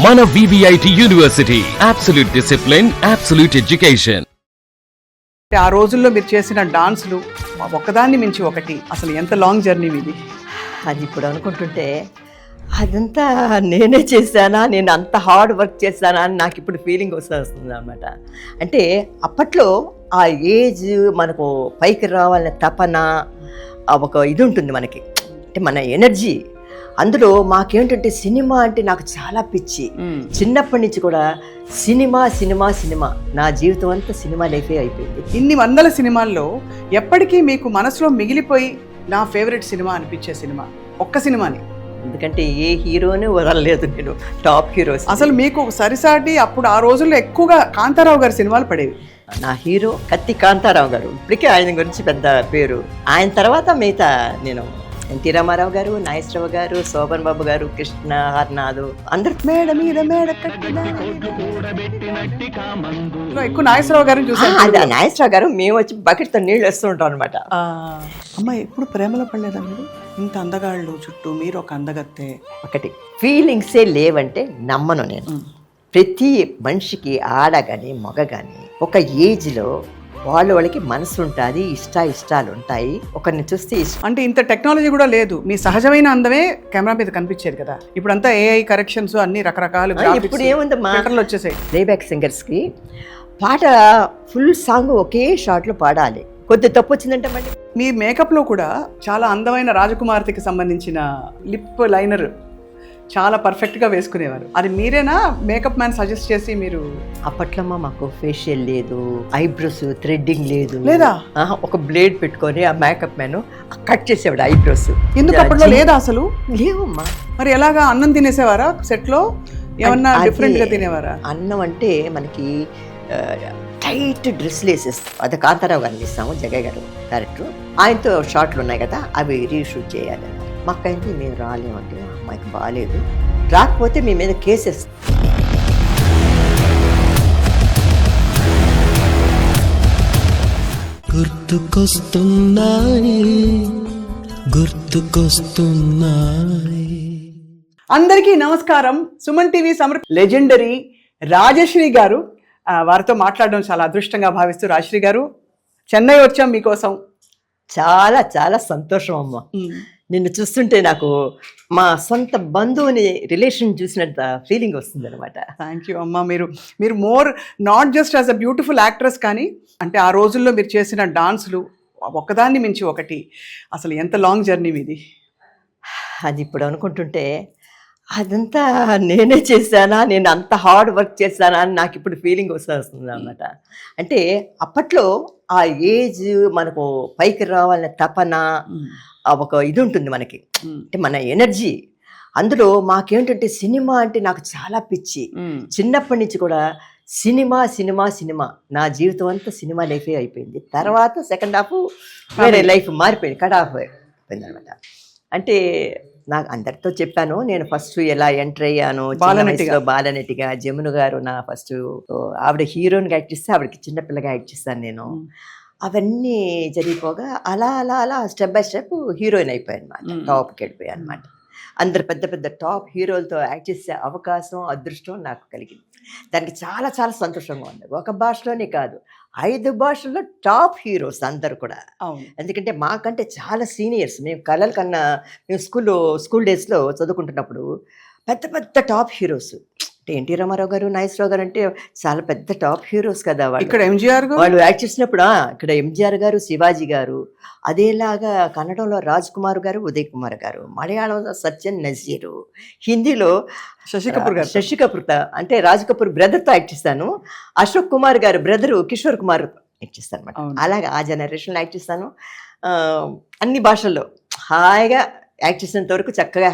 మన VVIT university absolute discipline, absolute education. ఆ రోజుల్లో మీరు చేసిన డాన్సులు ఒకదాన్ని మించి ఒకటి, అసలు ఎంత లాంగ్ జర్నీ మీది? అది ఇప్పుడు అనుకుంటుంటే అదంతా నేనే చేశానా, నేను అంత హార్డ్ వర్క్ చేశానా అని నాకు ఇప్పుడు ఫీలింగ్ వస్తుంది అనమాట. అంటే అప్పట్లో ఆ ఏజ్ మనకు పైకి రావాలనే తపన, ఒక ఇది ఉంటుంది మనకి, అంటే మన ఎనర్జీ. అందులో మాకేంటంటే సినిమా అంటే నాకు చాలా పిచ్చి. చిన్నప్పటి నుంచి కూడా సినిమా సినిమా సినిమా, నా జీవితం అంతా సినిమా లైఫే అయిపోయింది. ఇన్ని వందల సినిమాల్లో ఎప్పటికీ మీకు మనసులో మిగిలిపోయి నా ఫేవరెట్ సినిమా అనిపించే సినిమా ఒక్క సినిమాని? ఎందుకంటే ఏ హీరోనే వదలలేదు నేను, టాప్ హీరోస్. అసలు మీకు సరిసాటి అప్పుడు ఆ రోజుల్లో ఎక్కువగా కాంతారావు గారి సినిమాలు పడేవి. నా హీరో కత్తి కాంతారావు గారు, ఇప్పటికే ఆయన గురించి పెద్ద పేరు. ఆయన తర్వాత మిగతా నేను ఎన్టీ రామారావు గారు, నాగేశ్వరరావు గారు, శోభన్ బాబు గారు, కృష్ణ, హర్నాథ్, అందరు మేడ మీద మేడ ఎక్కువ నాగేశ్వరరావు గారిని చూసాను. అదే నాగేశ్వరరావు గారు, మేము వచ్చి బకెట్తో నీళ్ళు వేస్తూ ఉంటాం అనమాట. అమ్మ ఎప్పుడు ప్రేమలో పడలేదా మీరు? ఇంత అందగాళ్ళు చుట్టూ, మీరు ఒక అందగత్తే. ఒకటి ఫీలింగ్సే లేవంటే నమ్మను నేను. ప్రతి మనిషికి, ఆడ కానీ మగ కానీ, ఒక ఏజ్లో వాళ్ళకి మనసు ఉంటుంది, ఇష్టాలు ఉంటాయి. ఒకరిని చూస్తే అంటే ఇంత టెక్నాలజీ కూడా లేదు, మీ సహజమైన అందమే కెమెరా మీద కనిపించేది కదా. ఇప్పుడంతా AI కరెక్షన్స్, అన్ని రకరకాలు. ఇప్పుడు ఏముందమ్మా, వచ్చేసాయి. ప్లేబ్యాక్ సింగర్స్కి పాట ఫుల్ సాంగ్ ఒకే షాట్లో పాడాలి, కొద్ది తప్పు వచ్చిందంటే మళ్ళీ. మీ మేకప్లో కూడా చాలా అందమైన రాజకుమార్తెకి సంబంధించిన లిప్ లైనర్ చాలా పర్ఫెక్ట్గా వేసుకునేవారు. అది మీరేనా మేకప్ మ్యాన్ సజెస్ట్ చేసి మీరు? అప్పట్లో మాకు ఫేషియల్ లేదు, ఐబ్రోస్ థ్రెడ్డింగ్ లేదు. లేదా? ఒక బ్లేడ్ పెట్టుకొని ఆ మేకప్ మ్యాన్ కట్ చేసేవాడు ఐబ్రోస్. ఎందుకు అప్పట్లో లేదా అసలు? లేవమ్మా. మరి ఎలాగా అన్నం తినేసేవారా సెట్లో? ఏమన్నా డిఫరెంట్గా తినేవారా? అన్నం అంటే మనకి టైట్ డ్రెస్లు వేసేస్తాం. అది కాంతారావు గారిని ఇస్తాము, జగయ్య గారు క్యారెక్టర్. ఆయనతో షార్ట్లు ఉన్నాయి కదా, అవి రీషూట్ చేయాలి. మాకు అయితే మేము రాలేమంటే, అమ్మాయికి బాగాలేదు, రాకపోతే మీ మీద కేసెస్. అందరికీ నమస్కారం. సుమన్ టీవీ లెజెండరీ రాజశ్రీ గారు, వారితో మాట్లాడడం చాలా అదృష్టంగా భావిస్తూ, రాజశ్రీ గారు చెన్నై వచ్చాం మీకోసం. చాలా చాలా సంతోషం అమ్మ. నిన్ను చూస్తుంటే నాకు మా సొంత బంధువుని రిలేషన్ చూసినంత ఫీలింగ్ వస్తుంది అనమాట. థ్యాంక్ యూ అమ్మ. మీరు more not just as a beautiful actress, కానీ అంటే ఆ రోజుల్లో మీరు చేసిన డాన్సులు ఒకదాన్ని మించి ఒకటి, అసలు ఎంత లాంగ్ జర్నీ మీది? అది ఇప్పుడు అనుకుంటుంటే అదంతా నేనే చేశానా, నేను అంత హార్డ్ వర్క్ చేశానా అని నాకు ఇప్పుడు ఫీలింగ్ వస్తుంది అనమాట. అంటే అప్పట్లో ఆ ఏజ్ మనకు పైకి రావాలనే తపన, ఒక ఇది ఉంటుంది మనకి, అంటే మన ఎనర్జీ. అందులో మాకేంటంటే సినిమా అంటే నాకు చాలా పిచ్చి. చిన్నప్పటి నుంచి కూడా సినిమా సినిమా సినిమా, నా జీవితం అంతా సినిమా లైఫే అయిపోయింది. తర్వాత సెకండ్ హాఫ్ వేరే లైఫ్ మారిపోయింది, కట్ ఆఫ్ అయిపోయింది అనమాట. అంటే నాకు అందరితో చెప్పాను, నేను ఫస్ట్ ఎలా ఎంటర్ అయ్యాను, బాలనటిగా. జమున గారు నా ఫస్ట్, ఆవిడ హీరోయిన్గా యాక్ట్ చేస్తే ఆవిడకి చిన్నపిల్లగా యాక్ట్ చేస్తాను నేను. అవన్నీ జరిగిపోగా అలా అలా అలా స్టెప్ బై స్టెప్ హీరోయిన్ అయిపోయాను అనమాట, టాప్కి వెళ్ళిపోయాను అనమాట. అందరు పెద్ద పెద్ద టాప్ హీరోలతో యాక్ట్ చేసే అవకాశం, అదృష్టం నాకు కలిగింది. దానికి చాలా చాలా సంతోషంగా ఉంది. ఒక భాషలోనే కాదు, 5 భాషల్లో టాప్ హీరోస్ అందరు కూడా. ఎందుకంటే మాకంటే చాలా సీనియర్స్. మేము కళల కన్నా, మేము స్కూల్ డేస్లో చదువుకుంటున్నప్పుడు పెద్ద పెద్ద టాప్ హీరోస్. అంటే ఎన్టీ రామారావు గారు, నాగేశ్వరరావు గారు అంటే చాలా పెద్ద టాప్ హీరోస్ కదా. ఇక్కడ ఎంజీఆర్ వాళ్ళు యాక్ట్ చేసినప్పుడు ఇక్కడ ఎంజీఆర్ గారు, శివాజీ గారు, అదేలాగా కన్నడంలో రాజ్ కుమార్ గారు, ఉదయ్ కుమార్ గారు, మలయాళంలో సత్యన్ నజీరు, హిందీలో శశి కపూర్ అంటే రాజ్ కపూర్ బ్రదర్తో యాక్ట్ చేస్తాను. అశోక్ కుమార్ గారు బ్రదరు కిషోర్ కుమార్ యాక్ట్ చేస్తాను అనమాట. అలాగే ఆ జనరేషన్లో యాక్ట్ చేస్తాను. అన్ని భాషల్లో హాయిగా యాక్ట్ చేసినంత వరకు చక్కగా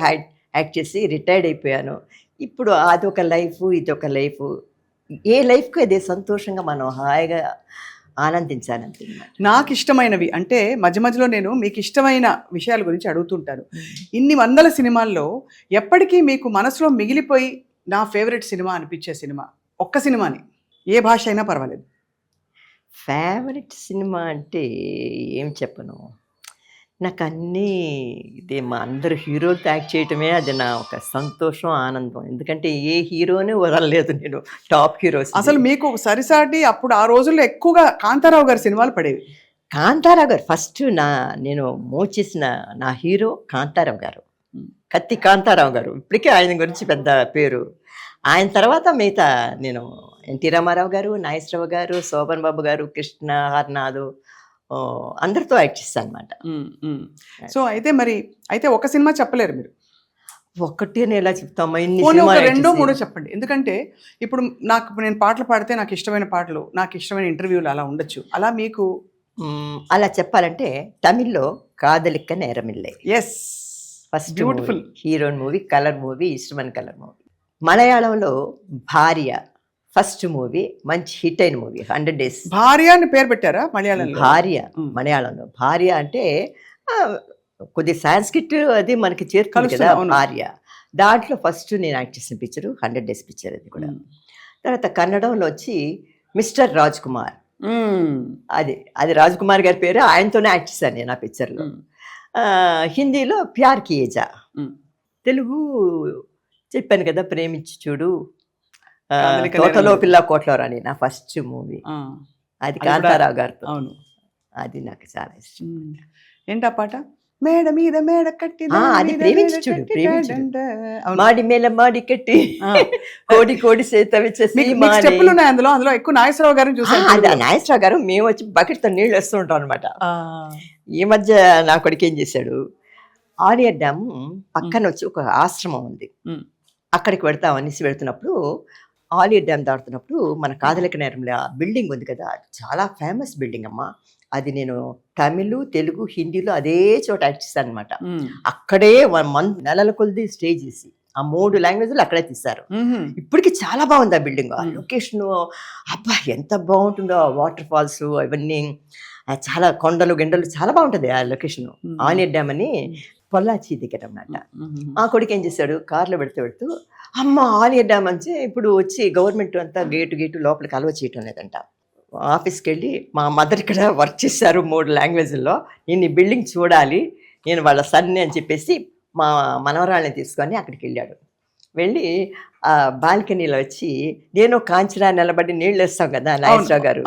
యాక్ట్ చేసి రిటైర్డ్ అయిపోయాను. ఇప్పుడు అదొక లైఫ్, ఇదొక లైఫ్. ఏ లైఫ్కి అదే సంతోషంగా మనం హాయిగా ఆనందించాలంతే. నాకు ఇష్టమైనవి అంటే మధ్య మధ్యలో నేను మీకు ఇష్టమైన విషయాల గురించి అడుగుతుంటాను. ఇన్ని వందల సినిమాల్లో ఎప్పటికీ మీకు మనసులో మిగిలిపోయి నా ఫేవరెట్ సినిమా అనిపించే సినిమా ఒక్క సినిమాని, ఏ భాష అయినా పర్వాలేదు. ఫేవరెట్ సినిమా అంటే ఏం చెప్పను, నాకు అన్నీ ఇదే మా అందరు హీరోలతో యాక్ట్ చేయటమే అది నా ఒక సంతోషం, ఆనందం. ఎందుకంటే ఏ హీరోని వదలలేదు నేను, టాప్ హీరోస్. అసలు మీకు సరిసాటి అప్పుడు ఆ రోజుల్లో ఎక్కువగా కాంతారావు గారి సినిమాలు పడేవి. కాంతారావు గారు ఫస్ట్ నేను మూవ్ చేసిన నా హీరో కాంతారావు గారు, కత్తి కాంతారావు గారు. ఇప్పటికే ఆయన గురించి పెద్ద పేరు. ఆయన తర్వాత మిగతా నేను ఎన్టీ రామారావు గారు, నాగేశ్వరరావు గారు, శోభన్ బాబు గారు, కృష్ణ, హర్నాథ్, అందరితో యాక్ట్ చేస్తాను అనమాట. సో అయితే ఒక సినిమా చెప్పలేరు మీరు. ఒక్కటి నేను ఎలా చెప్తామా, ఇన్ని పోనీ ఒక సినిమాలు రెండో యాక్ట్ మూడో చేసి. చెప్పండి. ఎందుకంటే ఇప్పుడు నేను పాటలు పాడితే నాకు ఇష్టమైన పాటలు, నాకు ఇష్టమైన ఇంటర్వ్యూలు అలా ఉండొచ్చు. అలా మీకు అలా చెప్పాలంటే తమిళ్లో Kadhalikka Neramillai as first beautiful heroine movie, colour movie, ఇష్టమైన కలర్ మూవీ. మలయాళంలో భార్య ఫస్ట్ మూవీ, మంచి హిట్ అయిన మూవీ, 100 Days. భార్య అని పేరు పెట్టారా మలయాళంలో? భార్య మలయాళంలో భార్య అంటే కొద్ది సాంస్క్రిట్ అది మనకి చేరుతుంది కదా, భార్య. దాంట్లో ఫస్ట్ నేను యాక్ట్ చేసిన పిక్చర్ 100 Days పిక్చర్. అది కూడా తర్వాత కన్నడంలో వచ్చి మిస్టర్ రాజ్ కుమార్. అది రాజ్ కుమార్ గారి పేరు, ఆయనతోనే యాక్ట్ చేశాను నేను ఆ పిక్చర్లో. హిందీలో ప్యార్ కియేజా. తెలుగు చెప్పాను కదా, ప్రేమించి చూడు, తోటలో పిల్ల కోట్లో రాని నా ఫస్ట్ మూవీ. అది కాంతారావు గారితో. అవును, అది నాకు చాలా ఇష్టం. ఏంటా పాట? మేడ మీద మేడ కట్టి అది ప్రేమించి చూడు, మాడి మేల మాడి కట్టి కోడి కోడి చేత స్టెప్పులు ఉన్నాయి అందులో. అందులో ఎక్కువ నాగేశ్వరరావు గారిని చూసాను. అది నాగేశ్వరరావు గారు మేము వచ్చి బకెట్తో నీళ్ళు వేస్తూ ఉంటాం అనమాట. ఈ మధ్య నా కొడుకు ఏం చేశాడు, ఆలియర్ డ్యామ్ పక్కన వచ్చి ఒక ఆశ్రమం ఉంది, అక్కడికి వెళ్తామనేసి వెళ్తున్నప్పుడు ఆలియర్ డ్యామ్ దాడుతున్నప్పుడు మన కాదలిక నేరంలో బిల్డింగ్ ఉంది కదా, చాలా ఫేమస్ బిల్డింగ్ అమ్మా. అది నేను తమిళ్, తెలుగు, హిందీలో అదే చోట యాక్ట్ చేశాను అనమాట. అక్కడే నెలల కొద్ది స్టే చేసి ఆ 3 లాంగ్వేజ్లు అక్కడే తీశారు. ఇప్పటికి చాలా బాగుంది ఆ బిల్డింగ్, ఆ లొకేషన్. అబ్బా ఎంత బాగుంటుందో, వాటర్ ఫాల్స్ అవన్నీ, చాలా కొండలు గిండలు, చాలా బాగుంటుంది ఆ లొకేషన్. ఆలియర్ డ్యామ్ అని పొల్లాచి దగ్గర అన్నమాట. మా కొడుకు ఏం చేశాడు, కార్లో పెడుతూ అమ్మ ఆలియర్ డ్యామ్ అంటే ఇప్పుడు వచ్చి గవర్నమెంట్ అంతా గేటు లోపలికి అలవ చేయటం లేదంట. ఆఫీస్కి వెళ్ళి మా మదర్ ఇక్కడ వర్క్ చేశారు 3 లాంగ్వేజ్ల్లో, నేను ఈ బిల్డింగ్ చూడాలి, నేను వాళ్ళ సన్ని అని చెప్పేసి మా మనవరాళ్ళని తీసుకొని అక్కడికి వెళ్ళాడు. వెళ్ళి ఆ బాల్కనీలో వచ్చి నేను కాంచనా నిలబడి నీళ్ళు వేస్తాం కదా నాగేశ్వరరావు గారు,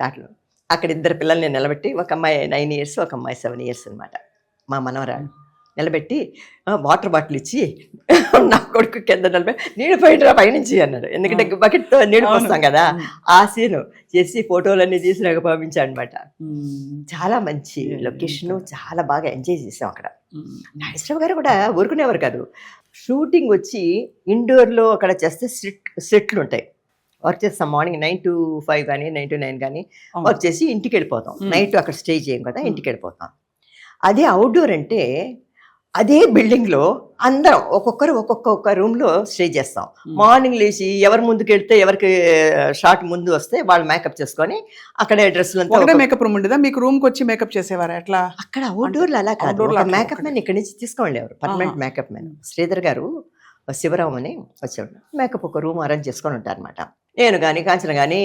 దాంట్లో అక్కడ 2 పిల్లల్ని నిలబెట్టి, ఒక అమ్మాయి 9 years, ఒక అమ్మాయి 7 years అనమాట, మా మనవరాలు నిలబెట్టి వాటర్ బాటిల్ ఇచ్చి నా కొడుకు కింద నిలబెట్టి నీళ్ళు పోయినరా పైనుంచి అన్నాడు. ఎందుకంటే బకెట్తో నీళ్ళు పోస్తాం కదా, ఆ సీను చేసి ఫోటోలన్నీ తీసి నాకు పంపించాను అనమాట. చాలా మంచి లొకేషను, చాలా బాగా ఎంజాయ్ చేసాం అక్కడ. నాగేశ్వరరావు గారు కూడా ఊరుకునేవారు కాదు. షూటింగ్ వచ్చి ఇండోర్లో అక్కడ చేస్తే సెట్లు ఉంటాయి, వర్క్ చేస్తాం. మార్నింగ్ 9 to 5 కానీ 9 to 9 కానీ వర్క్ చేసి ఇంటికి వెళ్ళిపోతాం. నైట్ అక్కడ స్టే చేయం కదా, ఇంటికి వెళ్ళిపోతాం. అదే అవుట్డోర్ అంటే అదే బిల్డింగ్లో అందరం ఒక్కొక్క రూమ్లో స్టే చేస్తాం. మార్నింగ్ లేచి ఎవరు ముందుకు వెళ్తే, ఎవరికి షార్ట్ ముందు వస్తే వాళ్ళు మేకప్ చేసుకొని అక్కడే డ్రెస్సులు అంతా. మేకప్ రూమ్ ఉండేదా మీకు? రూమ్కి వచ్చి మేకప్ చేసేవారా? ఎట్లా అక్కడ అవుట్డోర్లో అలా కాదు, మేకప్ మ్యాన్ ఇక్కడి నుంచి తీసుకోండి, పర్మనెంట్ మేకప్ మ్యాన్ శ్రీధర్ గారు, శివరామ్ అని వచ్చాడు. మేకప్ ఒక రూమ్ అరేంజ్ చేసుకొని ఉంటారనమాట. నేను కానీ, కాంచన కానీ,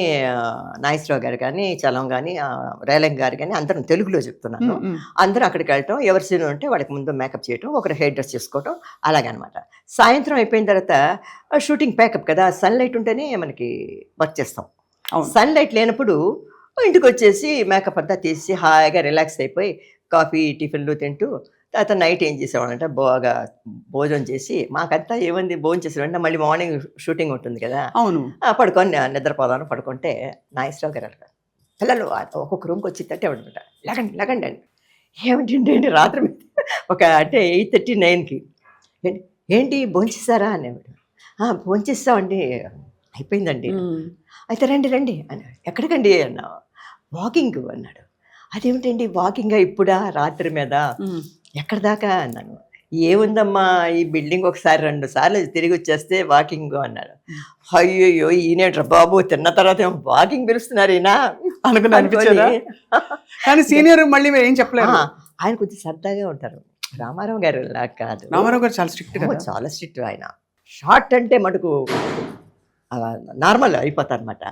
నాగేశ్వరరావు గారు కానీ, చలం కానీ, రేలంగ్ గారు కానీ, అందరం తెలుగులో చెప్తున్నాను. అందరూ అక్కడికి వెళ్ళటం, ఎవరి సీన్ ఉంటే వాళ్ళకి ముందు మేకప్ చేయటం, ఒకరు హెయిర్ డ్రెస్ చేసుకోవటం, అలాగనమాట. సాయంత్రం అయిపోయిన తర్వాత షూటింగ్ ప్యాకప్ కదా, సన్లైట్ ఉంటేనే మనకి వర్క్ చేస్తాం. సన్లైట్ లేనప్పుడు ఇంటికి వచ్చేసి మేకప్ అంతా తీసి హాయిగా రిలాక్స్ అయిపోయి కాఫీ టిఫిన్లు తింటూ, తర్వాత నైట్ ఏం చేసేవాడంటే బాగా భోజనం చేసి, మాకంతా ఏముంది భోజనం చేసేవాడంటే మళ్ళీ మార్నింగ్ షూటింగ్ ఉంటుంది కదా, అవును, పడుకొని నిద్రపోదాను. పడుకుంటే నాగేశ్వరరావు గారు అంటారు, పిల్లలు ఒక్కొక్క రూమ్కి వచ్చి తట్టేవాడనమాట, లగండి అండి. ఏమిటండి రాత్రి ఒక అంటే 8:30, 9కి ఏంటి భోంచేస్తారా అనేవాడు. భోంచేస్తామండి, అయిపోయిందండి. అయితే రండి అన్నాడు. ఎక్కడికండి అన్నా. వాకింగ్ అన్నాడు. అదేమిటండి వాకింగ్ ఇప్పుడా, రాత్రి మీద? ఎక్కడ దాకా అన్నాను. ఏముందమ్మా, ఈ బిల్డింగ్ ఒకసారి 2 సార్లు తిరిగి వచ్చేస్తే వాకింగ్ అన్నాడు. అయ్యో ఈయనేట్రా బాబు, తిన్న తర్వాత ఏమో వాకింగ్ పిలుస్తున్నారు ఈయన అనుకున్నా. కానీ సీనియర్ మళ్ళీ ఏం చెప్పలేదు. ఆయన కొంచెం సరదాగా ఉంటారు. రామారావు గారు కాదు, రామారావు గారు చాలా స్ట్రిక్ట్, చాలా స్ట్రిక్ట్. ఆయన షార్ట్ అంటే మటుకు నార్మల్ అయిపోతారు అనమాట.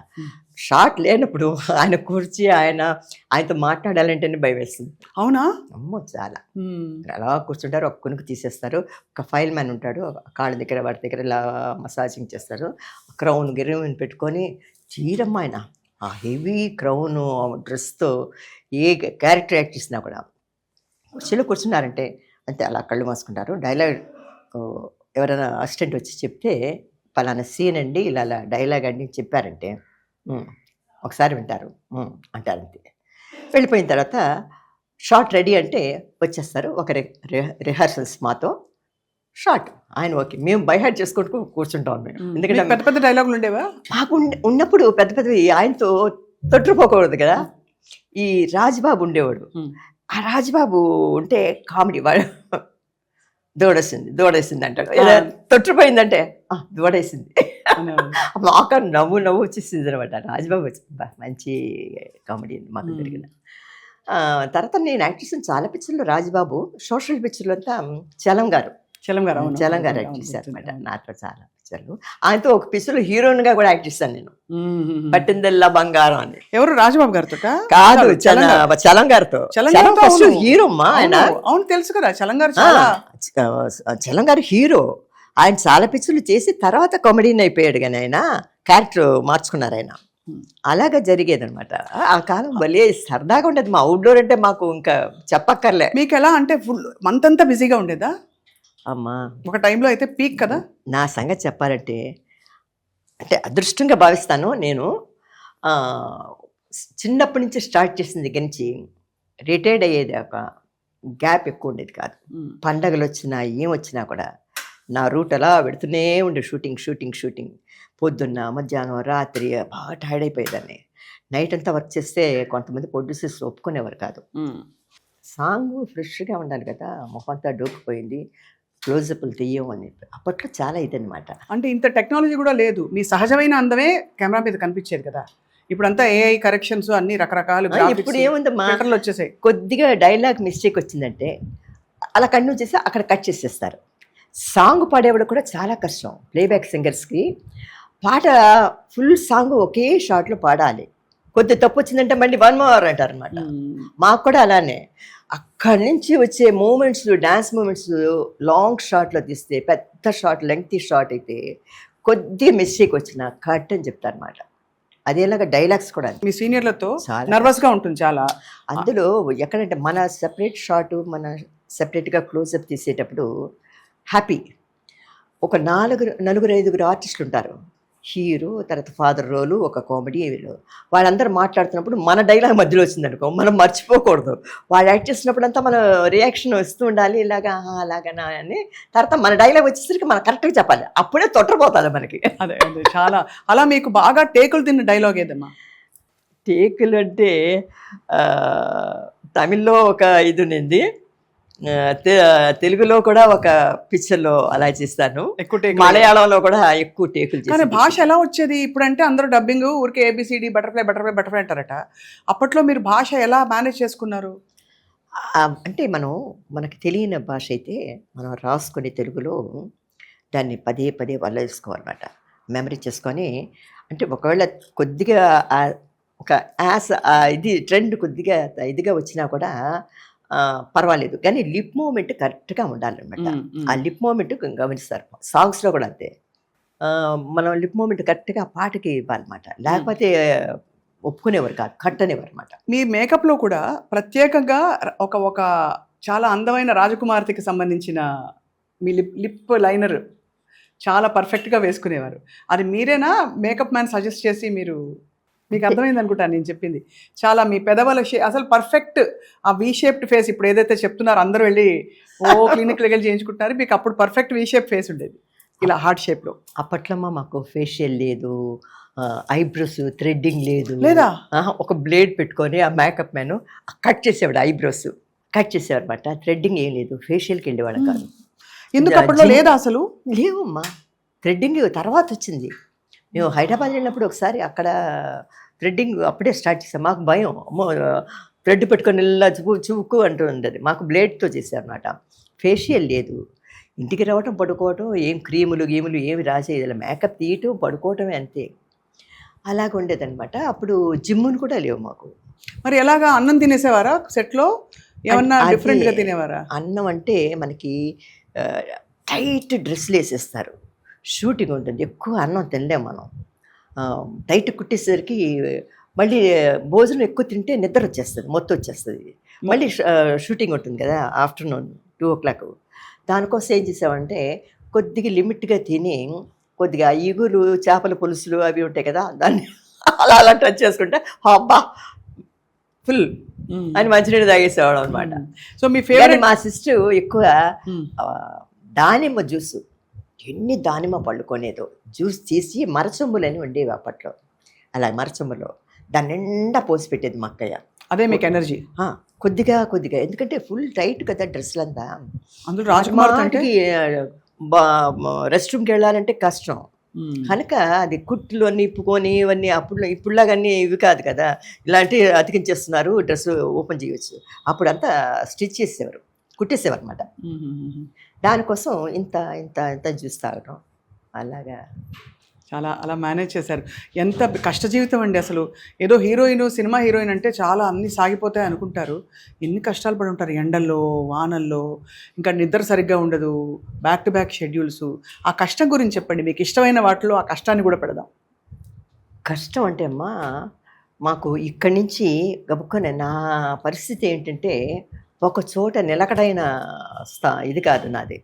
షార్ట్ లేనప్పుడు ఆయన కూర్చి ఆయనతో మాట్లాడాలంటేనే భయం వేస్తుంది. అవునా? అమ్మో చాలా. అలా కూర్చుంటారు, ఒక కునుకు తీసేస్తారు. ఒక ఫైల్ మ్యాన్ ఉంటాడు, కాళ్ళ దగ్గర వాటి దగ్గర ఇలా మసాజింగ్ చేస్తారు. క్రౌన్ గిరౌన్ పెట్టుకొని చీరమ్మ ఆయన ఆ హెవీ క్రౌన్ డ్రెస్తో ఏ క్యారెక్టర్ యాక్ట్ చేసినా కూడా కుర్చీలో కూర్చున్నారంటే అంతే అలా కళ్ళు మూసుకుంటారు. డైలాగ్ ఎవరైనా అసిస్టెంట్ వచ్చి చెప్తే పలానా సీన్ అండి ఇలా డైలాగ్ అండి చెప్పారంటే ఒకసారి వింటారు అంటారంతే. వెళ్ళిపోయిన తర్వాత షార్ట్ రెడీ అంటే వచ్చేస్తారు. ఒక రిహార్సల్స్ మాతో షార్ట్ ఆయన ఓకే, మేము బైహార్ట్ చేసుకుంటూ కూర్చుంటాం మేము. ఎందుకంటే పెద్ద పెద్ద డైలాగులు ఉండేవా మాకు ఉన్నప్పుడు పెద్ద పెద్దవి ఆయనతో తొట్టుపోకూడదు కదా. ఈ రాజ్బాబు ఉండేవాడు, ఆ రాజ్బాబు ఉంటే కామెడీ వాడు దూడేసింది అంటాడు. తొట్టుపోయిందంటే దూడేసింది మాకు నవ్వు వచ్చేసింది అనమాట. రాజ్బాబు మంచి కామెడీ మాకు జరిగిన. తర్వాత నేను యాక్ట్ చేసిన చాలా పిక్చర్లు రాజ్బాబు, సోషల్ పిక్చర్లు అంతా చలం గారు యాక్ట్ చేశారు అనమాట. నాతో చాలా పిక్చర్లు. ఆయనతో ఒక పిక్చర్లో హీరోయిన్గా కూడా యాక్ట్ చేశాను నేను, పట్టిందల్లా బంగారం అని. ఎవరు? రాజబాబు గారితో కాదు, చలం గారితో. హీరో అమ్మా ఆయన. అవును తెలుసు కదా చలం గారు. చలం గారు హీరో. ఆయన చాలా పిక్చర్లు చేసి తర్వాత కామెడీని అయిపోయాడు, కానీ ఆయన క్యారెక్టర్ మార్చుకున్నారు ఆయన. అలాగా జరిగేది అనమాట. ఆ కాలం భలే సరదాగా ఉండేది. మా అవుట్డోర్ అంటే మాకు ఇంకా చెప్పక్కర్లే. మీకు ఎలా అంటే ఫుల్ మంత్ అంతా బిజీగా ఉండేదా? అమ్మా ఒక టైంలో అయితే పీక్ కదా. నా సంగతి చెప్పాలంటే అంటే అదృష్టంగా భావిస్తాను నేను. చిన్నప్పటి నుంచి స్టార్ట్ చేసిన దగ్గర నుంచి రిటైర్డ్ అయ్యేది ఒక గ్యాప్ ఎక్కువ ఉండేది కాదు. పండగలు వచ్చినా ఏం వచ్చినా కూడా నా రూట్ అలా పెడుతూనే ఉండే. షూటింగ్ పొద్దున్న మధ్యాహ్నం రాత్రి బాగా టైర్డ్ అయిపోయేదాన్ని. నైట్ అంతా వర్క్ చేస్తే కొంతమంది ప్రొడ్యూసర్స్ ఒప్పుకునేవారు కాదు. సాంగ్ ఫ్రెష్గా ఉండాలి కదా, మొహంతా డోక్కుపోయింది, క్లోజప్లు తీయం అని చెప్పి అప్పట్లో చాలా ఇదనమాట. అంటే ఇంత టెక్నాలజీ కూడా లేదు, మీ సహజమైన అందమే కెమెరా మీద కనిపించేది కదా. ఇప్పుడంతా ఏఐ కరెక్షన్స్ అన్ని రకరకాలు. ఇప్పుడు ఏముందమ్మా, వచ్చేసాయి. కొద్దిగా డైలాగ్ మిస్టేక్ వచ్చిందంటే అలా కంటిన్యూ చేసి అక్కడ కట్ చేసేస్తారు. సాంగ్ పాడేవాడు కూడా చాలా కష్టం. ప్లేబ్యాక్ సింగర్స్కి పాట ఫుల్ సాంగ్ ఒకే షాట్లో పాడాలి. కొద్ది తప్పు వచ్చిందంటే మళ్ళీ 1 more అంటారు అనమాట. మాకు కూడా అలానే అక్కడి నుంచి వచ్చే మూమెంట్స్, డ్యాన్స్ మూమెంట్స్ లాంగ్ షాట్లో తీస్తే, పెద్ద షాట్ లెంగ్తీ షాట్ అయితే కొద్ది మిస్టేక్ వచ్చిన కట్ అని చెప్తారు అనమాట. అదేలాగా డైలాగ్స్ కూడా మీ సీనియర్లతో నర్వస్గా ఉంటుంది చాలా. అందులో ఎక్కడంటే మన సెపరేట్ షాట్, మన సెపరేట్గా క్లోజప్ తీసేటప్పుడు హ్యాపీ ఒక 4-5 ఆర్టిస్టులు ఉంటారు. హీరో, తర్వాత ఫాదర్ రోలు, ఒక కామెడీ, వాళ్ళందరూ మాట్లాడుతున్నప్పుడు మన డైలాగ్ మధ్యలో వచ్చిందనుకో మనం మర్చిపోకూడదు. వాళ్ళు యాక్ట్ చేసినప్పుడు అంతా మన రియాక్షన్ వస్తూ ఉండాలి, ఇలాగా అలాగనా అని. తర్వాత మన డైలాగ్ వచ్చేసరికి మనం కరెక్ట్గా చెప్పాలి, అప్పుడే తొట్టపోతుంది మనకి. అదే చాలా. అలా మీకు బాగా టేకులు తిన్న డైలాగ్ ఏదమ్మా? టేకులు అంటే తమిళ్లో ఒక ఇది ఉంది, తెలుగులో కూడా ఒక పిక్చర్లో అలా చేస్తాను, మలయాళంలో కూడా ఎక్కువ టేకులు. కానీ భాష ఎలా వచ్చేది? ఇప్పుడంటే అందరూ డబ్బింగ్ ఊరికే ABCD బటర్ఫ్లై అంటారట. అప్పట్లో మీరు భాష ఎలా మేనేజ్ చేసుకున్నారు? అంటే మనకి తెలియని భాష అయితే మనం రాసుకొని తెలుగులో దాన్ని పదే వల్ల వేసుకోవాలన్నమాట, మెమరీ చేసుకొని. అంటే ఒకవేళ కొద్దిగా ఒక ఇది ట్రెండ్ కొద్దిగా ఇదిగా వచ్చినా కూడా పర్వాలేదు, కానీ లిప్ మూమెంట్ కరెక్ట్గా ఉండాలన్నమాట. ఆ లిప్ మూమెంట్ గమనిస్తారు. సాంగ్స్లో కూడా అంతే, మనం లిప్ మూమెంట్ కరెక్ట్గా పాటకి ఇవ్వాలన్నమాట, లేకపోతే ఒప్పుకునేవారు కాదు, కట్ అనేవారు అనమాట. మీ మేకప్లో కూడా ప్రత్యేకంగా ఒక చాలా అందమైన రాజకుమార్తెకి సంబంధించిన మీ లిప్ లైనర్ చాలా పర్ఫెక్ట్గా వేసుకునేవారు. అది మీరేనా మేకప్ మ్యాన్ సజెస్ట్ చేసి మీకు అర్థమైంది అనుకుంటాను నేను చెప్పింది. చాలా మీ పెదవుల అసలు పర్ఫెక్ట్ ఆ వీ షేప్డ్ ఫేస్. ఇప్పుడు ఏదైతే చెప్తున్నారో అందరూ వెళ్ళి క్లినిక్కి వెళ్ళి చేయించుకుంటున్నారు, మీకు అప్పుడు పర్ఫెక్ట్ వీ షేప్ ఫేస్ ఉండేది, ఇలా హార్ట్ షేప్లో. అప్పట్లో మాకు ఫేషియల్ లేదు, ఐబ్రోస్ థ్రెడ్డింగ్ లేదా, ఒక బ్లేడ్ పెట్టుకొని ఆ మేకప్ మ్యాన్ కట్ చేసేవాడు, ఐబ్రోస్ కట్ చేసేవాడు అనమాట. థ్రెడ్డింగ్ ఏం లేదు, ఫేషియల్కి వెళ్ళేవాడు కాదు. ఎందుకు అప్పట్లో లేదా? అసలు లేవమ్మా, థ్రెడ్డింగ్ తర్వాత వచ్చింది. మేము హైదరాబాద్ వెళ్ళినప్పుడు ఒకసారి అక్కడ థ్రెడ్డింగ్ అప్పుడే స్టార్ట్ చేసాం. మాకు భయం, థ్రెడ్ పెట్టుకొని ఇలా చువుకు అంటూ ఉండేది. మాకు బ్లేడ్తో చేశారన్నమాట. ఫేషియల్ లేదు, ఇంటికి రావటం పడుకోవటం, ఏం క్రీములు గీములు ఏమి రాసేది, మేకప్ తీయటం పడుకోవటమే అంతే. అలాగ ఉండేదన్నమాట. అప్పుడు జిమ్ములు కూడా లేవు మాకు. మరి ఎలాగా అన్నం తినేసేవారా సెట్లో? ఏమన్నా అది డిఫరెంట్గా తినేవారా? అన్నం అంటే మనకి టైట్ డ్రెస్సులు వేసేస్తారు, షూటింగ్ ఉంటుంది, ఎక్కువ అన్నం తినలేం మనం. టైట్ కుట్టేసరికి మళ్ళీ భోజనం ఎక్కువ తింటే నిద్ర వచ్చేస్తుంది, మొత్తం వచ్చేస్తుంది. మళ్ళీ షూటింగ్ ఉంటుంది కదా ఆఫ్టర్నూన్ 2 o'clock. దానికోసం ఏం చేసామంటే కొద్దిగా లిమిట్గా తిని, కొద్దిగా ఈగురు చేపల పులుసులు అవి ఉంటాయి కదా, దాన్ని అలా అలా టచ్ చేసుకుంటే అబ్బా ఫుల్ అని మంచినీళ్ళు తాగేసేవాడు అనమాట. సో మీ ఫేవరెట్? మా సిస్టర్ ఎక్కువ దానిమ్మ జ్యూస్, ఎన్ని దానిమ్మ పళ్ళు కొనేదో, జ్యూస్ తీసి మరచొమ్ములని ఉండేవి అప్పట్లో. అలా మరచొమ్ములో దాని నిండా పోసి పెట్టేది మా అక్కయ్య. అదే మీకు ఎనర్జీ? కొద్దిగా కొద్దిగా, ఎందుకంటే ఫుల్ టైట్ కదా డ్రెస్సులు అంతా. అందులో రాజకుమార్ రెస్ట్ రూమ్కి వెళ్ళాలంటే కష్టం కనుక అది కుట్లు అన్నీ ఇప్పుకొని ఇవన్నీ ఇప్పుడులాగా అన్నీ ఇవి కాదు కదా, ఇలాంటివి అతికించేస్తున్నారు, డ్రెస్ ఓపెన్ చేయవచ్చు. అప్పుడంతా స్టిచ్ చేసేవారు, కుట్టేసేవారు అనమాట. దానికోసం ఇంత ఇంత ఇంత జ్యూస్ తాగటం అలాగా చాలా అలా మేనేజ్ చేశారు. ఎంత కష్ట జీవితం అండి అసలు. ఏదో హీరోయిన్, సినిమా హీరోయిన్ అంటే చాలా అన్నీ సాగిపోతాయి అనుకుంటారు. ఎన్ని కష్టాలు పడి ఉంటారు, ఎండల్లో వానల్లో, ఇంకా నిద్ర సరిగ్గా ఉండదు, బ్యాక్ టు బ్యాక్ షెడ్యూల్స్. ఆ కష్టం గురించి చెప్పండి, మీకు ఇష్టమైన వాటిలో ఆ కష్టాన్ని కూడా పెడదాం. కష్టం అంటే అమ్మా, మాకు ఇక్కడి నుంచి గబుక్కొని నా పరిస్థితి ఏంటంటే ఒక చోట నిలకడైన ఇది కాదు నాది.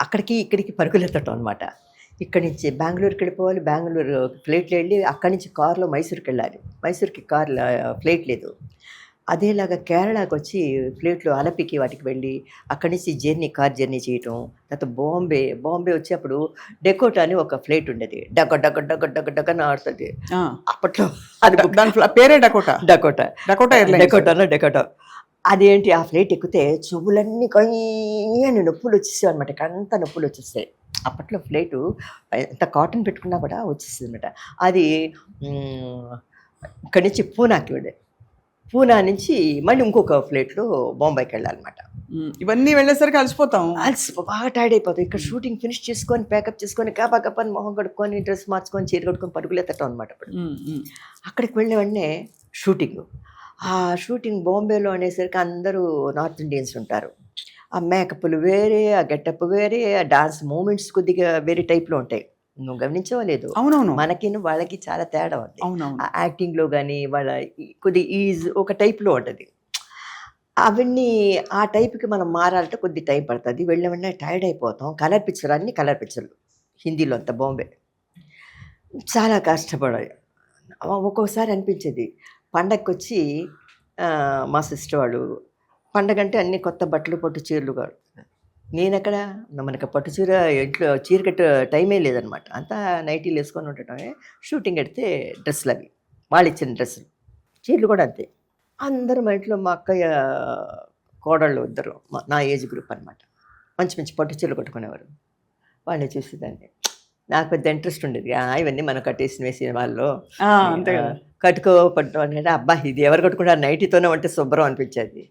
అక్కడికి ఇక్కడికి పరుగులెత్తటం అనమాట. ఇక్కడి నుంచి బెంగళూరుకి వెళ్ళిపోవాలి, బెంగళూరు ఫ్లైట్లో వెళ్ళి అక్కడి నుంచి కారులో మైసూర్కి వెళ్ళాలి, మైసూర్కి కార్లో ఫ్లైట్ లేదు. అదేలాగా కేరళకి వచ్చి ఫ్లైట్లో అలపికి వాటికి వెళ్ళి అక్కడి నుంచి కార్ జర్నీ చేయటం. తర్వాత బాంబే వచ్చి అప్పుడు డెకోటా అని ఒక ఫ్లైట్ ఉండేది, డగ డగ డగ డగ డగ అని ఆడుతుంది అప్పట్లో. అది దాని పేరే డకోటా. డెకోటా అదేంటి, ఆ ఫ్లైట్ ఎక్కితే చెవులన్నీ కయ్యని నొప్పులు వచ్చేసాయి అనమాట, అంత నొప్పులు వచ్చేస్తాయి. అప్పట్లో ఫ్లైటు ఎంత కాటన్ పెట్టుకున్నా కూడా వచ్చేస్తుంది అనమాట. అది ఇక్కడి నుంచి పూనాకి వెళ్ళే, పూనా నుంచి మళ్ళీ ఇంకొక ఫ్లైట్లో బాంబేకి వెళ్ళాలన్నమాట. ఇవన్నీ వెళ్ళేసరికి బాగా టైర్డ్ అయిపోతాం. ఇక్కడ షూటింగ్ ఫినిష్ చేసుకొని ప్యాకప్ చేసుకొని కాపాకప్పని మొహం కడుక్కొని డ్రెస్ మార్చుకొని చీర కట్టుకొని పరుగులెత్తటం అనమాట. అప్పుడు అక్కడికి వెళ్ళిన వెంటనే షూటింగ్, ఆ షూటింగ్ బాంబేలో అనేసరికి అందరూ నార్త్ ఇండియన్స్ ఉంటారు. ఆ మేకప్లు వేరే, ఆ గెటప్ వేరే, ఆ డాన్స్ మూమెంట్స్ కొద్దిగా వేరే టైప్లో ఉంటాయి. నువ్వు గమనించవా లేదు? అవునవును. మనకి వాళ్ళకి చాలా తేడా ఉంది. అవునవును. ఆ యాక్టింగ్లో కానీ వాళ్ళ కొద్ది ఈజ్ ఒక టైప్లో ఉంటుంది. అవన్నీ ఆ టైప్కి మనం మారాలంటే కొద్ది టైం పడుతుంది. వెళ్ళిన వెంటనే టైర్డ్ అయిపోతాం. కలర్ పిక్చర్, అన్ని కలర్ పిక్చర్లు హిందీలో అంతా బాంబే. చాలా కష్టపడాలి. ఒక్కొక్కసారి అనిపించేది, పండగకి వచ్చి మా సిస్టర్ వాళ్ళు పండగ అంటే అన్ని కొత్త బట్టలు పట్టు చీరలు కాదు. నేనెక్కడ, మనకు పట్టు చీర ఇంట్లో చీర కట్టే టైమే లేదనమాట. అంతా నైటీలు వేసుకొని ఉండటమే. షూటింగ్ పెడితే డ్రెస్సులు అవి వాళ్ళు ఇచ్చిన డ్రెస్సులు, చీరలు కూడా అంతే. అందరూ మా ఇంట్లో మా అక్కయ్య కోడళ్ళు ఇద్దరు నా ఏజ్ గ్రూప్ అనమాట, మంచి మంచి పట్టు చీరలు కట్టుకునేవారు. వాళ్ళని చూసేదాన్ని, నాకు పెద్ద ఇంట్రెస్ట్ ఉండేది. ఇవన్నీ మనం కట్టేసిన వేసిన వాళ్ళు అంతే పట్టు అంటే అబ్బా ఇది ఎవరు కట్టుకుంటారు, నైటీతోనే ఉంటే శుభ్రం అనిపించేది.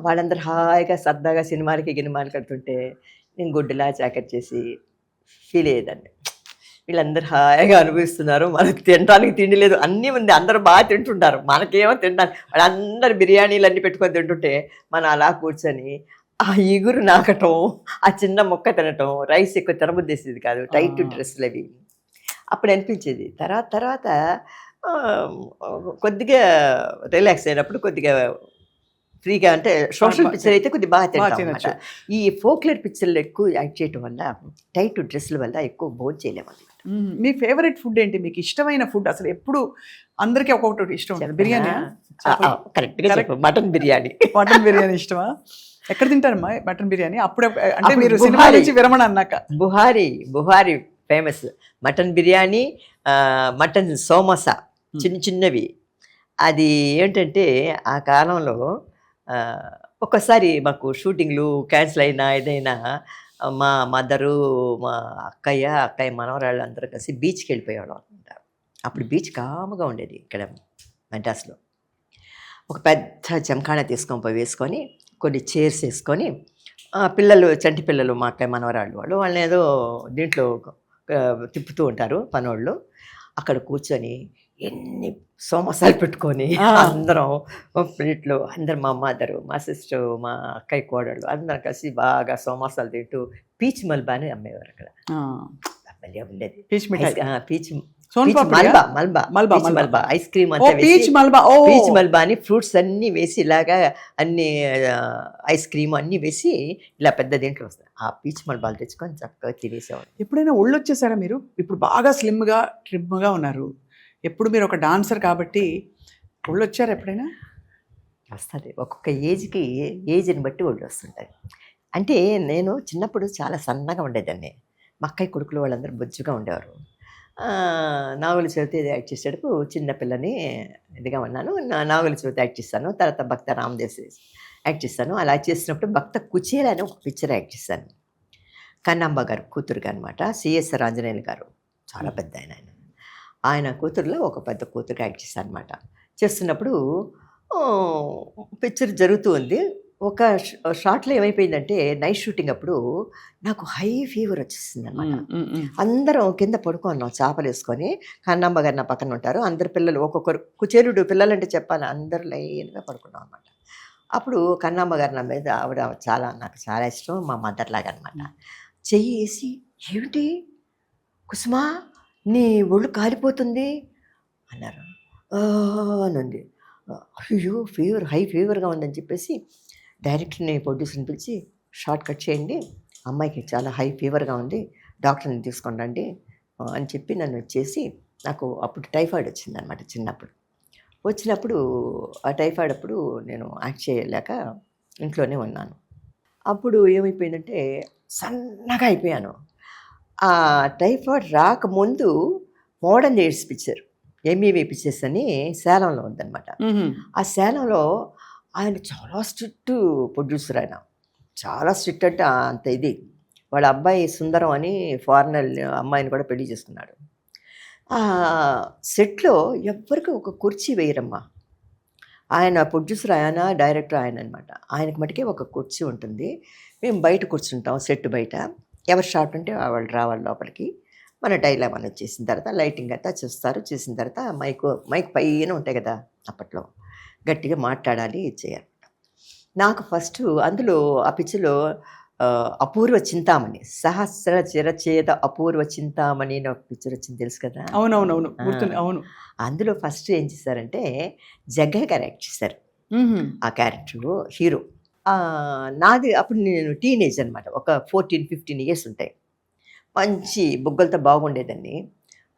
వాళ్ళందరూ హాయిగా సరదాగా గినిమాలు కడుతుంటే నేను గుడ్డులా జాకెట్ చేసి ఫీల్ అయ్యేదాన్ని. వీళ్ళందరూ హాయిగా అనుభవిస్తున్నారు, మనకు తినడానికి తిండి లేదు, అన్నీ ఉంది, అందరూ బాగా తింటుంటారు, మనకేమో తింటాను. వాళ్ళందరూ బిర్యానీలు అన్నీ పెట్టుకొని తింటుంటే మనం అలా కూర్చొని ఆ ఇగురు నాకటం, ఆ చిన్న మొక్క తినటం, రైస్ ఎక్కువ తినబుద్దేసేది కాదు, టైట్ డ్రెస్సులు అవి. అప్పుడు అనిపించేది. తర్వాత కొద్దిగా రిలాక్స్ అయినప్పుడు కొద్దిగా ఫ్రీగా, అంటే సోషల్ పిక్చర్ అయితే కొద్దిగా బాగా తింటాం. ఈ ఫోక్లర్ పిక్చర్లు ఎక్కువ యాక్ట్ చేయటం వల్ల, టైట్ డ్రెస్సుల వల్ల ఎక్కువ భోజనం చేయలేము. మీ ఫేవరెట్ ఫుడ్ ఏంటి? మీకు ఇష్టమైన ఫుడ్ అసలు ఎప్పుడు అందరికీ ఒక్కొక్కటి ఇష్టం ఉంటుంది. బిర్యానీ కరెక్ట్గా, మటన్ బిర్యానీ. మటన్ బిర్యానీ ఇష్టమా? ఎక్కడ తింటారమ్మా మటన్ బిర్యానీ? అప్పుడే అంటే మీరు సినిమా నుంచి విరమణ అన్నాక Buhari famous mutton biryani, mutton samosa చిన్నవి. అది ఏంటంటే ఆ కాలంలో ఒక్కసారి మాకు షూటింగ్లు క్యాన్సిల్ అయినా ఏదైనా మా మదరు, మా అక్కయ్య మనవరాళ్ళు అందరూ కలిసి బీచ్కి వెళ్ళిపోయేవాళ్ళం అనమాట. అప్పుడు బీచ్ కాముగా ఉండేది ఇక్కడ మెడ్రాస్లో. ఒక పెద్ద చెంకాణ తీసుకొని పోయి వేసుకొని కొన్ని చైర్స్ వేసుకొని పిల్లలు చంటి పిల్లలు మా అక్కయ్య మనవరాళ్ళు వాళ్ళని ఏదో దీంట్లో తిప్పుతూ ఉంటారు పనోళ్ళు. అక్కడ కూర్చొని ఎన్ని సోమసాలు పెట్టుకొని అందరం ప్లేట్లో అందరు మా మదరు మా సిస్టర్ మా అక్కయ్య కోడళ్ళు అందరం కలిసి బాగా సోమసాలు తింటూ పీచ్ మల్బా అని అమ్మేవారు అక్కడ. భలే ఉండేది పీచ్ మిఠాయి. పీచ్ మల్బా ఐస్ క్రీమ్ పీచ్ మల్బా అని ఫ్రూట్స్ అన్ని వేసి ఇలాగా అన్ని ఐస్ క్రీమ్ అన్ని వేసి ఇలా పెద్ద దీంట్లో వస్తాయి. ఆ పీచ్ మల్బాలు తెచ్చుకొని చక్కగా తినేసేవాడు. ఎప్పుడైనా ఒళ్ళు వచ్చేసారా మీరు? ఇప్పుడు బాగా స్లిమ్గా ట్రిమ్గా ఉన్నారు. ఎప్పుడు మీరు ఒక డాన్సర్ కాబట్టి ఒళ్ళు వచ్చారా ఎప్పుడైనా? వస్తుంది ఒక్కొక్క ఏజ్ని బట్టి ఒళ్ళు వస్తుంటుంది. అంటే నేను చిన్నప్పుడు చాలా సన్నగా ఉండేదాన్ని. మా అక్కయ్య కొడుకులు వాళ్ళందరూ బొజ్జుగా ఉండేవారు. నాగుల చవితి యాక్ట్ చేసేటప్పుడు చిన్నపిల్లని ఇదిగా ఉన్నాను. నాగుల చవితి యాక్ట్ చేస్తాను. తర్వాత భక్త రామదేవ్ యాక్ట్ చేస్తాను. అలా చేసినప్పుడు భక్త కుచేల అని ఒక పిక్చర్ యాక్ట్ చేశాను. కన్నాంబ గారు కూతురుగా అనమాట. సిఎస్ఆర్ ఆంజనేయులు గారు చాలా పెద్ద ఆయన కూతురులో ఒక పెద్ద కూతురుగా యాక్ట్ చేశాను అనమాట. చేస్తున్నప్పుడు పిక్చర్ జరుగుతూ ఉంది. ఒక షార్ట్లో ఏమైపోయిందంటే నైట్ షూటింగ్ అప్పుడు నాకు హై ఫీవర్ వచ్చేసింది అనమాట. అందరం కింద పడుకున్నాం చేపలు వేసుకొని. కన్నమ్మ గారు నా పక్కన ఉంటారు. అందరు పిల్లలు ఒక్కొక్కరు కుచేరుడు పిల్లలంటే చెప్పాలి అందరూ లైన్గా పడుకున్నాం అనమాట. అప్పుడు కన్నమ్మ గారు నా మీద ఆవిడ నాకు చాలా ఇష్టం, మా మదర్ లాగా అనమాట. చెయ్యి వేసి ఏమిటి కుసుమా నీ ఒళ్ళు కాలిపోతుంది అన్నారు. అనండి. అయ్యో హై ఫీవర్గా ఉందని చెప్పేసి డైరెక్టర్ని ప్రొడ్యూసర్ని పిలిచి షార్ట్ కట్ చేయండి, అమ్మాయికి చాలా హై ఫీవర్గా ఉంది, డాక్టర్ని తీసుకొని రండి అని చెప్పి నన్ను వచ్చేసి నాకు అప్పుడు టైఫాయిడ్ వచ్చిందనమాట. చిన్నప్పుడు వచ్చినప్పుడు ఆ టైఫాయిడ్ అప్పుడు నేను యాక్ట్ చేయలేక ఇంట్లోనే ఉన్నాను. అప్పుడు ఏమైపోయిందంటే సన్నగా అయిపోయాను. ఆ టైఫాయిడ్ రాకముందు modern AIDS picture MEV pictures అని సేలంలో ఉందన్నమాట. ఆ సేలంలో ఆయన చాలా స్ట్రిక్ట్ ప్రొడ్యూసర్. ఆయన చాలా స్ట్రిక్ట్ అంటే అంత ఇది. వాళ్ళ అబ్బాయి సుందరం అని ఫారినర్ అమ్మాయిని కూడా పెళ్లి చేసుకున్నాడు. ఆ సెట్లో ఎవ్వరికి ఒక కుర్చీ వేయరమ్మా. ఆయన ప్రొడ్యూసర్ ఆయన, డైరెక్టర్ ఆయన అనమాట. ఆయనకి మటుకే ఒక కుర్చీ ఉంటుంది. మేము బయట కూర్చుంటాం సెట్ బయట. ఎవరు షాట్ ఉంటే వాళ్ళు రావాలి లోపలికి. మన డైలాగ్ అని వచ్చేసిన తర్వాత లైటింగ్ అంతా చూస్తారు. చూసిన తర్వాత మైక్ పైన ఉంటాయి కదా అప్పట్లో, గట్టిగా మాట్లాడాలి చేయాలి. నాకు ఫస్ట్ అందులో ఆ పిక్చర్లో అపూర్వ చింతామణి, సహస్ర చిరచేద అపూర్వ చింతామణి అని ఒక పిక్చర్ వచ్చింది తెలుసు కదా. అవునవునవును గుర్తుంది. అవును. అందులో ఫస్ట్ ఏం చేశారంటే జగ్గయ్య గారు యాక్ట్ చేశారు ఆ క్యారెక్టర్ హీరో. నాది అప్పుడు నేను టీనేజ్ అనమాట. ఒక 14-15 ఇయర్స్ ఉంటాయి. మంచి బుగ్గలతో బాగుండేదాన్ని.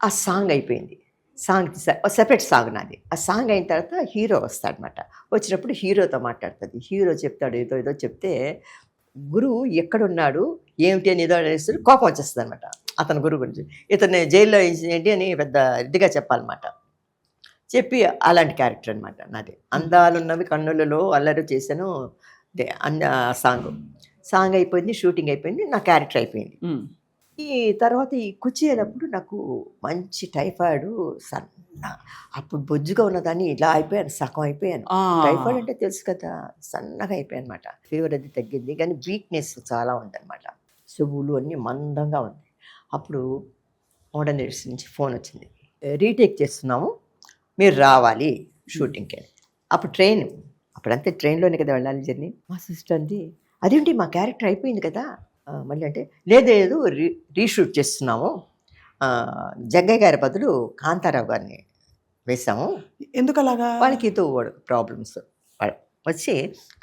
ఆ సాంగ్ అయిపోయింది. సాంగ్ సెపరేట్ సాంగ్ నాది. ఆ సాంగ్ అయిన తర్వాత హీరో వస్తాడనమాట. వచ్చినప్పుడు హీరోతో మాట్లాడుతుంది. హీరో చెప్తాడు ఏదో చెప్తే గురువు ఎక్కడున్నాడు ఏమిటి అని ఏదో అనేసి కోపం వచ్చేస్తుంది అనమాట అతని గురువు గురించి. ఇతన్ని జైల్లో ఏంటి అని పెద్ద ఇదిగా చెప్పాలన్నమాట. చెప్పి అలాంటి క్యారెక్టర్ అనమాట నాది. అందాలున్నవి కన్నులలో అల్లరి చేశాను అన్న సాంగ్ అయిపోయింది. షూటింగ్ అయిపోయింది. నా క్యారెక్టర్ అయిపోయింది. ఈ తర్వాత ఈ కుచేటప్పుడు నాకు మంచి టైఫాయిడ్ సన్న. అప్పుడు బొజ్జుగా ఉన్నదాన్ని ఇలా అయిపోయాను, సగం అయిపోయాను. టైఫాయిడ్ అంటే తెలుసు కదా, సన్నగా అయిపోయాను అనమాట. ఫీవర్ అది తగ్గింది కానీ వీక్నెస్ చాలా ఉందన్నమాట. చెవులు అన్నీ మందంగా ఉంది. అప్పుడు మోడర్న్ ఎయిడ్స్ నుంచి ఫోన్ వచ్చింది, రీటేక్ చేస్తున్నాము మీరు రావాలి షూటింగ్కి. అప్పుడు అప్పుడంతే ట్రైన్లోనే కదా వెళ్ళాలి జర్నీ. మా సిస్టర్ అంది అదేంటి మా క్యారెక్టర్ అయిపోయింది కదా మళ్ళీ అంటే లేదు రీషూట్ చేస్తున్నాము, జగ్గయ్య గారి బదులు కాంతారావు గారిని వేసాము. ఎందుకు అలాగా? వాళ్ళకి ఏదో ప్రాబ్లమ్స్ వచ్చి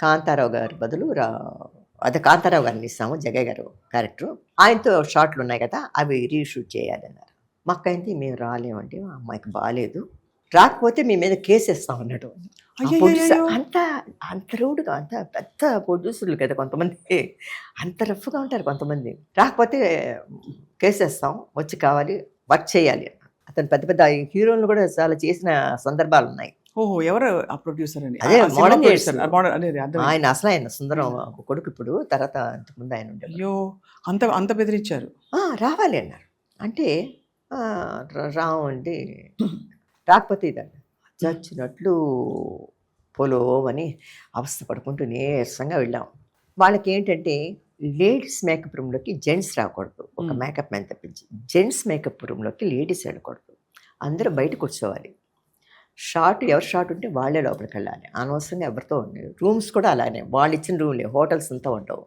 కాంతారావు గారి బదులు కాంతారావు గారిని ఇస్తాము, జగ్గయ్య గారు క్యారెక్టర్ ఆయనతో షార్ట్లు ఉన్నాయి కదా అవి రీషూట్ చేయాలన్నారు. మా అక్క అయితే మేము రాలేమంటే మా అమ్మాయికి బాగాలేదు, రాకపోతే మీ మీద కేసేస్తాం అన్నాడు. అంత రూడ్గా అంత పెద్ద ప్రొడ్యూసర్లు కదా కొంతమంది, అంత రఫ్గా ఉంటారు కొంతమంది. రాకపోతే కేసేస్తాం, వచ్చి కావాలి వర్క్ చేయాలి. అతను పెద్ద పెద్ద హీరోలను కూడా చాలా చేసిన సందర్భాలు ఉన్నాయి. ఓహో, ఎవరు ఆ ప్రొడ్యూసర్ అని? అదే మోడర్న్ ఆయన అసలు ఆయన సుందరం కొడుకు. ఇప్పుడు తర్వాత అంతకుముందు ఆయన ఉండే. అయ్యో, అంత బెదిరించారు. రావాలి అన్నారు. అంటే రావండి, రాకపోతే ఇదండి చచ్చినట్లు పొలోమని అవస్థ పడుకుంటూ నీరసంగా వెళ్ళాం. వాళ్ళకి ఏంటంటే లేడీస్ మేకప్ రూమ్లోకి జెంట్స్ రాకూడదు, ఒక మేకప్ మ్యాన్ తప్పించి. జెంట్స్ మేకప్ రూమ్లోకి లేడీస్ వెళ్ళకూడదు, అందరూ బయట కూర్చోవాలి. షార్ట్ ఎవరు షార్ట్ ఉంటే వాళ్ళే లోపలికి వెళ్ళాలి, అనవసరంగా ఎవరితో ఉండేది. రూమ్స్ కూడా అలానే, వాళ్ళు ఇచ్చిన రూమ్లే, హోటల్స్ అంతా ఉండవు.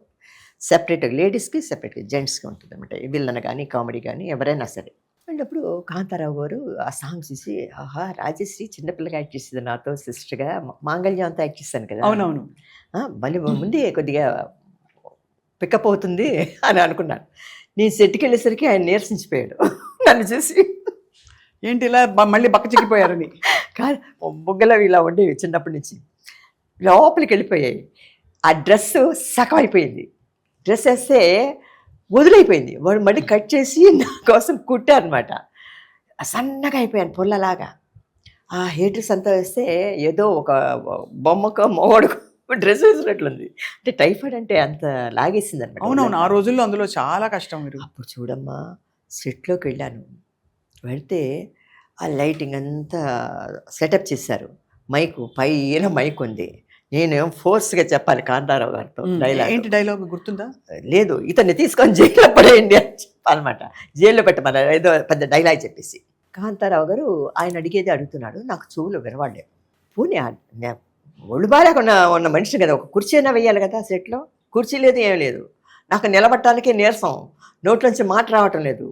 సెపరేట్గా లేడీస్కి సెపరేట్గా జెంట్స్కి ఉంటుంది అనమాట. విల్లన్ కానీ కామెడీ కానీ ఎవరైనా సరే. అప్పుడు కాంతారావు గారు ఆ సాంగ్ చూసి, ఆహా రాజశ్రీ చిన్నపిల్లగా యాక్ట్ చేసింది నాతో సిస్టర్గా, మాంగళ్యం అంతా యాక్ట్ చేశాను కదా, అవునవును. మళ్ళీ ముందే కొద్దిగా పికప్ అవుతుంది అని అనుకున్నాను. నేను సెట్కి వెళ్ళేసరికి ఆయన నీరసించిపోయాడు నన్ను చూసి. ఏంటి ఇలా మళ్ళీ బక్క చిక్కిపోయారని? కాదు, బొగ్గలు ఇలా ఉండేవి చిన్నప్పటి నుంచి, లోపలికి వెళ్ళిపోయాయి. ఆ డ్రెస్ సగం అయిపోయింది, డ్రెస్ వేస్తే వదిలైపోయింది. వాడు మళ్ళీ కట్ చేసి నా కోసం కుట్టారనమాట. సన్నగా అయిపోయాను పుల్లలాగా. ఆ హెయిర్ డ్రెస్ అంతా వేస్తే ఏదో ఒక బొమ్మకో మొగడుకో డ్రెస్ వేసినట్లుంది. అంటే టైఫాయిడ్ అంటే అంత లాగేసింది అనమాట. అవునవును, ఆ రోజుల్లో అందులో చాలా కష్టం. మీరు అప్పుడు చూడమ్మా, సెట్లోకి వెళ్ళాను, వెళ్తే ఆ లైటింగ్ అంతా సెటప్ చేశారు, మైకు పైన మైక్ ఉంది. నేనేం ఫోర్స్గా చెప్పాలి కాంతారావు గారితో డైలాగ్. ఏంటి డైలాగ్ గుర్తుందా? లేదు, ఇతన్ని తీసుకొని జైల్లో పడేయండి అని చెప్పాలన్నమాట. జైల్లో పెట్టమని ఏదో పెద్ద డైలాగ్ చెప్పేసి. కాంతారావు గారు ఆయన అడిగేది అడుగుతున్నాడు, నాకు చెవులు వినవాడలేదు. పోనీ ఒళ్ళు బాగా ఉన్న మనిషిని కదా, ఒక కుర్చీ అయినా వేయాలి కదా సెట్లో. కుర్చీ లేదు, ఏం లేదు. నాకు నిలబట్టడానికే నీరసం, నోట్లోంచి మాట రావటం లేదు,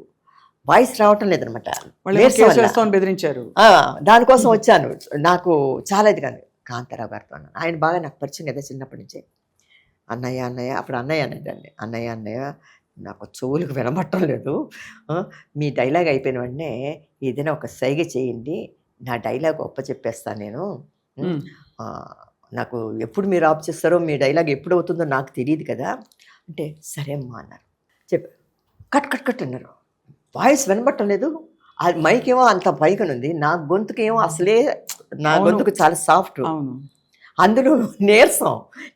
వాయిస్ రావటం లేదనమాట. బెదిరించారు. దానికోసం వచ్చాను. నాకు చాలా ఇది కానీ కాంతారావు గారితో అన్నాను. ఆయన బాగా నాకు పరిచయం కదా చిన్నప్పటి నుంచే. అన్నయ్య అన్నయ్య, అప్పుడు అన్నయ్య అనేదాన్ని, అన్నయ్య అన్నయ్య నాకు చెవులకు వినబట్టం లేదు, మీ డైలాగ్ అయిపోయిన వెంటనే ఏదైనా ఒక సైగ చేయండి, నా డైలాగ్ ఒప్ప చెప్పేస్తాను నేను. నాకు ఎప్పుడు మీరు ఆఫ్ చేస్తారో, మీ డైలాగ్ ఎప్పుడు అవుతుందో నాకు తెలియదు కదా అంటే, సరే అమ్మా అన్నారు. కట్ కట్ కట్ అన్నారు. వాయిస్ వినబట్టం లేదు, అది మైక్ ఏమో అంత పైకను ఉంది, నా గొంతుకేమో అసలే, నా గొంతుకు చాలా సాఫ్ట్, అందులో నీరసం,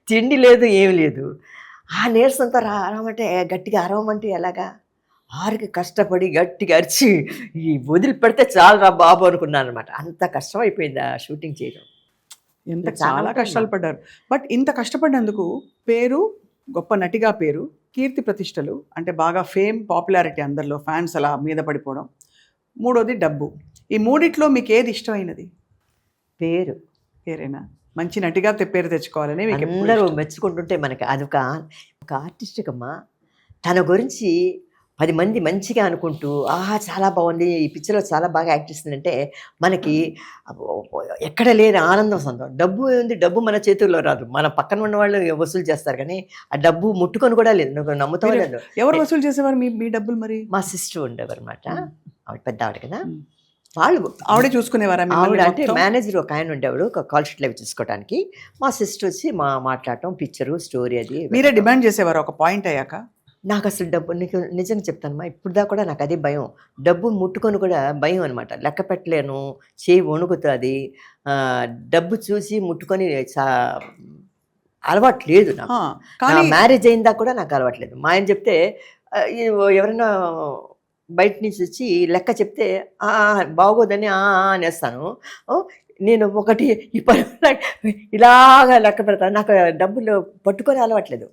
తిండి లేదు ఏమి లేదు. ఆ నీరసంతో రామంటే గట్టిగా అరవమంటే ఎలాగా, ఆరికి కష్టపడి గట్టిగా అరిచి ఈ వదిలిపెడితే చాలు రా బాబు అనుకున్నాను అనమాట. అంత కష్టం అయిపోయింది ఆ షూటింగ్ చేయడం. ఎంత చాలా కష్టాలు పడ్డారు. బట్ ఇంత కష్టపడినందుకు పేరు, గొప్ప నటిగా పేరు, కీర్తి ప్రతిష్టలు, అంటే బాగా ఫేమ్, పాపులారిటీ, అందరిలో ఫ్యాన్స్ అలా మీద పడిపోవడం, మూడోది డబ్బు. ఈ మూడిట్లో మీకు ఏది ఇష్టమైనది? పేరేనా? మంచి నటిగా పేరు తెచ్చుకోవాలని మీకు అందరూ మెచ్చుకుంటుంటే మనకి అదొక ఆర్టిస్ట్కి అమ్మా, తన గురించి 10 మంది మంచిగా అనుకుంటూ, ఆహా చాలా బాగుంది, ఈ పిక్చర్లో చాలా బాగా యాక్ట్ చేస్తుందంటే మనకి ఎక్కడ లేని ఆనందం, సంతోషం. డబ్బు ఏంది, డబ్బు మన చేతుల్లో రాదు, మన పక్కన ఉన్న వాళ్ళు వసూలు చేస్తారు, కానీ ఆ డబ్బు ముట్టుకొని కూడా లేదు. నువ్వు నమ్ముతావు లేదు. ఎవరు వసూలు చేసేవారు మీ డబ్బులు? మరి మా సిస్టర్ ఉండేవారు అనమాట, ఆవిడ పెద్ద ఆవిడ కదా, వాళ్ళు ఆవిడే చూసుకునేవారా? ఆవిడ అంటే మేనేజర్ ఒక ఆయన ఉండేవాడు, ఒక కాల్ షీట్లు అవి చూసుకోవడానికి. మా సిస్టర్ వచ్చి మాట్లాడటం, పిక్చరు, స్టోరీ అది. మీరే డిమాండ్ చేసేవారు ఒక పాయింట్ అయ్యాక? నాకు అసలు డబ్బు, నీకు నిజంగా చెప్తానమ్మా, ఇప్పుడు దాకా కూడా నాకు అదే భయం, డబ్బు ముట్టుకొని కూడా భయం అనమాట. లెక్క పెట్టలేను, చేయి వణుకుతుంది, డబ్బు చూసి ముట్టుకొని అలవాటు లేదు నాకు. మ్యారేజ్ అయిందా కూడా నాకు అలవాటు లేదు. మా ఆయన చెప్తే, ఎవరైనా బయట నుంచి వచ్చి లెక్క చెప్తే బాగోదని అనేస్తాను. నేను ఒకటి ఇలాగా లెక్క పెడతాను. నాకు డబ్బులు పట్టుకొని అలవాట్లేదు,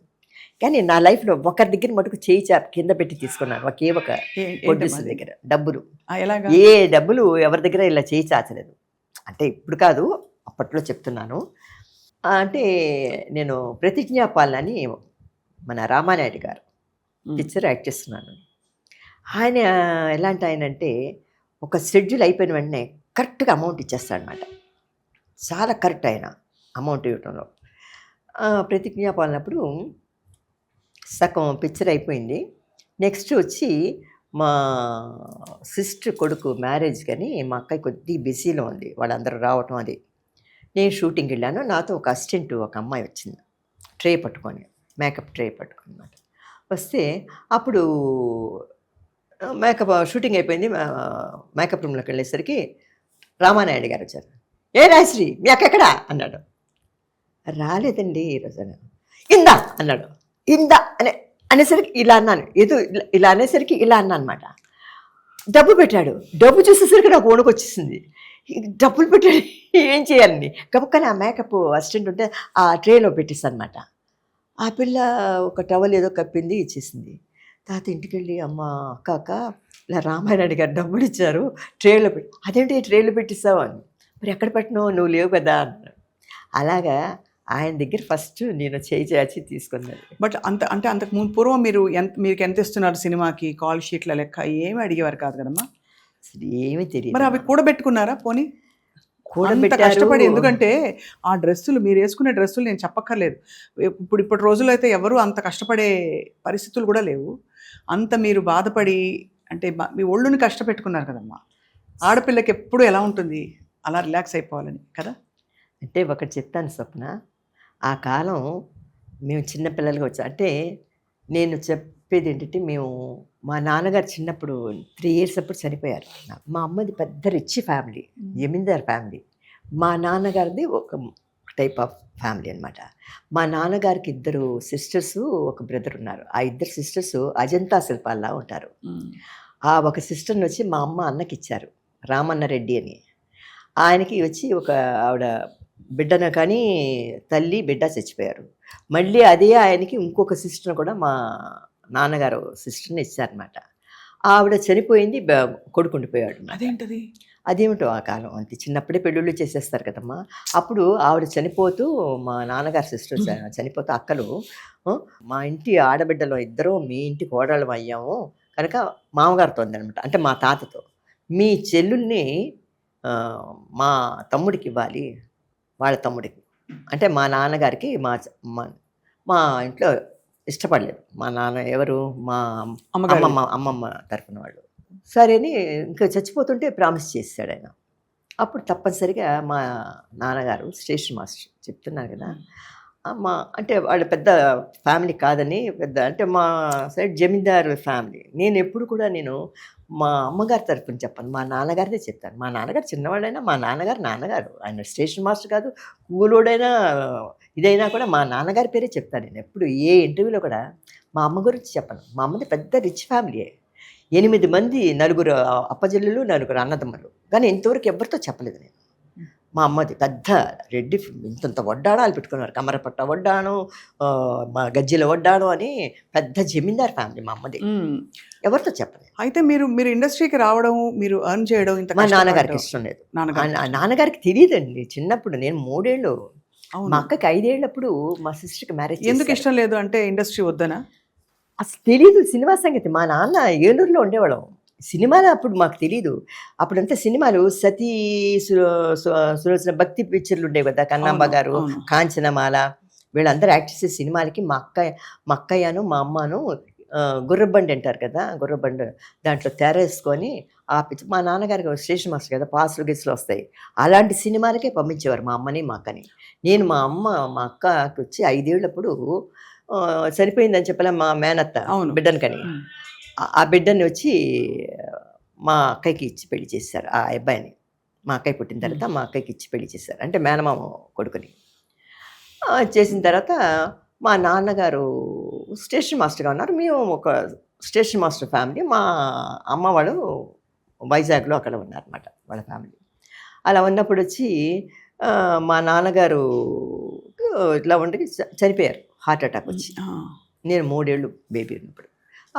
కానీ నా లైఫ్లో ఒకరి దగ్గర మటుకు చేయి చాపి కింద పెట్టి తీసుకున్నాను. ఒకే ఒక ప్రొడ్యూసర్ దగ్గర డబ్బులు, ఏ డబ్బులు ఎవరి దగ్గర ఇలా చేయి చాచలేదు. అంటే ఇప్పుడు కాదు, అప్పట్లో చెప్తున్నాను. అంటే నేను ప్రతిజ్ఞాపాలన అని మన రామానాయుడు గారు పిక్చర్ యాక్ట్ చేస్తున్నాను. ఆయన ఎలాంటి ఆయన అంటే, ఒక షెడ్యూల్ అయిపోయిన వెంటనే కరెక్ట్గా అమౌంట్ ఇచ్చేస్తాడనమాట. చాలా కరెక్ట్ ఆయన అమౌంట్ ఇవ్వటంలో. ప్రతిజ్ఞాపాలనప్పుడు సగం పిక్చర్ అయిపోయింది. నెక్స్ట్ వచ్చి మా సిస్టర్ కొడుకు మ్యారేజ్ కానీ, మా అక్కయ్య కొద్దిగా బిజీలో ఉంది, వాళ్ళందరూ రావటం అది. నేను షూటింగ్కి వెళ్ళాను, నాతో ఒక అసిస్టెంట్ ఒక అమ్మాయి వచ్చింది, ట్రే పట్టుకొని, మేకప్ ట్రే పట్టుకొని అనమాట. వస్తే అప్పుడు మేకప్ షూటింగ్ అయిపోయింది. మేకప్ రూమ్లోకి వెళ్ళేసరికి రామానాయుడు గారు వచ్చారు. ఏ రాయశ్రీ, మీ అక్క ఎక్కడా అన్నాడు. రాలేదండి ఈరోజు. ఇందా అన్నాడు. ఇందా అనేసరికి ఇలా అన్నాను, ఏదో ఇలా అనేసరికి ఇలా అన్నా అనమాట. డబ్బు పెట్టాడు, డబ్బు చూసేసరికి నాకు వణుకు వచ్చేసింది. డబ్బులు పెట్టాడు, ఏం చేయాలని గబక్కని ఆ మేకప్ అసిస్టెంట్ ఉంటే ఆ ట్రేలో పెట్టేస్తాను అనమాట. ఆ పిల్ల ఒక టవల్ ఏదో కప్పింది ఇచ్చేసింది. తాత ఇంటికి వెళ్ళి అమ్మ అక్క అక్క ఇలా రామాయణానికి గారు డబ్బులు ఇచ్చారు ట్రేలో పెట్టి. అదేంటి ట్రేలో పెట్టిస్తావు అని. మరి ఎక్కడ పెట్టినావు నువ్వు లేవు కదా అన్నాడు. అలాగా ఆయన దగ్గర ఫస్ట్ నేను చేయి చాచి తీసుకున్నాను. బట్ అంతకు ముందు పూర్వం మీకు ఎంత ఇస్తున్నారు సినిమాకి, కాల్ షీట్ల లెక్క ఏమి అడిగేవారు కాదు కదమ్మా. అసలు ఏమీ తెలియదు. మరి అవి కూడబెట్టుకున్నారా పోనీ? అంత కూడబెట్టారు. కష్టపడి, ఎందుకంటే ఆ డ్రెస్సులు మీరు వేసుకునే డ్రెస్సులు నేను చెప్పక్కర్లేదు. ఇప్పటి రోజుల్లో అయితే ఎవరు అంత కష్టపడే పరిస్థితులు కూడా లేవు. అంత మీరు బాధపడి అంటే మీ ఒళ్ళుని కష్టపెట్టుకున్నారు కదమ్మా. ఆడపిల్లకి ఎప్పుడు ఎలా ఉంటుంది, అలా రిలాక్స్ అయిపోవాలని కదా. అంటే ఒకటి చెప్తాను స్వప్న, ఆ కాలం మేము చిన్నపిల్లలుగా వచ్చాం. అంటే నేను చెప్పేది ఏంటంటే, మా నాన్నగారు చిన్నప్పుడు 3 years అప్పుడు చనిపోయారు. మా అమ్మది పెద్ద రిచ్ ఫ్యామిలీ, జమీందార్ ఫ్యామిలీ. మా నాన్నగారిది ఒక టైప్ ఆఫ్ ఫ్యామిలీ అనమాట. మా నాన్నగారికి 2 sisters, 1 brother ఉన్నారు. ఆ 2 sisters అజంతా శిల్పాల్లా ఉంటారు. ఆ ఒక సిస్టర్ని వచ్చి మా అమ్మ అన్నకి ఇచ్చారు, రామన్న రెడ్డి అని. ఆయనకి వచ్చి ఒక ఆవిడ బిడ్డను కానీ తల్లి బిడ్డ చచ్చిపోయారు. మళ్ళీ అదే ఆయనకి ఇంకొక సిస్టర్ కూడా మా నాన్నగారు సిస్టర్ని ఇచ్చారనమాట. ఆవిడ చనిపోయింది, కొడుకు ఉండిపోయాడు. అదేంటది? అదేమిటో ఆ కాలం అంతే, చిన్నప్పుడే పెళ్ళిళ్ళు చేసేస్తారు కదమ్మా. అప్పుడు ఆవిడ చనిపోతూ మా నాన్నగారు సిస్టర్ చనిపోతూ అక్కలు, మా ఇంటి ఆడబిడ్డలో 2 మీ ఇంటి కోడళ్ళం అయ్యాము కనుక మామగారితో ఉందనమాట, అంటే మా తాతతో, మీ చెల్లుల్ని మా తమ్ముడికి ఇవ్వాలి, వాళ్ళ తమ్ముడికి. అంటే మా నాన్నగారికి మా ఇంట్లో ఇష్టపడలేదు. మా నాన్న ఎవరు, మా అమ్మమ్మ తరఫున వాళ్ళు. సరే అని ఇంకా చచ్చిపోతుంటే ప్రామిస్ చేశాడు ఆయన. అప్పుడు తప్పనిసరిగా మా నాన్నగారు స్టేషన్ మాస్టర్, చెప్తున్నారు కదా, అంటే వాళ్ళ పెద్ద ఫ్యామిలీ కాదని, పెద్ద అంటే మా సైడ్ జమీందారు ఫ్యామిలీ. నేను ఎప్పుడు కూడా మా అమ్మగారి తరఫున చెప్పాను, మా నాన్నగారిదే చెప్తాను. మా నాన్నగారు చిన్నవాడైనా మా నాన్నగారు ఆయన స్టేషన్ మాస్టర్ కాదు, కూలోడైనా ఇదైనా కూడా మా నాన్నగారి పేరే చెప్తాను. నేను ఎప్పుడు ఏ ఇంటర్వ్యూలో కూడా మా అమ్మ గురించి చెప్పను. మా అమ్మది పెద్ద రిచ్ ఫ్యామిలీయే, 8 మంది, 4 అప్పజల్లులు, 4 అన్నదమ్ములు. కానీ ఇంతవరకు ఎవరితో చెప్పలేదు నేను. మా అమ్మది పెద్ద రెడ్డి, ఇంతంత వడ్డాణాలు పెట్టుకున్నారు, కమరపట్ట వడ్డాను, మా గజ్జెల వడ్డాను అని పెద్ద జమీందార్ ఫ్యామిలీ మా అమ్మది. ఎవరితో చెప్పలేదు. అయితే మీరు ఇండస్ట్రీకి రావడం, మీరు ఎర్న్ చేయడం మా నాన్నగారికి ఇష్టం లేదు. నాన్నగారికి తెలియదండి. చిన్నప్పుడు నేను 3 ఏళ్ళు, మా అక్కకి 5 ఏళ్ళప్పుడు మా సిస్టర్కి మ్యారేజ్. ఎందుకు ఇష్టం లేదు అంటే ఇండస్ట్రీ వద్దనా? అసలు తెలీదు సినిమా సంగతి. మా నాన్న ఏలూరులో ఉండేవాళ్ళం. సినిమాలు అప్పుడు మాకు తెలీదు. అప్పుడంతా సినిమాలు సతీ సులోచన భక్తి పిక్చర్లు ఉండేవి కదా, కన్నాంబ గారు, కాంచనమాల, వీళ్ళందరూ యాక్ట్ చేసే సినిమాలకి మా అక్కయ్యను మా అమ్మను గుర్రబండి అంటారు కదా, గుర్రబండి దాంట్లో తెరేసుకొని ఆ పిక్చర్. మా నాన్నగారికి స్టేషన్ మాస్టర్ కదా, పాసులు గెస్లు వస్తాయి, అలాంటి సినిమాలకే పంపించేవారు మా అమ్మని మా అక్కని. నేను మా అక్కకి వచ్చి 5 ఏళ్ళప్పుడు చనిపోయిందని చెప్పలే మా మేనత్త బిడ్డను కని, ఆ బిడ్డని వచ్చి మా అక్కయ్యకి ఇచ్చి పెళ్లి చేశారు. ఆ అబ్బాయిని మా అక్కయ్య పుట్టిన తర్వాత మా అక్కయ్యకి ఇచ్చి పెళ్లి చేశారు, అంటే మేనమామ కొడుకుని. చేసిన తర్వాత మా నాన్నగారు స్టేషన్ మాస్టర్గా ఉన్నారు. మేము ఒక స్టేషన్ మాస్టర్ ఫ్యామిలీ. మా అమ్మ వాళ్ళు వైజాగ్లో అక్కడ ఉన్నారన్నమాట వాళ్ళ ఫ్యామిలీ. అలా ఉన్నప్పుడు వచ్చి మా నాన్నగారు ఇట్లా ఉండి చనిపోయారు, హార్ట్ అటాక్ వచ్చి. నేను 3 ఏళ్ళు బేబీ ఉన్నప్పుడు.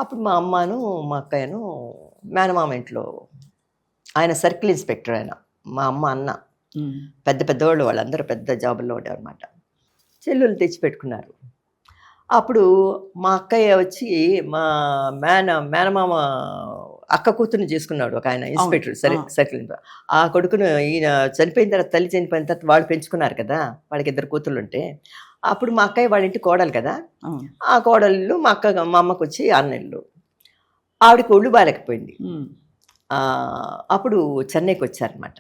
అప్పుడు మా అమ్మను మా అక్కయ్యను మేనమామ ఇంట్లో, ఆయన సర్కిల్ ఇన్స్పెక్టర్, ఆయన మా అమ్మ అన్న, పెద్దవాళ్ళు, వాళ్ళందరూ పెద్ద జాబుల్లో ఉండేవారు అనమాట. చెల్లులు తెచ్చిపెట్టుకున్నారు. అప్పుడు మా అక్కయ్య వచ్చి మా మేనమామ అక్క కూతురుని చేసుకున్నాడు ఒక ఆయన ఇన్స్పెక్టర్, సర్కిల్. ఆ కొడుకును ఈయన చనిపోయిన తర్వాత, తల్లి చనిపోయిన తర్వాత వాళ్ళు పెంచుకున్నారు కదా, వాళ్ళకి 2 కూతుళ్ళు ఉంటే. అప్పుడు మా అక్కయ్య వాళ్ళ ఇంటి కోడలు కదా, ఆ కోడళ్ళు మా అమ్మకు వచ్చి 6 నెలలు. ఆవిడకి ఒళ్ళు బాగాలేకపోయింది. అప్పుడు చెన్నైకి వచ్చారనమాట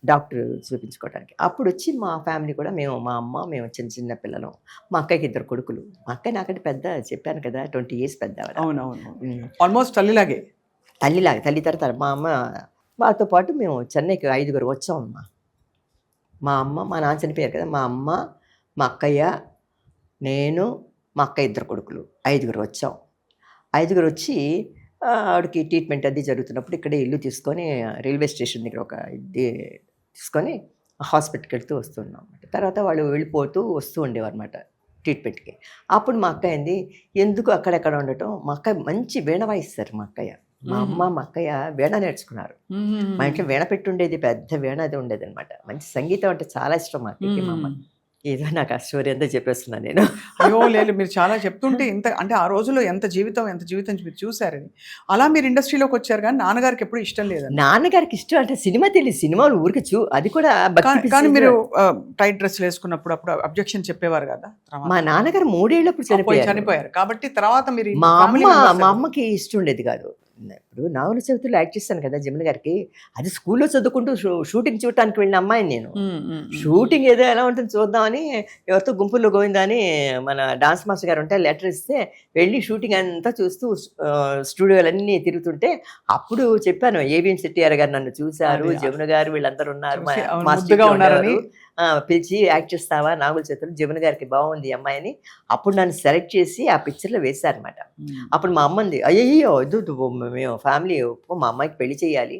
డాక్టర్ చూపించుకోవడానికి. అప్పుడు వచ్చి మా ఫ్యామిలీ కూడా, మా అమ్మ, మేము చిన్న పిల్లలు. మా అక్కకి 2 కొడుకులు. మా అక్కయ్య నాకంటే పెద్ద, చెప్పాను కదా, 20 years పెద్ద. అవునవును, ఆల్మోస్ట్ తల్లిలాగే. తల్లి తర్వాత మా అమ్మ, మాతో పాటు మేము చెన్నైకి 5 వచ్చామమ్మా. మా అమ్మ, మా నాన్న చనిపోయారు కదా, మా అమ్మ, మా అక్కయ్య, నేను, మా అక్క 2 కొడుకులు, 5 వచ్చాం. 5 వచ్చి ఆవిడకి ట్రీట్మెంట్ అది జరుగుతున్నప్పుడు ఇక్కడే ఇల్లు తీసుకొని రైల్వే స్టేషన్ దగ్గర ఒక ఇది తీసుకొని హాస్పిటల్కి వెళ్తూ వస్తున్నాం అన్నమాట. తర్వాత వాళ్ళు వెళ్ళిపోతూ వస్తూ ఉండేవారు అనమాట. ట్రీట్మెంట్కి. అప్పుడు మా అక్కయ్య అంది, ఎందుకు అక్కడెక్కడ ఉండటం, మా అక్కయ్య మంచి వీణ వాయిస్తారు. మా అక్కయ్య, మా అమ్మ, మా అక్కయ్య వీణ నేర్చుకున్నారు. మా ఇంట్లో వీణ పెట్టి ఉండేది, పెద్ద వీణ అది ఉండేది అనమాట. మంచి సంగీతం అంటే చాలా ఇష్టం మా అక్కకి, మా అమ్మ. ఏదో నాకు ఆ స్టోరీ అంతా చెప్పేస్తున్నాను నేను. అయ్యో లేదు, మీరు చాలా చెప్తుంటే ఇంత అంటే ఆ రోజుల్లో ఎంత జీవితం మీరు చూసారని. అలా మీరు ఇండస్ట్రీలోకి వచ్చారు, కానీ నాన్నగారికి ఎప్పుడు ఇష్టం లేదండి. నాన్నగారికి ఇష్టం అంటే సినిమా తెలియదు, సినిమాలు ఊరికి అది కూడా భక్తి కానీ మీరు టైట్ డ్రెస్సులు వేసుకున్నప్పుడు అప్పుడు అబ్జెక్షన్ చెప్పేవారు కదా. మా నాన్నగారు 3 ఏళ్ళప్పుడు చనిపోయారు కాబట్టి తర్వాత మీరు మా అమ్మకి ఇష్టం ఉండేది కాదు. ఇప్పుడు నాగుల చవితిలో యాక్ట్ చేస్తాను కదా జమున గారికి, అది స్కూల్లో చదువుకుంటూ షూటింగ్ చూడటానికి వెళ్ళిన అమ్మాయిని నేను. షూటింగ్ ఏదో ఎలా ఉంటుంది చూద్దామని ఎవరితో గుంపుల్లో గోవిందా అని మన డాన్స్ మాస్టర్ గారు ఉంటే లెటర్ ఇస్తే వెళ్ళి షూటింగ్ అంతా చూస్తూ స్టూడియోలన్నీ తిరుగుతుంటే అప్పుడు చెప్పాను, ఏవిఎం శెట్టిఆర్ గారు నన్ను చూశారు, జమున గారు వీళ్ళందరూ ఉన్నారు, ఉన్నారని పిలిచి యాక్ట్ చేస్తావా నాగుల చవితిలో, జమున గారికి బాగుంది ఈ అమ్మాయి అని అప్పుడు నన్ను సెలెక్ట్ చేసి ఆ పిక్చర్లో వేశారనమాట. అప్పుడు మా అమ్మంది, అయ్యో వద్దు, మేము ఫ్యామిలీ మా అమ్మాయికి పెళ్లి చేయాలి,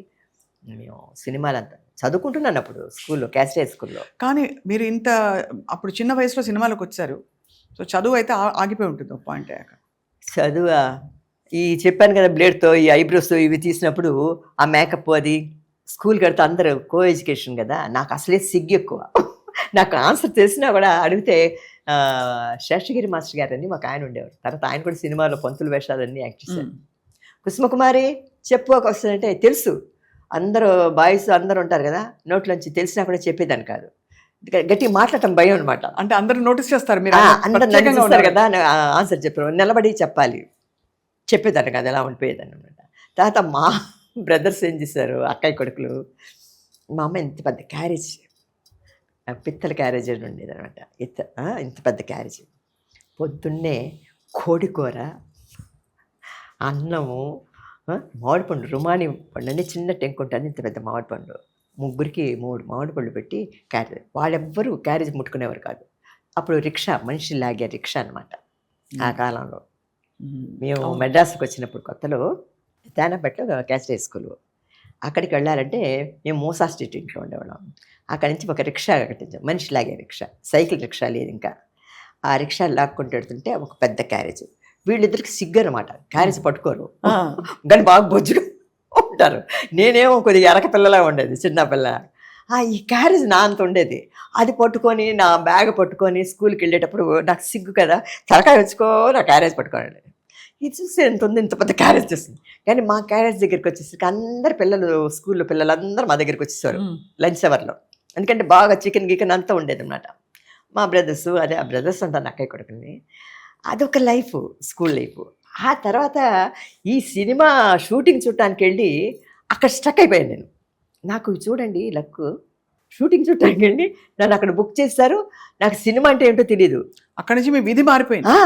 మేము సినిమాలంతా చదువుకుంటున్నాను అప్పుడు స్కూల్లో, క్యాస్ట్రేట్ స్కూల్లో. కానీ మీరు ఇంత అప్పుడు చిన్న వయసులో సినిమాలకు వచ్చారు, సో చదువు అయితే ఆగిపోయి ఉంటుంది ఒక పాయింట్ అయ్యాక. చదువు ఈ చెప్పాను కదా బ్లేడ్తో ఈ ఐబ్రోస్ ఇవి తీసినప్పుడు ఆ మేకప్ అది స్కూల్కి వెళ్తే అందరూ కో ఎడ్యుకేషన్ కదా, నాకు అసలే సిగ్గు ఎక్కువ. నాకు ఆన్సర్ తెలిసినా కూడా అడిగితే శేషగిరి మాస్టర్ గారు అని మాకు ఆయన ఉండేవారు. తర్వాత ఆయన కూడా సినిమాలో పంతుల వేషాలన్నీ యాక్ట్ చేశారు. కుసుమకుమారి చెప్పు ఒక వస్తుందంటే తెలుసు, అందరూ బాయ్స్ అందరూ ఉంటారు కదా, నోట్లోంచి తెలిసినా కూడా చెప్పేదాన్ని కాదు, గట్టిగా మాట్లాడటం భయం అనమాట. అంటే అందరూ నోటీస్ చేస్తారు, మీరు అందరూ చూస్తారు కదా, ఆన్సర్ చెప్పారు, నిలబడి చెప్పాలి, చెప్పేదాన్ని కాదు, ఎలా ఉండిపోయేదాన్ని అనమాట. తర్వాత మా బ్రదర్స్ ఏం చేశారు, అక్కయ్య కొడుకులు, మా అమ్మ ఇంత పెద్ద క్యారేజ్, పిత్తల క్యారేజ్ అని ఉండేది అనమాట, ఇంత పెద్ద క్యారేజ్, పొద్దున్నే కోడికూర, అన్నము, మామిడి పండు, రుమాని పండు అని చిన్న టెంక్ ఉంటుంది, ఇంత పెద్ద మామిడి పండు, ముగ్గురికి 3 మామిడి పళ్ళు పెట్టి క్యారేజ్. వాళ్ళెవ్వరూ క్యారేజ్ ముట్టుకునేవారు కాదు. అప్పుడు రిక్షా, మనిషి లాగే రిక్షా అనమాట ఆ కాలంలో. మేము మెడ్రాస్కి వచ్చినప్పుడు కొత్తలో తేనాపేటలో క్యాస్ట్రేట్ స్కూల్, అక్కడికి వెళ్ళాలంటే మేము మోసా స్ట్రీట్ ఇంట్లో ఉండేవాళ్ళం. అక్కడి నుంచి ఒక రిక్షా కట్టించాం, మనిషి లాగే రిక్షా, సైకిల్ రిక్షా లేదు ఇంకా. ఆ రిక్షా లాక్కుంటూ వెళ్తుంటే ఒక పెద్ద క్యారేజ్, వీళ్ళిద్దరికి సిగ్గు అనమాట, క్యారేజ్ పట్టుకోరు కానీ బాగా బొజ్జుగా ఉంటారు. నేనేమో కొద్దిగా ఎరక పిల్లలా ఉండేది, చిన్న పిల్ల. ఈ క్యారేజ్ నా అంత ఉండేది, అది పట్టుకొని నా బ్యాగ్ పట్టుకొని స్కూల్కి వెళ్ళేటప్పుడు నాకు సిగ్గు కదా, తలకాయ వచ్చుకో నా క్యారేజ్ పట్టుకోండి. ఇది చూస్తే ఎంత ఉంది, ఇంత పెద్ద క్యారేజ్ చేస్తుంది. కానీ మా క్యారేజ్ దగ్గరికి వచ్చేసరికి అందరు పిల్లలు, స్కూల్లో పిల్లలందరూ మా దగ్గరికి వచ్చేసారు లంచ్ అవర్లో, ఎందుకంటే బాగా చికెన్ గికెన్ అంతా ఉండేది అనమాట. మా బ్రదర్స్, అదే ఆ బ్రదర్స్ అంతా అక్కయ్య కొడుకుని, అదొక లైఫ్, స్కూల్ లైఫ్. ఆ తర్వాత ఈ సినిమా షూటింగ్ చూడటానికి వెళ్ళి అక్కడ స్టక్ అయిపోయాను నేను. నాకు చూడండి లక్, షూటింగ్ చూడటానికి వెళ్ళి నన్ను అక్కడ బుక్ చేస్తారు, నాకు సినిమా అంటే ఏంటో తెలియదు. అక్కడి నుంచి మీ విధి మారిపోయింది.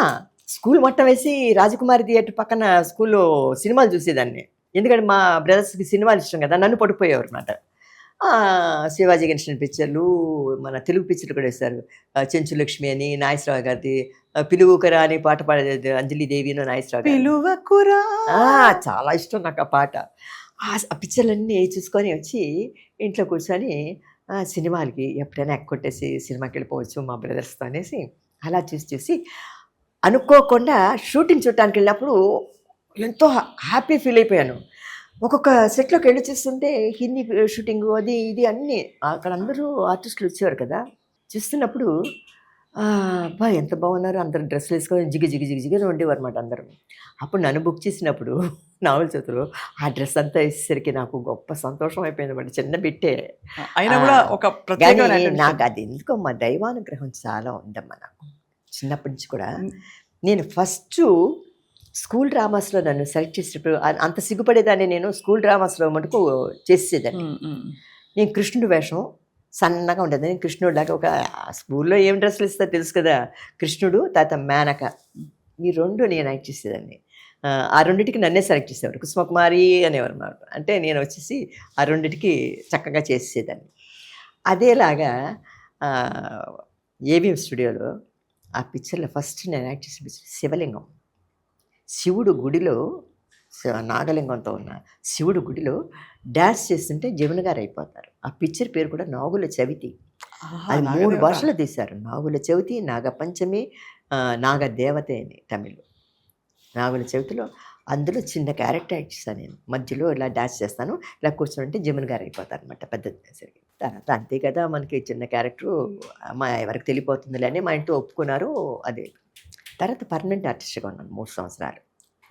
స్కూల్ మొత్తం వేసి రాజకుమారి థియేటర్ పక్కన స్కూల్లో సినిమాలు చూసేదాన్ని, ఎందుకంటే మా బ్రదర్స్కి సినిమాలు ఇష్టం కదా, నన్ను పడిపోయేవారు అనమాట. శివాజీ గణేషన్ పిక్చర్లు, మన తెలుగు పిక్చర్లు కూడా వేస్తారు, చెంచు లక్ష్మి అని నాగేశ్వరరావు గారిది, పిలువుకరా అని పాట పాడేది అంజలిదేవిను నాగేశ్వరరావు గారు, చాలా ఇష్టం నాకు ఆ పాట. ఆ పిక్చర్లన్నీ చూసుకొని వచ్చి ఇంట్లో కూర్చొని సినిమాలకి ఎప్పుడైనా ఎక్కొట్టేసి సినిమాకి వెళ్ళిపోవచ్చు మా బ్రదర్స్తో అనేసి అలా చూసి అనుకోకుండా షూటింగ్ చూడటానికి వెళ్ళినప్పుడు ఎంతో హ్యాపీ ఫీల్ అయిపోయాను. ఒక్కొక్క సెట్లోకి వెళ్ళి చూస్తుంటే హిందీ షూటింగ్ అది ఇది అన్నీ, అక్కడ అందరూ ఆర్టిస్టులు వచ్చేవారు కదా, చూస్తున్నప్పుడు అబ్బా ఎంత బాగున్నారు, అందరు డ్రెస్సులు వేసుకొని జిగిని ఉండేవారు అనమాట అందరూ. అప్పుడు నన్ను బుక్ చేసినప్పుడు నావల్ చదువులో ఆ డ్రెస్ అంతా వేసేసరికి నాకు గొప్ప సంతోషం అయిపోయింది అనమాట. చిన్న బిట్టే అయినా కూడా ఒక నాకు అది ఎందుకో మా దైవానుగ్రహం చాలా ఉందమ్మా నాకు. చిన్నప్పటి నుంచి కూడా నేను ఫస్ట్ స్కూల్ డ్రామాస్లో నన్ను సెలెక్ట్ చేసినప్పుడు అంత సిగ్గుపడేదాన్ని, నేను స్కూల్ డ్రామాస్లో మటుకు చేసేదాన్ని. నేను కృష్ణుడు వేషం సన్నగా ఉండేది, నేను కృష్ణుడు లాగా, ఒక స్కూల్లో ఏం డ్రెస్సులు ఇస్తా తెలుసు కదా, కృష్ణుడు తర్వాత మేనక, ఈ 2 నేను యాక్ట్ చేసేదాన్ని. ఆ 2టికి నన్నే సెలెక్ట్ చేసేవారు, కుసుమకుమారి అనేవారు అన్నమాట. అంటే నేను వచ్చేసి ఆ 2టికి చక్కగా చేసేదాన్ని. అదేలాగా ఏవిఎం స్టూడియోలో ఆ పిక్చర్లో ఫస్ట్ నేను యాక్ట్ చేసిన పిక్చర్ శివలింగం. శివుడు గుడిలో, నాగలింగంతో ఉన్న శివుడు గుడిలో డ్యాన్స్ చేస్తుంటే జమున గారు అయిపోతారు. ఆ పిక్చర్ పేరు కూడా నాగుల చవితి. అది 3 భాషలు తీశారు, నాగుల చవితి, నాగపంచమి, నాగదేవతే అని తమిళ్, నాగుల చవితిలో అందులో చిన్న క్యారెక్టర్ యాక్ట్ చేస్తాను నేను. మధ్యలో ఇలా డాన్స్ చేస్తాను, ఇలా కూర్చోంటే జమున్ గారు అయిపోతారు అనమాట పెద్ద సరికి. తర్వాత అంతే కదా మనకి చిన్న క్యారెక్టరు మా ఎవరికి తెలియపోతుందిలే అని మా ఇంట్లో ఒప్పుకున్నారు. అదే తర్వాత పర్మనెంట్ ఆర్టిస్ట్గా ఉన్నాను 3 సంవత్సరాలు.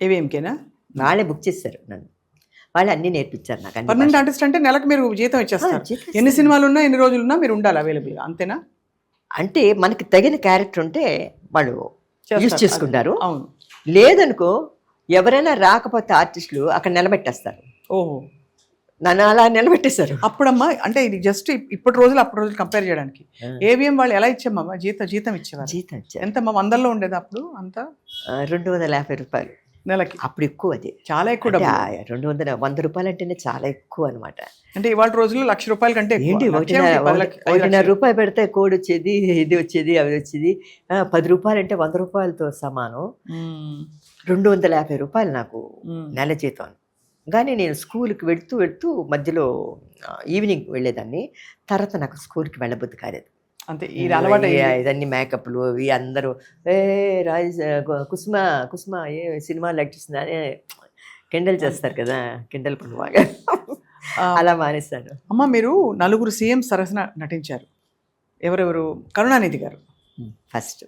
ఏవిఎంకేనా? వాళ్ళే బుక్ చేశారు నన్ను, వాళ్ళే అన్నీ నేర్పించారు నాకు. అన్ని పర్మనెంట్ ఆర్టిస్ట్ అంటే నెలకు మీరు జీతం ఇచ్చేస్తారు. జీతం ఎన్ని సినిమాలు ఉన్నా ఎన్ని రోజులున్నా మీరు ఉండాలి అవైలబుల్గా, అంతేనా? అంటే మనకి తగిన క్యారెక్టర్ ఉంటే వాళ్ళు యూజ్ చేస్తారు. చేసుకుంటారు. అవును. లేదనుకో ఎవరైనా రాకపోతే ఆర్టిస్టులు అక్కడ నిలబెట్టేస్తారు. ఓహో. నన్ను అలా నిలబెట్టేశారు. అప్పుడమ్మా అంటే ఇది జస్ట్ ఇప్పటి రోజులు అప్పటి రోజులు కంపేర్ చేయడానికి ఏవిఎం వాళ్ళు ఎలా ఇచ్చామమ్మా జీతం ఇచ్చేవారు? జీతం ఇచ్చారు. ఎంతమ్మా? 100లో ఉండేది అప్పుడు అంతా? 250 రూపాయలు నెలకి. అప్పుడు ఎక్కువ. అది చాలా ఎక్కువ డబ్బు. 100 రూపాయలు అంటేనే చాలా ఎక్కువ అనమాట. అంటే ఇవాళ రోజుల్లో 1,00,000 రూపాయలు కంటే ఎక్కువ. ఏంటి 1.5 రూపాయలు పెడితే కోడి వచ్చేది, ఇది వచ్చేది, అవి వచ్చేది. 10 రూపాయలు అంటే 100 రూపాయలతో సమానం. 250 రూపాయలు నాకు నెల జీతం. కానీ నేను స్కూల్కి వెళ్తూ మధ్యలో ఈవినింగ్ వెళ్ళేదాన్ని. తర్వాత నాకు స్కూల్కి వెళ్ళబుద్ధి కాలేదు. అంతే, ఇది అలవాటు. ఇదన్నీ మేకప్లు ఇవి అందరూ రాజ్ కుసుమ ఏ సినిమాలు నటిస్తుందా అని కెండల్ చేస్తారు కదా, కెండల్ పని బాగా అలా మానేస్తాను. అమ్మ మీరు 4 సీఎం సరసన నటించారు. ఎవరెవరు? కరుణానిధి గారు ఫస్ట్,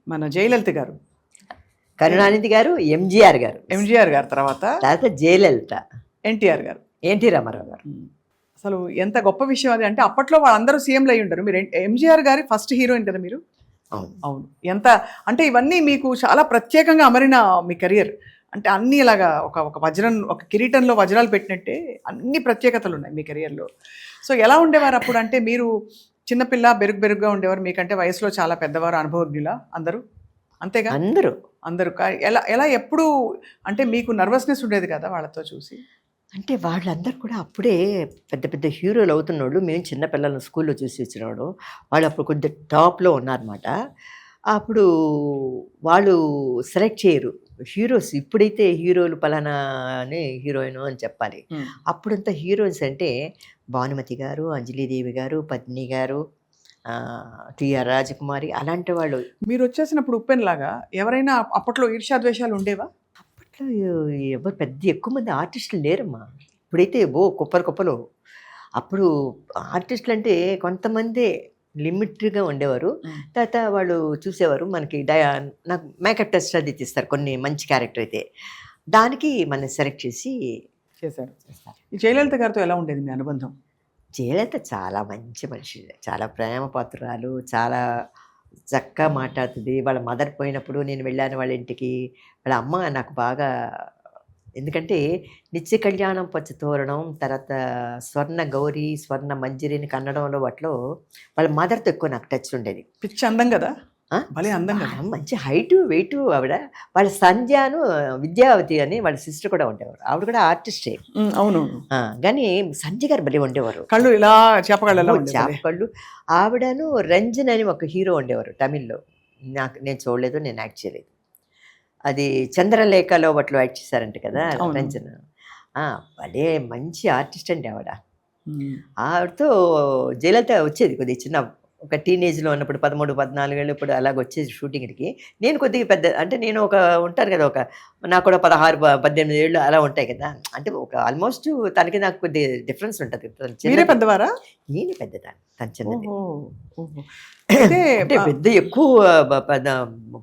మన జయలలిత గారు, కరుణానిధి గారు, ఎంజీఆర్ గారు తర్వాత జయలలిత, ఎన్టీఆర్ గారు, ఎన్టీ రామారావు గారు. అసలు ఎంత గొప్ప విషయం అది. అంటే అప్పట్లో వాళ్ళందరూ సీఎంలు అయి ఉంటారు. మీరు ఎంజీఆర్ గారి ఫస్ట్ హీరోయిన్ కదా మీరు? అవును. ఎంత అంటే ఇవన్నీ మీకు చాలా ప్రత్యేకంగా అమరిన మీ కెరియర్. అంటే అన్నీ ఇలాగా ఒక వజ్రం, ఒక కిరీటంలో వజ్రాలు పెట్టినట్టే అన్ని ప్రత్యేకతలు ఉన్నాయి మీ కెరియర్లో. సో ఎలా ఉండేవారు అప్పుడు? అంటే మీరు చిన్నపిల్ల బెరుగ్గా ఉండేవారు, మీకంటే వయసులో చాలా పెద్దవారు, అనుభవజ్ఞుల అందరూ, అంతేగా? అందరూ ఎలా ఎప్పుడు అంటే మీకు నర్వస్నెస్ ఉండేది కదా వాళ్ళతో చూసి? అంటే వాళ్ళందరూ కూడా అప్పుడే పెద్ద పెద్ద హీరోలు అవుతున్నోళ్ళు. మేము చిన్నపిల్లలను స్కూల్లో చూసి వచ్చినవాడు. వాళ్ళు అప్పుడు కొద్దిగా టాప్లో ఉన్నారన్నమాట. అప్పుడు వాళ్ళు సెలెక్ట్ చేయరు హీరోస్. ఇప్పుడైతే హీరోలు పలానా అని హీరోయిన్ అని చెప్పాలి. అప్పుడంతా హీరోయిన్స్ అంటే భానుమతి గారు, అంజలీదేవి గారు, పద్మిని గారు, టిఆర్ రాజకుమారి, అలాంటి వాళ్ళు. మీరు వచ్చేసినప్పుడు ఉప్పెన్లాగా ఎవరైనా అప్పట్లో ఈర్ష్యాద్వేషాలు ఉండేవా? అప్పట్లో ఎవరు పెద్ద ఎక్కువ మంది ఆర్టిస్టులు లేరమ్మా. ఇప్పుడైతే కుప్పలు. అప్పుడు ఆర్టిస్టులు అంటే కొంతమంది లిమిట్గా ఉండేవారు. తర్వాత వాళ్ళు చూసేవారు మనకి నాకు మేకప్ టెస్ట్ అది తీస్తారు కొన్ని మంచి క్యారెక్టర్ అయితే, దానికి మనం సెలెక్ట్ చేసి చేశారు. ఈ జయలలిత గారితో ఎలా ఉండేది మీ అనుబంధం? జయలలిత చాలా మంచి మనిషి, చాలా ప్రేమ పాత్రురాలు, చాలా చక్కగా మాట్లాడుతుంది. వాళ్ళ మదర్ పోయినప్పుడు నేను వెళ్ళాను వాళ్ళ ఇంటికి. వాళ్ళ అమ్మ నాకు బాగా, ఎందుకంటే నిత్య కళ్యాణం పచ్చతోరణం, తర్వాత స్వర్ణ గౌరీ, స్వర్ణ మంజరిని కన్నడంలో వాటిలో వాళ్ళ మదర్తో ఎక్కువ నాకు టచ్ ఉండేది. పిచ్చి అందం కదా, భలే అందం కదా, మంచి హైటు వెయిట్ ఆవిడ. వాళ్ళ సంధ్యాను విద్యావతి అని వాళ్ళ సిస్టర్ కూడా ఉండేవారు. ఆవిడ కూడా ఆర్టిస్టే. అవును. కానీ సంధ్య గారు భలే ఉండేవారు, కళ్ళు ఇలా చేపకళ్ళు. ఆవిడను రంజన్ అని ఒక హీరో ఉండేవారు తమిళ్లో. నేను చూడలేదు, నేను యాక్ట్ చేయలేదు. అది చంద్రలేఖలో వాటిలో యాక్ట్ చేశారంట కదా రంజన్. భలే మంచి ఆర్టిస్ట్ అండి ఆవిడ. ఆవిడతో జయలలిత వచ్చేది కొద్దిగా చిన్న, ఒక టీనేజ్లో ఉన్నప్పుడు 13-14 ఏళ్ళు ఇప్పుడు అలాగ వచ్చేది షూటింగ్కి. నేను కొద్దిగా పెద్ద, అంటే నేను ఒక ఉంటాను కదా, నాకు కూడా 16-18 ఏళ్ళు అలా ఉంటాయి కదా. అంటే ఒక ఆల్మోస్ట్ తనకి నాకు కొద్దిగా డిఫరెన్స్ ఉంటుంది. పెద్దవారా? నేను పెద్దదాన్ని, తను చిన్నది. అంటే పెద్ద ఎక్కువ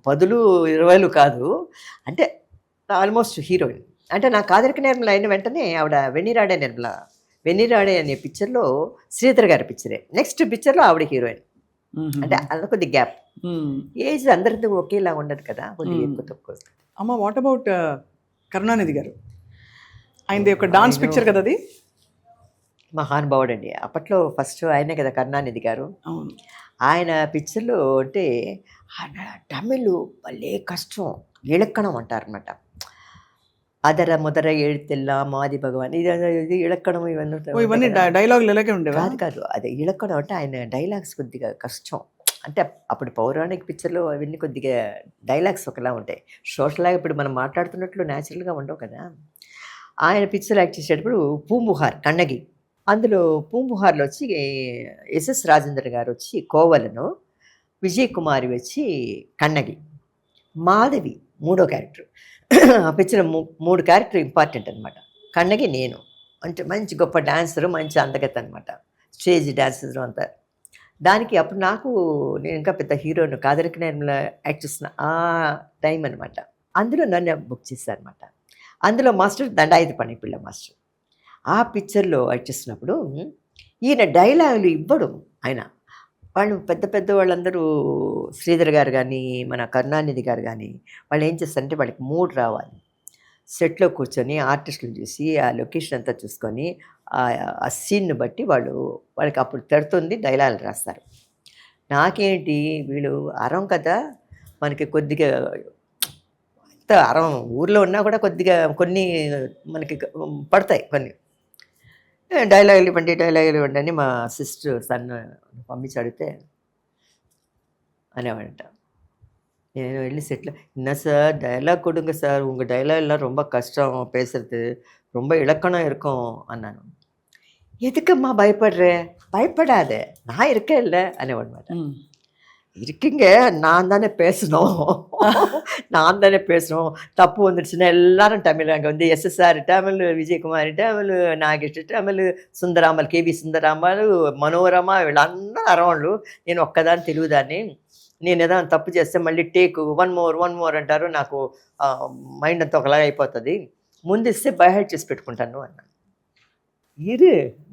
10-20 కాదు, అంటే ఆల్మోస్ట్ హీరోయిన్. అంటే నాకు ఆదరిక నిర్మల అయిన వెంటనే ఆవిడ వెన్నీరాడే అనే పిక్చర్లో శ్రీధర్ గారి పిక్చరే, నెక్స్ట్ పిక్చర్లో ఆవిడ హీరోయిన్. అంటే అలా కొద్ది గ్యాప్. ఏజ్ అందరితో ఒకేలా ఉండదు కదా, కొద్దిగా ఎక్కువ తక్కువ. అమ్మ, వాట్ అబౌట్ కరుణానిధి గారు? ఆయనది ఒక డాన్స్ పిక్చర్ కదా అది? మహానుభావుడు అండి. అప్పట్లో ఫస్ట్ ఆయనే కదా కరుణానిధి గారు. అవును. ఆయన పిక్చర్లో అంటే తమిళ్ భలే కష్టం, ఇళక్కడం అంటారనమాట. అదర ముదర ఏడుతెల్ల మాది భగవాన్, ఇది ఇళక్కడం, ఇవన్నీ డైలాగులు ఇలాగే ఉండేవి కాదు. అదే ఇళక్కడం అంటే ఆయన డైలాగ్స్ కొద్దిగా కష్టం. అంటే అప్పుడు పౌరాణిక పిక్చర్లో అవన్నీ కొద్దిగా డైలాగ్స్ ఒకలా ఉంటాయి. సోషల్గా ఇప్పుడు మనం మాట్లాడుతున్నట్లు న్యాచురల్గా ఉండవు కదా. ఆయన పిక్చర్ యాక్ట్ చేసేటప్పుడు పూంబుహార్ కన్నగి, అందులో పూంబుహార్లో వచ్చి ఎస్ఎస్ రాజేంద్ర గారు వచ్చి కోవలను, విజయ్ కుమారి వచ్చి కన్నగి. మాధవి 3వ క్యారెక్టర్. ఆ పిక్చర్ 3 క్యారెక్టర్ ఇంపార్టెంట్ అనమాట. కన్నగి నేను అంటే మంచి గొప్ప డాన్సరు, మంచి అందగత అనమాట, స్టేజ్ డాన్సర్ అంతా. దానికి అప్పుడు నేను ఇంకా పెద్ద హీరోను, కాదరికి నేను యాక్ట్ చేసిన ఆ టైం అనమాట. అందులో నన్ను బుక్ చేశారనమాట. అందులో మాస్టర్ దండాయుధ పని పిల్ల మాస్టర్. ఆ పిక్చర్లో యాక్ట్ చేసినప్పుడు ఈయన డైలాగులు ఇవ్వడు ఆయన. వాళ్ళు పెద్ద పెద్ద వాళ్ళందరూ శ్రీధర్ గారు కానీ, మన కరుణానిధి గారు కానీ, వాళ్ళు ఏం చేస్తారంటే వాళ్ళకి మూడ్ రావాలి. సెట్లో కూర్చొని ఆర్టిస్టులు చూసి ఆ లొకేషన్ అంతా చూసుకొని ఆ సీన్ను బట్టి వాళ్ళకి అప్పుడు తడుతుంది డైలాగులు రాస్తారు. నాకేంటి వీళ్ళు అరం కదా, మనకి కొద్దిగా అంత అరం ఊర్లో ఉన్నా కూడా కొద్దిగా కొన్ని మనకి పడతాయి కొన్ని. డైలాగులు ఇవ్వండి అని మా సిస్టర్ సన్ పంపించి అడిగితే అనేవాడంట. నేను వెళ్ళి செட்டில் என்ன சார் டயலாக் கொடுங்க சார், உங்கள் டயலாக்லாம் ரொம்ப கஷ்டம் பேசுறது, ரொம்ப இலக்கணம் இருக்கும் అన్నాను. எதுக்கம்மா பயப்படுற, பயப்படாத நான் இருக்கேன் இல்லை అనేవాడు మాట. இருக்கீங்க, நான் தானே பேசணும், நான் தானே பேசணும், தப்பு வந்துடுச்சுன்னா எல்லாரும் தமிழ். அங்கே வந்து எஸ்எஸ்ஆர் தமிழ், విజయకుమారి தமிழ், నాగేష్ தமிழ్, సుందరామల్, కేవి సుందరామల్, మనోరమ, వీళ్ళందరూ అరవాళ్ళు. నేను ఒక్కదాన్ని తెలుగుదాన్ని. నేను ఏదైనా తప్పు చేస్తే మళ్ళీ టేక్ వన్ మోర్ అంటారు. నాకు మైండ్ అంతా ఒకలాగా అయిపోతుంది. ముందు ఇస్తే బైహైడ్ చేసి పెట్టుకుంటాను అన్నాను.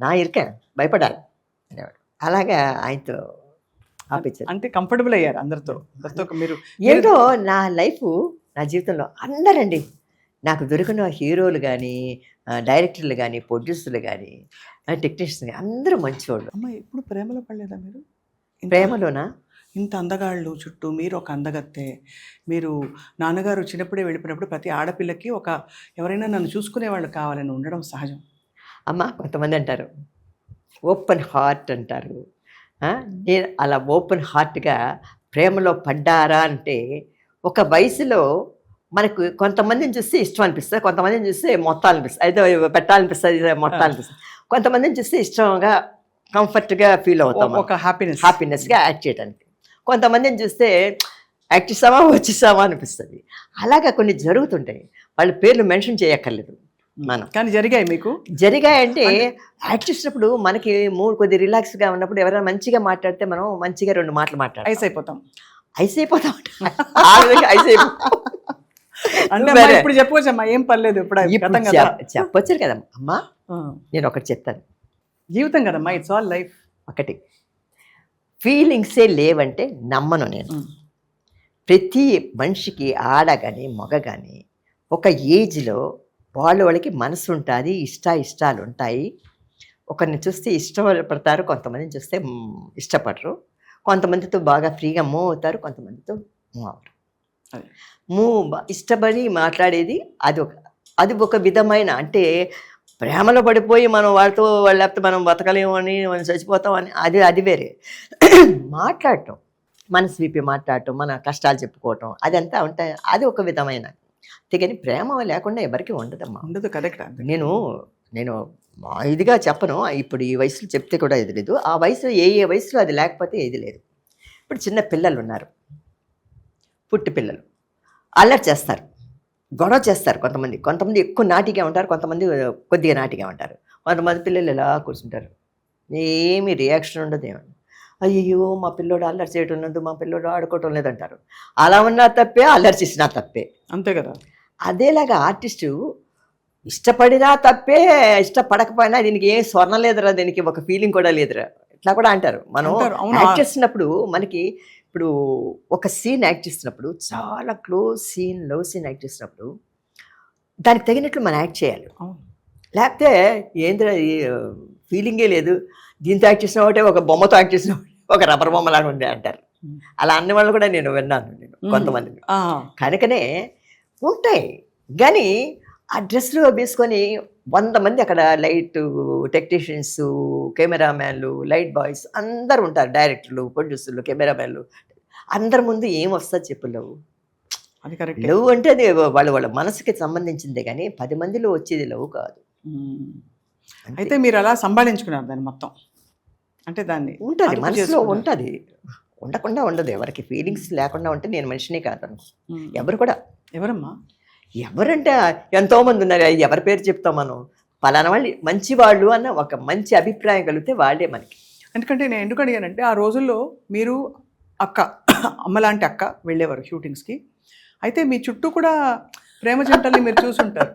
నా ఇరికే భయపడాలి అనేవాడు. అలాగా ఆయనతో ఆపించారు. అంటే కంఫర్టబుల్ అయ్యారు అందరితో. మీరు ఏంటో నా లైఫ్, నా జీవితంలో అందరండి నాకు దొరికిన హీరోలు కానీ, డైరెక్టర్లు కానీ, ప్రొడ్యూసర్లు కానీ, టెక్నీషియన్స్ కానీ అందరూ మంచివాళ్ళు. అమ్మ ఎప్పుడు ప్రేమలో పడలేదా మీరు? ప్రేమలోనా? ఇంత అందగాళ్ళు చుట్టూ, మీరు ఒక అందగత్తే. మీరు నాన్నగారు చిన్నప్పుడే వెళ్ళిపోయినప్పుడు ప్రతి ఆడపిల్లకి ఎవరైనా నన్ను చూసుకునేవాళ్ళు కావాలని ఉండడం సహజం. అమ్మ కొంతమంది అంటారు ఓపెన్ హార్ట్ అంటారు. నేను అలా ఓపెన్ హార్ట్గా ప్రేమలో పడ్డారా అంటే, ఒక వయసులో మనకు కొంతమందిని చూస్తే ఇష్టం అనిపిస్తుంది, కొంతమందిని చూస్తే మొత్తం అనిపిస్తుంది, అయితే పెట్టాలనిపిస్తుంది, మొత్తం అనిపిస్తుంది. కొంతమందిని చూస్తే ఇష్టంగా కంఫర్ట్గా ఫీల్ అవుతాం, ఒక హ్యాపీనెస్గా యాక్ట్ చేయడానికి. కొంతమందిని చూస్తే యాక్ట్ చేసామా వచ్చేసామా అనిపిస్తుంది. అలాగా కొన్ని జరుగుతుంటాయి. వాళ్ళ పేర్లు మెన్షన్ చేయక్కర్లేదు మనం, కానీ జరిగాయి. మీకు జరిగాయంటే యాక్ట్ చేసినప్పుడు మనకి మూడు కొద్ది రిలాక్స్గా ఉన్నప్పుడు ఎవరైనా మంచిగా మాట్లాడితే మనం మంచిగా 2 మాటలు మాట్లాడాలి, ఐస్ అయిపోతాం ఆ విధంగా ఐస్ అయిపోతాం. అంటే ఇప్పుడు చెప్పవచ్చమ్మా, ఏం పర్లేదు. ఇప్పుడు చెప్పొచ్చు కదమ్మా. అమ్మా నేను ఒకటి చెప్తాను, జీవితం కదమ్మా, ఇట్స్ ఆల్ లైఫ్. ఒకటి, ఫీలింగ్సే లేవంటే నమ్మను నేను. ప్రతి మనిషికి ఆడ కానీ మగ కానీ ఒక ఏజ్లో వాళ్ళకి మనసు ఉంటుంది, ఇష్టాలు ఉంటాయి. ఒకరిని చూస్తే ఇష్టపడతారు, కొంతమందిని చూస్తే ఇష్టపడరు. కొంతమందితో బాగా ఫ్రీగా మూవ్ అవుతారు, కొంతమందితో మూవ్ అవరు. ఇష్టపడి మాట్లాడేది అది ఒక విధమైన, అంటే ప్రేమలో పడిపోయి మనం వాళ్ళతో లేకపోతే మనం బతకలేము అని, మనం చచ్చిపోతామని అది వేరే. మాట్లాడటం, మనసు విప్పి మాట్లాడటం, మన కష్టాలు చెప్పుకోవటం, అదంతా ఉంటాయి. అది ఒక విధమైన. అంతేగాని ప్రేమ లేకుండా ఎవరికి ఉండదమ్మా. ఉండదు. కరెక్ట్. నేను ఇదిగా చెప్పను, ఇప్పుడు ఈ వయసులో చెప్తే కూడా ఇది లేదు. ఆ వయసులో ఏ వయసులో అది లేకపోతే ఏది లేదు. ఇప్పుడు చిన్న పిల్లలు ఉన్నారు, పుట్టి పిల్లలు అల్లరి చేస్తారు, గొడవ చేస్తారు. కొంతమంది ఎక్కువ నాటిగా ఉంటారు, కొంతమంది కొద్దిగా నాటిగా ఉంటారు. కొంతమంది పిల్లలు ఎలా కూర్చుంటారు, ఏమి రియాక్షన్ ఉండదు. ఏమన్నా అయ్యో మా పిల్లోడు అల్లరి చేయటం లేదు, మా పిల్లోడు ఆడుకోవటం లేదంటారు. అలా ఉన్నా తప్పే, అల్లరి చేసినా తప్పే. అంతే కదా. అదేలాగా ఆర్టిస్టు ఇష్టపడినా తప్పే, ఇష్టపడకపోయినా దీనికి ఏం స్వర్ణం లేదురా, దీనికి ఒక ఫీలింగ్ కూడా లేదురా, ఇట్లా కూడా అంటారు. మనం యాక్ట్ చేస్తున్నప్పుడు మనకి ఇప్పుడు ఒక సీన్ యాక్ట్ చేస్తున్నప్పుడు, చాలా close scene, love scene act చేసినప్పుడు దానికి తగినట్లు మనం యాక్ట్ చేయాలి. లేకపోతే ఏంద్రా ఫీలింగే లేదు, దీంతో యాక్ట్ చేసిన ఒకటే, ఒక బొమ్మతో యాక్ట్ చేసిన ఒక రబ్బర్ బొమ్మలాగా ఉంది అంటారు. అలా అన్న వాళ్ళు కూడా నేను విన్నాను కొంతమందిని. కనుకనే ఉంటాయి. కానీ ఆ డ్రెస్లో వేసుకొని 100 మంది అక్కడ లైట్ టెక్నీషియన్స్, కెమెరామ్యాన్లు, లైట్ బాయ్స్ అందరు ఉంటారు, డైరెక్టర్లు, ప్రొడ్యూసర్లు, కెమెరామ్యాన్లు. అందరి ముందు ఏం వస్తుంది చెప్పు లవ్? అది కరెక్ట్. లవ్ అంటే అది వాళ్ళ మనసుకి సంబంధించిందే, కానీ 10 మందిలో వచ్చేది లవ్ కాదు. అయితే మీరు అలా సంభాళించుకున్నారు దాన్ని మొత్తం. అంటే దాన్ని ఉంటుంది, మనసులో ఉంటుంది. ఉండకుండా ఉండదు. ఎవరికి ఫీలింగ్స్ లేకుండా ఉంటే నేను మనిషిని కాదను. ఎవరు కూడా, ఎవరమ్మా? ఎవరంటే ఎంతోమంది ఉన్నారు. ఎవరి పేరు చెప్తాం మనం? పలానా వాళ్ళు మంచివాళ్ళు అన్న ఒక మంచి అభిప్రాయం కలిగితే వాళ్ళే మనకి. ఎందుకంటే నేను ఎందుకు అడిగానంటే ఆ రోజుల్లో మీరు అక్క అమ్మలాంటి అక్క వెళ్ళేవారు షూటింగ్స్కి. అయితే మీ చుట్టూ కూడా ప్రేమ జంటల్ని మీరు చూసుంటారు.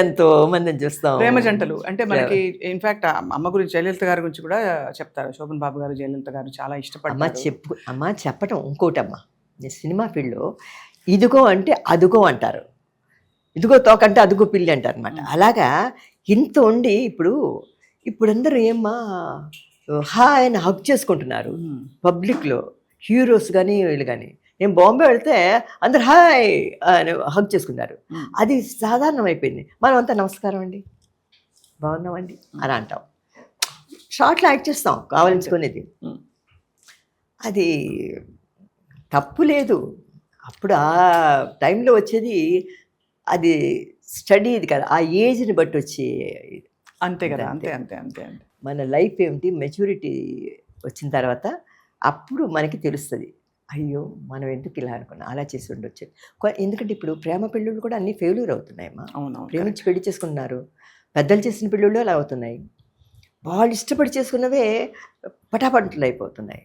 ఎంతో మందిని చూస్తాం ప్రేమ జంటలు. అంటే మనకి ఇన్ఫాక్ట్ అమ్మ గురించి జయలలిత గారి గురించి కూడా చెప్తారు. శోభన్ బాబు గారు, జయలలిత గారు చాలా ఇష్టపడ్డారు. అమ్మ చెప్పటం ఇంకోటమ్మా, సినిమా ఫీల్డ్లో ఇదిగో అంటే అదుగో అంటారు, ఇదిగో తోకంటే అదుగో పిల్లి అంటారు అనమాట. అలాగా ఇంత ఉండి ఇప్పుడు అందరూ ఏమ్మా హాయ్ అని హగ్ చేసుకుంటున్నారు పబ్లిక్లో, హీరోస్ కానీ వీళ్ళు కానీ. నేను బాంబే వెళ్తే అందరు హాయ్ అని హగ్ చేసుకున్నారు. అది సాధారణం అయిపోయింది. మనం అంతా నమస్కారం అండి, బాగున్నామండి అని అంటాం. షార్ట్లో యాక్ట్ చేస్తాం కావాలించుకునేది. అది తప్పు లేదు. అప్పుడు ఆ టైంలో వచ్చేది అది స్టడీ ఇది కదా, ఆ ఏజ్ని బట్టి వచ్చి అంతే కదా. అంతే అంతే అంతే అంతే మన లైఫ్ ఏమిటి, మెచ్యూరిటీ వచ్చిన తర్వాత అప్పుడు మనకి తెలుస్తుంది, అయ్యో మనం ఎందుకు ఇలా అనుకున్నాం, అలా చేసి ఉండొచ్చు. ఎందుకంటే ఇప్పుడు ప్రేమ పెళ్ళిళ్ళు కూడా అన్నీ ఫెయిల్యూర్ అవుతున్నాయమ్మా. ప్రేమించి పెళ్లి చేసుకున్నారు, పెద్దలు చేసిన పెళ్ళిళ్ళు అలా అవుతున్నాయి. వాళ్ళు ఇష్టపడి చేసుకున్నవే పటాపంటలు అయిపోతున్నాయి.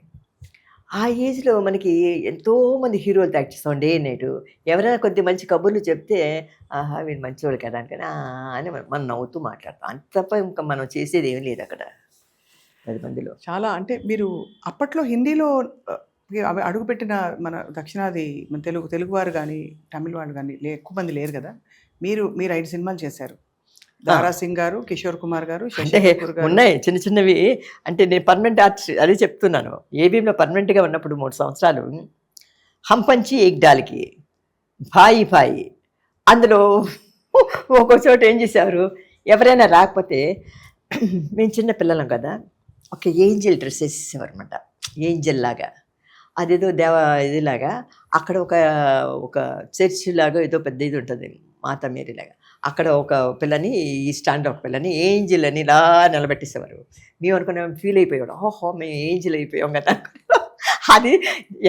ఆ ఏజ్లో మనకి ఎంతోమంది హీరోలు యాక్ట్ చేస్తాం డే నైట్. ఎవరైనా కొద్ది మంచి కబుర్లు చెప్తే ఆహా వీడు మంచివాడు కదా అని మనం నవ్వుతూ మాట్లాడతాం. అంత తప్ప ఇంకా మనం చేసేది ఏమీ లేదు అక్కడ 10 మందిలో. చాలా అంటే మీరు అప్పట్లో హిందీలో అడుగుపెట్టిన మన దక్షిణాది మన తెలుగువారు కానీ తమిళ వాళ్ళు కానీ ఎక్కువ మంది లేరు కదా. మీరు 5 సినిమాలు చేశారు. దారా సింగ్ గారు, కిషోర్ కుమార్ గారు, ఉన్నాయి చిన్న చిన్నవి. అంటే నేను పర్మనెంట్ ఆర్టిస్ట్ అదే చెప్తున్నాను. ఏబీఎంలో పర్మనెంట్గా ఉన్నప్పుడు 3 సంవత్సరాలు హంపంచి ఏక్డాల్కి భాయి భాయి, అందులో ఒక్కో చోట ఏం చేసేవారు, ఎవరైనా రాకపోతే మేము చిన్న పిల్లలం కదా, ఒక ఏంజల్ డ్రెస్ వేసేసేవారు అనమాట. ఏంజల్ లాగా అదేదో ఇదిలాగా అక్కడ ఒక చర్చ్ లాగా ఏదో పెద్ద ఇది ఉంటుంది, మాతా మేరీ లాగా. అక్కడ ఒక పిల్లని, ఈ స్టాండ్ ఒక పిల్లని ఏంజిల్ అని ఇలా నిలబెట్టేసేవారు. మేము అనుకున్నాం, ఫీల్ అయిపోయాడు, ఓహో మేము ఏంజిల్ అయిపోయాం కదా. అది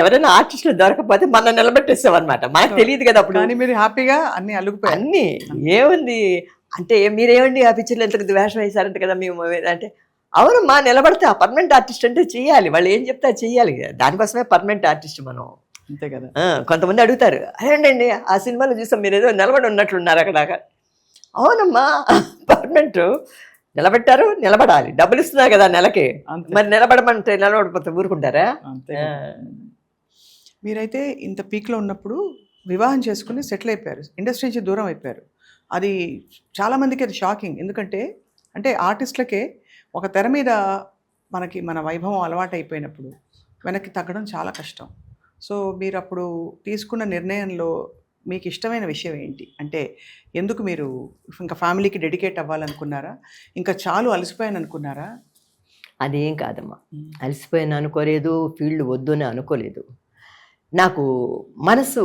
ఎవరైనా ఆర్టిస్టులు దొరకపోతే మనం నిలబెట్టేసామన్నమాట. మనకు తెలియదు కదా అప్పుడు. మీరు హ్యాపీగా అన్ని అలుగుపోయి అన్నీ ఏముంది అంటే, మీరేమండి ఆ పిక్చర్లో ఎంత వేషం వేశారంట కదా మేము అంటే, అవునమ్మా నిలబడితే ఆ పర్మనెంట్ ఆర్టిస్ట్ అంటే చెయ్యాలి, వాళ్ళు ఏం చెప్తే చెయ్యాలి. దానికోసమే పర్మనెంట్ ఆర్టిస్ట్ మనం. అంతే కదా. కొంతమంది అడుగుతారు, అదేంటండి ఆ సినిమాలో చూసాం మీరు ఏదో నిలబడి ఉన్నట్లున్నారు అక్కడ. అవునమ్మా పర్మనెంట్ నిలబెట్టారు, నిలబడాలి, డబ్బులు ఇస్తున్నారు కదా నెలకి, మరి నిలబడమంటే నిలబడిపోతే ఊరుకుంటారా? మీరైతే ఇంత పీక్లో ఉన్నప్పుడు వివాహం చేసుకుని సెటిల్ అయిపోయారు, ఇండస్ట్రీ నుంచి దూరం అయిపోయారు. అది చాలామందికి అది షాకింగ్. ఎందుకంటే ఆర్టిస్టులకే ఒక తెర మీద మన వైభవం అలవాటు అయిపోయినప్పుడు వెనక్కి తగ్గడం చాలా కష్టం. సో మీరు అప్పుడు తీసుకున్న నిర్ణయంలో మీకు ఇష్టమైన విషయం ఏంటి? అంటే ఎందుకు మీరు ఇంకా ఫ్యామిలీకి డెడికేట్ అవ్వాలనుకున్నారా, ఇంకా చాలు అలసిపోయాను అనుకున్నారా? అదేం కాదమ్మా, అలసిపోయాను అనుకోలేదు, ఫీల్డ్ వద్దు అని అనుకోలేదు. నాకు మనసు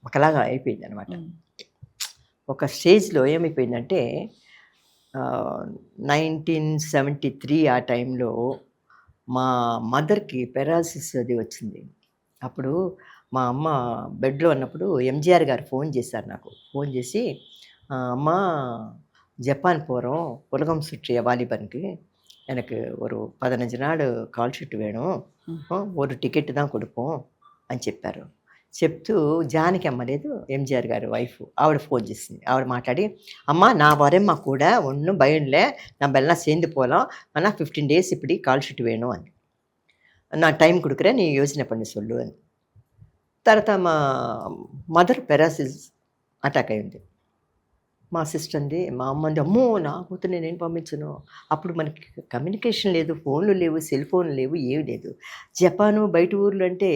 ఒకలాగా అయిపోయింది అనమాట. ఒక స్టేజ్లో ఏమైపోయిందంటే 1973 ఆ టైంలో మా మదర్కి పెరాలసిస్ అది వచ్చింది. అప్పుడు మా అమ్మ బెడ్లో ఉన్నప్పుడు ఎంజీఆర్ గారు ఫోన్ చేశారు నాకు. ఫోన్ చేసి, అమ్మ ஜப்பான் போகிறோம், உலகம் சுற்றிய வாலிபனுக்கு எனக்கு ஒரு 15 நாள் கால் ஷீட் வேணும், ஒரு டிக்கெட்டு தான் கொடுப்போம் అని చెప్పారు. చెప్తూ జానకి అమ్మ లేదు, ఎంజీఆర్ గారు వైఫ్, ఆవిడ ఫోన్ చేసింది. ఆవిడ మాట్లాడి, అమ్మ நான் வரேம்மா கூட, ஒன்றும் பயம் இல்லை, நம்ம எல்லாம் சேர்ந்து போகலாம், ஆனால் 15 days இப்படி கால் ஷீட் வேணும் అని, நான் டைம் கொடுக்குறேன், நீ யோசனை பண்ணி சொல்லு అని. తర్వాత మా మదర్ పెరాసిస్ అటాక్ అయింది. మా సిస్టర్ అంది, మా అమ్మ అంది, అమ్మో నా కూతురు నేనేం పంపించను. అప్పుడు మనకి కమ్యూనికేషన్ లేదు, ఫోన్లు లేవు, సెల్ ఫోన్లు లేవు, ఏవి లేదు. జపాను బయట ఊర్లు అంటే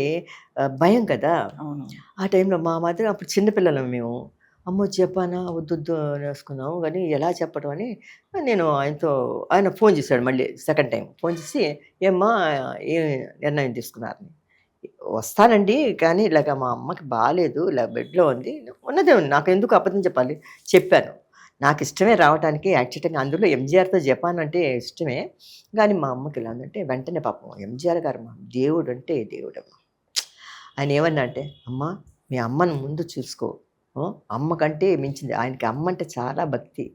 భయం కదా. ఆ టైంలో మా మదర్, అప్పుడు చిన్నపిల్లలం మేము, అమ్మో జపానా వద్దు వేసుకున్నాము, కానీ ఎలా చెప్పడం అని నేను ఆయన ఫోన్ చేశాడు మళ్ళీ సెకండ్ టైం. ఫోన్ చేసి, ఏమ్మా ఏ నిర్ణయం తీసుకున్నారని. వస్తానండి, కానీ ఇలాగ మా అమ్మకి బాగాలేదు, ఇలా బెడ్లో ఉంది, ఉన్నదే ఉంది, నాకు ఎందుకు అబద్ధం చెప్పాలి, చెప్పాను. నాకు ఇష్టమే రావడానికి యాక్చువల్గా, అందులో ఎంజీఆర్తో జపాన్ అంటే ఇష్టమే. కానీ మా అమ్మకి ఇలా ఉందంటే వెంటనే పాపం ఎంజీఆర్ గారు మా దేవుడు అంటే దేవుడమ్మ. ఆయన ఏమన్నా అంటే, అమ్మ మీ అమ్మను ముందు చూసుకో, అమ్మ కంటే మించింది. ఆయనకి అమ్మ అంటే చాలా భక్తి.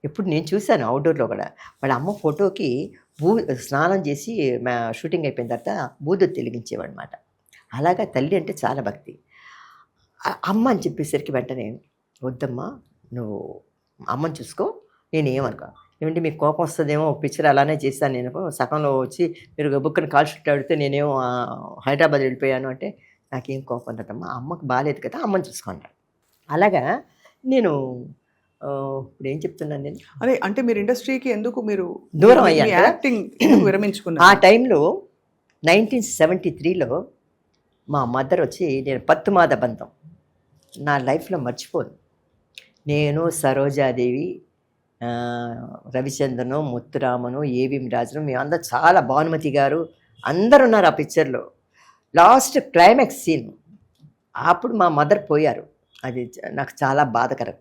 ఎప్పుడు నేను చూశాను అవుట్డోర్లో కూడా. వాళ్ళ అమ్మ ఫోటోకి స్నానం చేసి షూటింగ్ అయిపోయిన తర్వాత బూదొత్తి వెలిగించేవాడు అనమాట. అలాగా తల్లి అంటే చాలా భక్తి. అమ్మ అని చెప్పేసరికి వెంటనే, వద్దమ్మా నువ్వు అమ్మని చూసుకో, నేను ఏమనుకో, ఏమంటే మీకు కోపం వస్తుందేమో, పిక్చర్ అలానే చేశాను నేను, సగంలో వచ్చి మీరు బుక్కని కాల్ షీట్ అడిగితే నేనేమో హైదరాబాద్ వెళ్ళిపోయాను అంటే, నాకేం కోపం ఉండదమ్మా, అమ్మకు బాగాలేదు కదా, అమ్మని చూసుకుంటాను. అలాగా నేను ఇప్పుడు ఏం చెప్తున్నాను నేను, అదే అంటే మీరు ఇండస్ట్రీకి ఎందుకు మీరు దూరం అయ్యాను, యాక్టింగ్ విరమించుకున్నారు? ఆ టైంలో 1973లో మా మదర్ వచ్చి, నేను పత్తుమాద బంధం నా లైఫ్లో మర్చిపోను. నేను, సరోజాదేవి, రవిచంద్రను, ముత్తురామను, ఏవిఎం రాజను, మేమందరూ చాలా, భానుమతి గారు అందరు ఉన్నారు ఆ పిక్చర్లో. లాస్ట్ క్లైమాక్స్ సీన్ అప్పుడు మా మదర్ పోయారు. అది నాకు చాలా బాధకరం.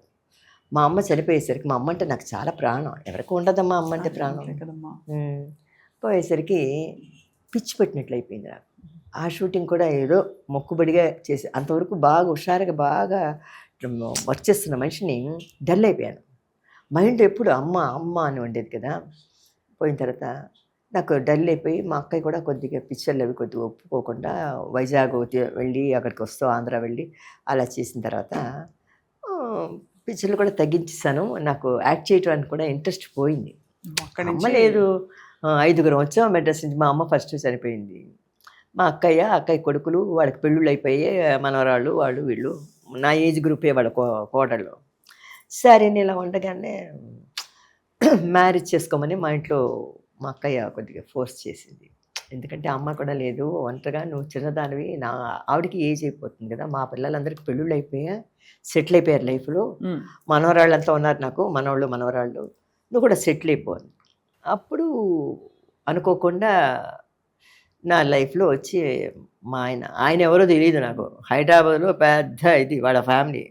మా అమ్మ చనిపోయేసరికి, మా అమ్మ అంటే నాకు చాలా ప్రాణం, ఎవరికి ఉండదమ్మా అమ్మ అంటే ప్రాణం కదమ్మా. పోయేసరికి పిచ్చి పెట్టినట్లు అయిపోయింది నాకు. ఆ షూటింగ్ కూడా ఏదో మొక్కుబడిగా చేసి, అంతవరకు బాగా హుషారుగా బాగా వర్క్ చేస్తున్న మనిషిని డల్ అయిపోయాను. మైండ్ ఎప్పుడు అమ్మ అమ్మ అని ఉండేది కదా. పోయిన తర్వాత నాకు డల్ అయిపోయి, మా అక్కయ్య కూడా కొద్దిగా పిక్చర్లు అవి కొద్దిగా ఒప్పుకోకుండా వైజాగ్ వెళ్ళి అక్కడికి వస్తూ ఆంధ్ర వెళ్ళి అలా చేసిన తర్వాత పిక్చర్లు కూడా తగ్గించేసాను. నాకు యాక్ట్ చేయడానికి కూడా ఇంట్రెస్ట్ పోయింది. అమ్మ లేదు, 5గురం వచ్చాం మెడ్రాస్ నుంచి. మా అమ్మ ఫస్ట్ చనిపోయింది. మా అక్కయ్య కొడుకులు, వాళ్ళకి పెళ్ళిళ్ళు అయిపోయి మనవరాళ్ళు, వాళ్ళు వీళ్ళు నా ఏజ్ గ్రూపే వాళ్ళ కోడళ్ళు. సరే నేను ఇలా ఉండగానే మ్యారేజ్ చేసుకోమని మా ఇంట్లో మా అక్కయ్య కొద్దిగా ఫోర్స్ చేసింది. ఎందుకంటే అమ్మ కూడా లేదు, ఒంటరిగా నువ్వు చిన్నదానివి, నా ఆవిడకి ఏజ్ అయిపోతుంది కదా, మా పిల్లలందరికీ పెళ్ళిళ్ళు అయిపోయా, సెటిల్ అయిపోయారు లైఫ్లో, మనవరాళ్ళంతా ఉన్నారు నాకు, మనవాళ్ళు మనవరాళ్ళు, నువ్వు కూడా సెటిల్ అయిపోవాలి. అప్పుడు అనుకోకుండా నా లైఫ్లో వచ్చి మా ఆయన ఎవరో తెలియదు నాకు, హైదరాబాద్లో పెద్ద ఇది వాళ్ళ ఫ్యామిలీ,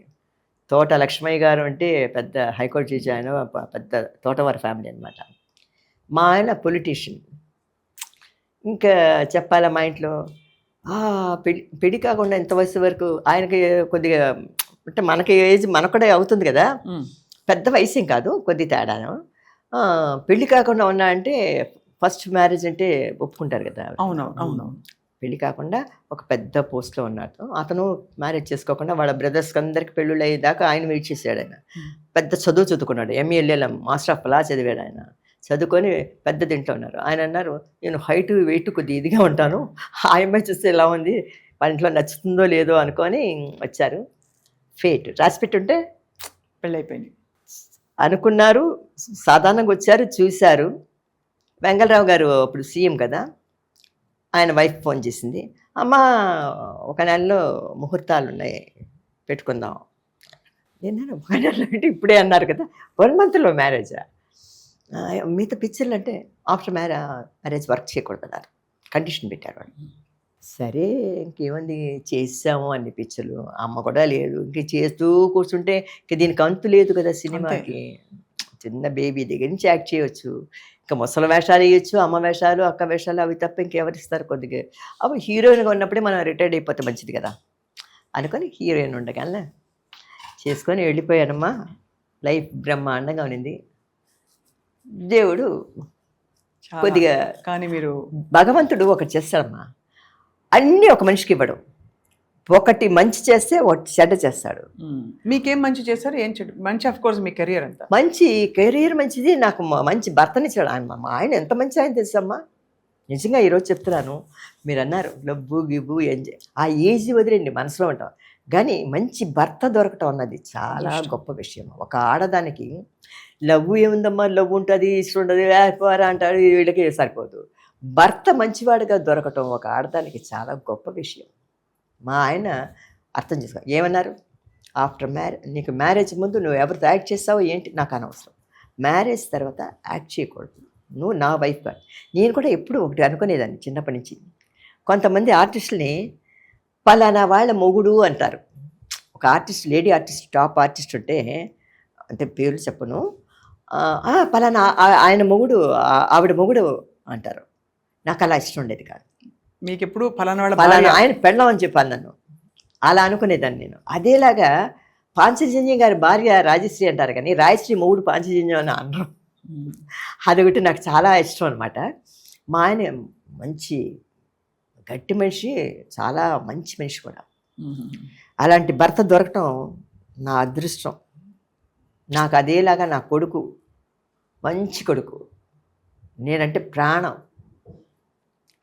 తోట లక్ష్మయ్య గారు అంటే పెద్ద హైకోర్టు జడ్జి, ఆయన పెద్ద తోటవారి ఫ్యామిలీ అనమాట. మా ఆయన పొలిటీషియన్. ఇంకా చెప్పాలా, మా ఇంట్లో పెళ్ళి కాకుండా ఇంత వయసు వరకు ఆయనకి కొద్దిగా అంటే మనకి ఏజ్ మనకు కూడా అవుతుంది కదా, పెద్ద వయసు ఏం కాదు, కొద్ది తేడాను. పెళ్ళి కాకుండా ఉన్నా అంటే ఫస్ట్ మ్యారేజ్ అంటే ఒప్పుకుంటారు కదా. అవునవును. పెళ్ళి కాకుండా ఒక పెద్ద పోస్ట్లో ఉన్నాడు అతను, మ్యారేజ్ చేసుకోకుండా వాళ్ళ బ్రదర్స్కి అందరికి పెళ్ళిళ్ళు అయ్యేదాకా ఆయన వెయిట్ చేశాడు. ఆయన పెద్ద చదువు చదువుకున్నాడు, MA మాస్టర్ ఆఫ్ లా చదివాడు. ఆయన చదువుకొని పెద్ద దీంట్లో ఉన్నారు. ఆయన అన్నారు, నేను హైట్ వెయిట్ కొద్దిగా ఇదిగా ఉంటాను, ఆ అమ్మాయి చూస్తే ఎలా ఉంది, వాళ్ళ ఇంట్లో నచ్చుతుందో లేదో అనుకొని వచ్చారు. ఫేట్ రాసి పెట్టుంటే పెళ్ళి అయిపోయింది అనుకున్నారు. సాధారణంగా వచ్చారు, చూశారు. వెంగళరావు గారు అప్పుడు సీఎం కదా, ఆయన వైఫ్ ఫోన్ చేసింది, అమ్మ ఒక నెలలో ముహూర్తాలు ఉన్నాయి, పెట్టుకుందాం. నేను ఒక నెలలో అంటే ఇప్పుడే అన్నారు కదా, 1 monthలో మ్యారేజా, మిగతా పిక్చర్లు అంటే ఆఫ్టర్ మ్యారేజ్ వర్క్ చేయకూడదు అన్నారు, కండిషన్ పెట్టారు వాళ్ళు. సరే ఇంకేమంది, చేసాము అన్ని పిక్చర్లు, అమ్మ కూడా లేదు, ఇంక చేస్తూ కూర్చుంటే ఇంక దీనికి అంతు లేదు కదా సినిమాకి. చిన్న బేబీ దగ్గర నుంచి యాక్ట్ చేయవచ్చు, ఇంకా ముసలి వేషాలు వేయచ్చు, అమ్మ వేషాలు, అక్క వేషాలు, అవి తప్ప ఇంకెవరిస్తారు. కొద్దిగా అప్పుడు హీరోయిన్గా ఉన్నప్పుడే మనం రిటైర్డ్ అయిపోతే మంచిది కదా అనుకొని హీరోయిన్ ఉండగానే చేసుకొని వెళ్ళిపోయానమ్మా. లైఫ్ బ్రహ్మాండంగా ఉన్నింది. దేవుడు కొద్దిగా, కానీ మీరు భగవంతుడు ఒకటి చేస్తాడమ్మా, అన్నీ ఒక మనిషికి ఇవ్వడం. ఒకటి మంచి చేస్తే ఒకటి చెడ్డ చేస్తాడు. మీకేం మంచి చేశారు, ఏం చెడు? మంచి ఆఫ్ కోర్స్ మీ కెరియర్ అంతా మంచి కెరీర్ మంచిది, నాకు మంచి భర్తనిచ్చాడు ఆయన. మా ఆయన ఎంత మంచి ఆయన తెలుసమ్మా, నిజంగా ఈరోజు చెప్తున్నాను. మీరు అన్నారు లవ్వు గివ్వు ఎంజాయ్, ఆ ఏజ్ వదిలేండి, మనసులో ఉంటాం. కానీ మంచి భర్త దొరకటం అన్నది చాలా గొప్ప విషయం. ఒక ఆడదానికి లవ్వు ఏముందమ్మా, లవ్ ఉంటుంది, ఇష్టం ఉండదు, పోరా అంటాడు, వీళ్ళకి సరిపోదు. భర్త మంచివాడిగా దొరకటం ఒక ఆడదానికి చాలా గొప్ప విషయం. మా ఆయన అర్థం చేసుకో, ఏమన్నారు, ఆఫ్టర్ నీకు మ్యారేజ్ ముందు నువ్వు ఎవరితో యాక్ట్ చేస్తావో ఏంటి నాకు అనవసరం, మ్యారేజ్ తర్వాత యాక్ట్ చేయకూడదు, నువ్వు నా వైఫ్ కాదు. నేను కూడా ఎప్పుడు ఒకటి అనుకునేదాన్ని చిన్నప్పటి నుంచి, కొంతమంది ఆర్టిస్టులని పలానా వాళ్ళ మొగుడు అంటారు. ఒక artist, lady artist, top artist ఉంటే అంటే పేర్లు చెప్పను, పలానా ఆయన మొగుడు, ఆవిడ మొగుడు అంటారు. నాకు అలా ఇష్టం ఉండేది కాదు. మీకు ఎప్పుడు ఫలానా వాళ్ళ పలానా భార్య. ఆయన పెళ్ళం అని చెప్పాను నన్ను, అలా అనుకునేదాన్ని నేను. అదేలాగా పాంచజన్యం గారి భార్య రాజశ్రీ అంటారు కానీ రాజశ్రీ మొగుడు పాంచజన్యం అని అనరు. అదొకటి నాకు చాలా ఇష్టం అనమాట. మా ఆయన మంచి గట్టి మనిషి, చాలా మంచి మనిషి కూడా. అలాంటి భర్త దొరకటం నా అదృష్టం. నాకు అదేలాగా నా కొడుకు మంచి కొడుకు, నేనంటే ప్రాణం.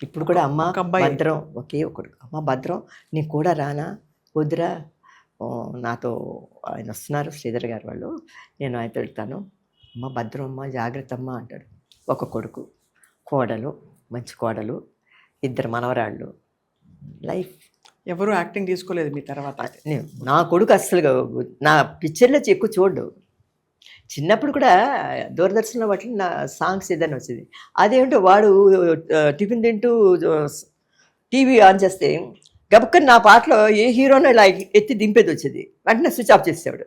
ఇప్పుడు కూడా అమ్మ ఒక అబ్బాయి. భద్రం, ఒకే ఒకడు. అమ్మ భద్రం నీ కూడా రానా, వద్దురా, నాతో ఆయన వస్తున్నారు శ్రీధర్ గారు వాళ్ళు, నేను ఆయనతో వెళ్తాను, అమ్మ భద్రం అమ్మ జాగ్రత్త అమ్మ అంటాడు. ఒక కొడుకు, కోడలు, మంచి కోడలు, 2 మనవరాళ్ళు. లైఫ్. ఎవరు యాక్టింగ్ తీసుకోలేదు మీ తర్వాత? నా కొడుకు అస్సలుగా నా పిక్చర్లో ఎక్కువ చూడు. చిన్నప్పుడు కూడా దూరదర్శన్లో బట్టి నా సాంగ్స్ ఏదైనా వచ్చేది. అదేంటో వాడు టిఫిన్ తింటూ టీవీ ఆన్ చేస్తే గబుక్కని నా పాటలో ఏ హీరోనో ఇలా ఎత్తి దింపేది వచ్చేది, వెంటనే స్విచ్ ఆఫ్ చేసేవాడు.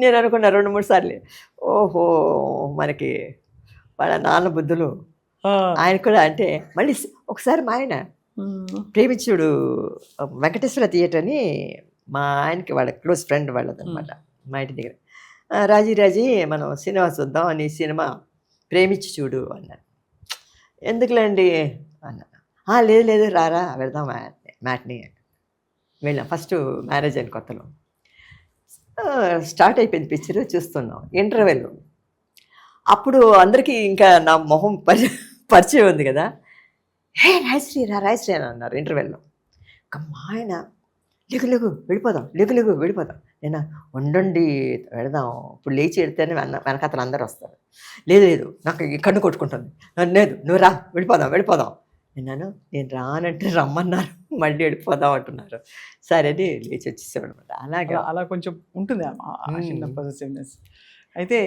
నేను అనుకున్నా 2-3 సార్లు, ఓహో మనకి వాళ్ళ నాన్న బుద్ధులు. ఆయన కూడా అంటే మళ్ళీ ఒకసారి మా ఆయన ప్రేమించుడు వెంకటేశ్వర థియేటర్ అని మా ఆయనకి వాళ్ళ క్లోజ్ ఫ్రెండ్ వాళ్ళదనమాట, మా ఇంటి దగ్గర. రాజీ మనం సినిమా చూద్దాం అని సినిమా ప్రేమించి చూడు అన్నాను. ఎందుకులేండి అన్నా. లేదు రారా వెళ్దాం మ్యాట్ని వెళ్ళాం. ఫస్ట్ మ్యారేజ్ అయిన కొత్తలో స్టార్ట్ అయిపోయింది పిక్చర్, చూస్తున్నాం. ఇంటర్వెల్ అప్పుడు అందరికీ ఇంకా నా మొహం పరిచయం ఉంది కదా. హే రాయశ్రీ అని అన్నారు ఇంటర్వెల్లో. ఇంకా మా ఆయన లేగు వెళ్ళిపోదాం, వెళ్ళిపోదాం. నేను ఉండండి వెళదాం, ఇప్పుడు లేచి వెళ్తేనే వెనకతలు అందరూ వస్తారు. లేదు నాకు కన్ను కొట్టుకుంటుంది, లేదు నువ్వు రా వెళ్ళిపోదాం. నేను రానంటే రమ్మన్నారు, మళ్ళీ వెళ్ళిపోదాం అంటున్నారు. సరే అని లేచి వచ్చేసాడు అనమాట. అలా కొంచెం ఉంటుంది చిన్న పొజిటివ్నెస్. అయితే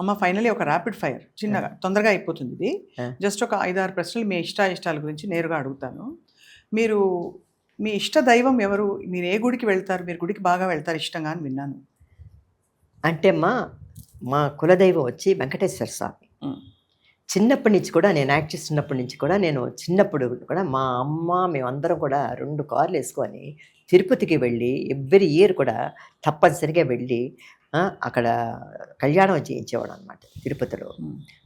అమ్మ ఫైనలీ ఒక ర్యాపిడ్ ఫైర్ చిన్నగా తొందరగా అయిపోతుంది ఇది. జస్ట్ ఒక 5-6 ప్రశ్నలు మీ ఇష్టాల గురించి నేరుగా అడుగుతాను. మీరు మీ ఇష్ట దైవం ఎవరు? మీరు ఏ గుడికి వెళ్తారు? మీరు గుడికి బాగా వెళ్తారు ఇష్టంగా అని విన్నాను. అంటే మా కులదైవం వచ్చి వెంకటేశ్వర స్వామి. చిన్నప్పటి నుంచి కూడా నేను యాక్ట్ చేస్తున్నప్పటి నుంచి కూడా చిన్నప్పుడు కూడా మా అమ్మ మేమందరం కూడా 2 కార్లు వేసుకొని తిరుపతికి వెళ్ళి ఎవ్రీ ఇయర్ కూడా తప్పనిసరిగా వెళ్ళి అక్కడ కళ్యాణం చేయించేవాడు అనమాట. తిరుపతిలో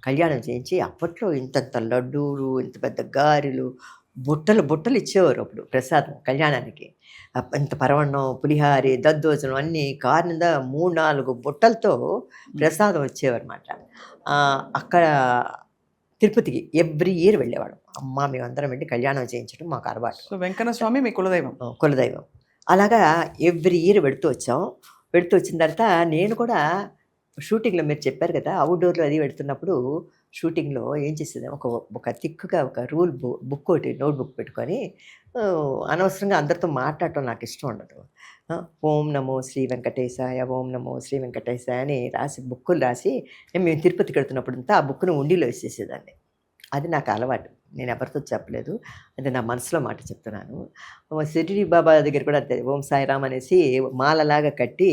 కళ్యాణం చేయించి అప్పట్లో ఇంతంత లడ్డూలు, ఇంత పెద్ద గారెలు, బుట్టలు ఇచ్చేవారు అప్పుడు ప్రసాదం కళ్యాణానికి. ఇంత పరవన్నం, పులిహారి, దద్దోజనం అన్నీ కారు మీద 3-4 బుట్టలతో ప్రసాదం వచ్చేవారు అనమాట. అక్కడ తిరుపతికి ఎవ్రీ ఇయర్ వెళ్ళేవాడు. అమ్మ మేమందరం వెళ్ళి కళ్యాణం చేయించడం మాకు అలవాటు. సో వెంకన్న స్వామి మీ కులదైవం. అలాగా ఎవ్రీ ఇయర్ వెళుతూ వచ్చిన తర్వాత నేను కూడా షూటింగ్లో మీరు చెప్పారు కదా, అవుట్డోర్లో అది పెడుతున్నప్పుడు షూటింగ్లో ఏం చేసేది, ఒక తిక్కుగా ఒక రూల్ బుక్ ఒకటి నోట్బుక్ పెట్టుకొని అనవసరంగా అందరితో మాట్లాడటం నాకు ఇష్టం ఉండదు. ఓం నమో శ్రీ వెంకటేశాయ, ఓం నమో శ్రీ వెంకటేశాయ అని బుక్కులు రాసి మేము తిరుపతికి వెళ్తున్నప్పుడంతా ఆ బుక్ను ఉండిలో వేసేసేదాన్ని. అది నాకు అలవాటు, నేను ఎవరితో చెప్పలేదు, అది నా మనసులో మాట చెప్తున్నాను. సిరిడి బాబా దగ్గర కూడా అంతే, ఓం సాయిరామ్ అనేసి మాలలాగా కట్టి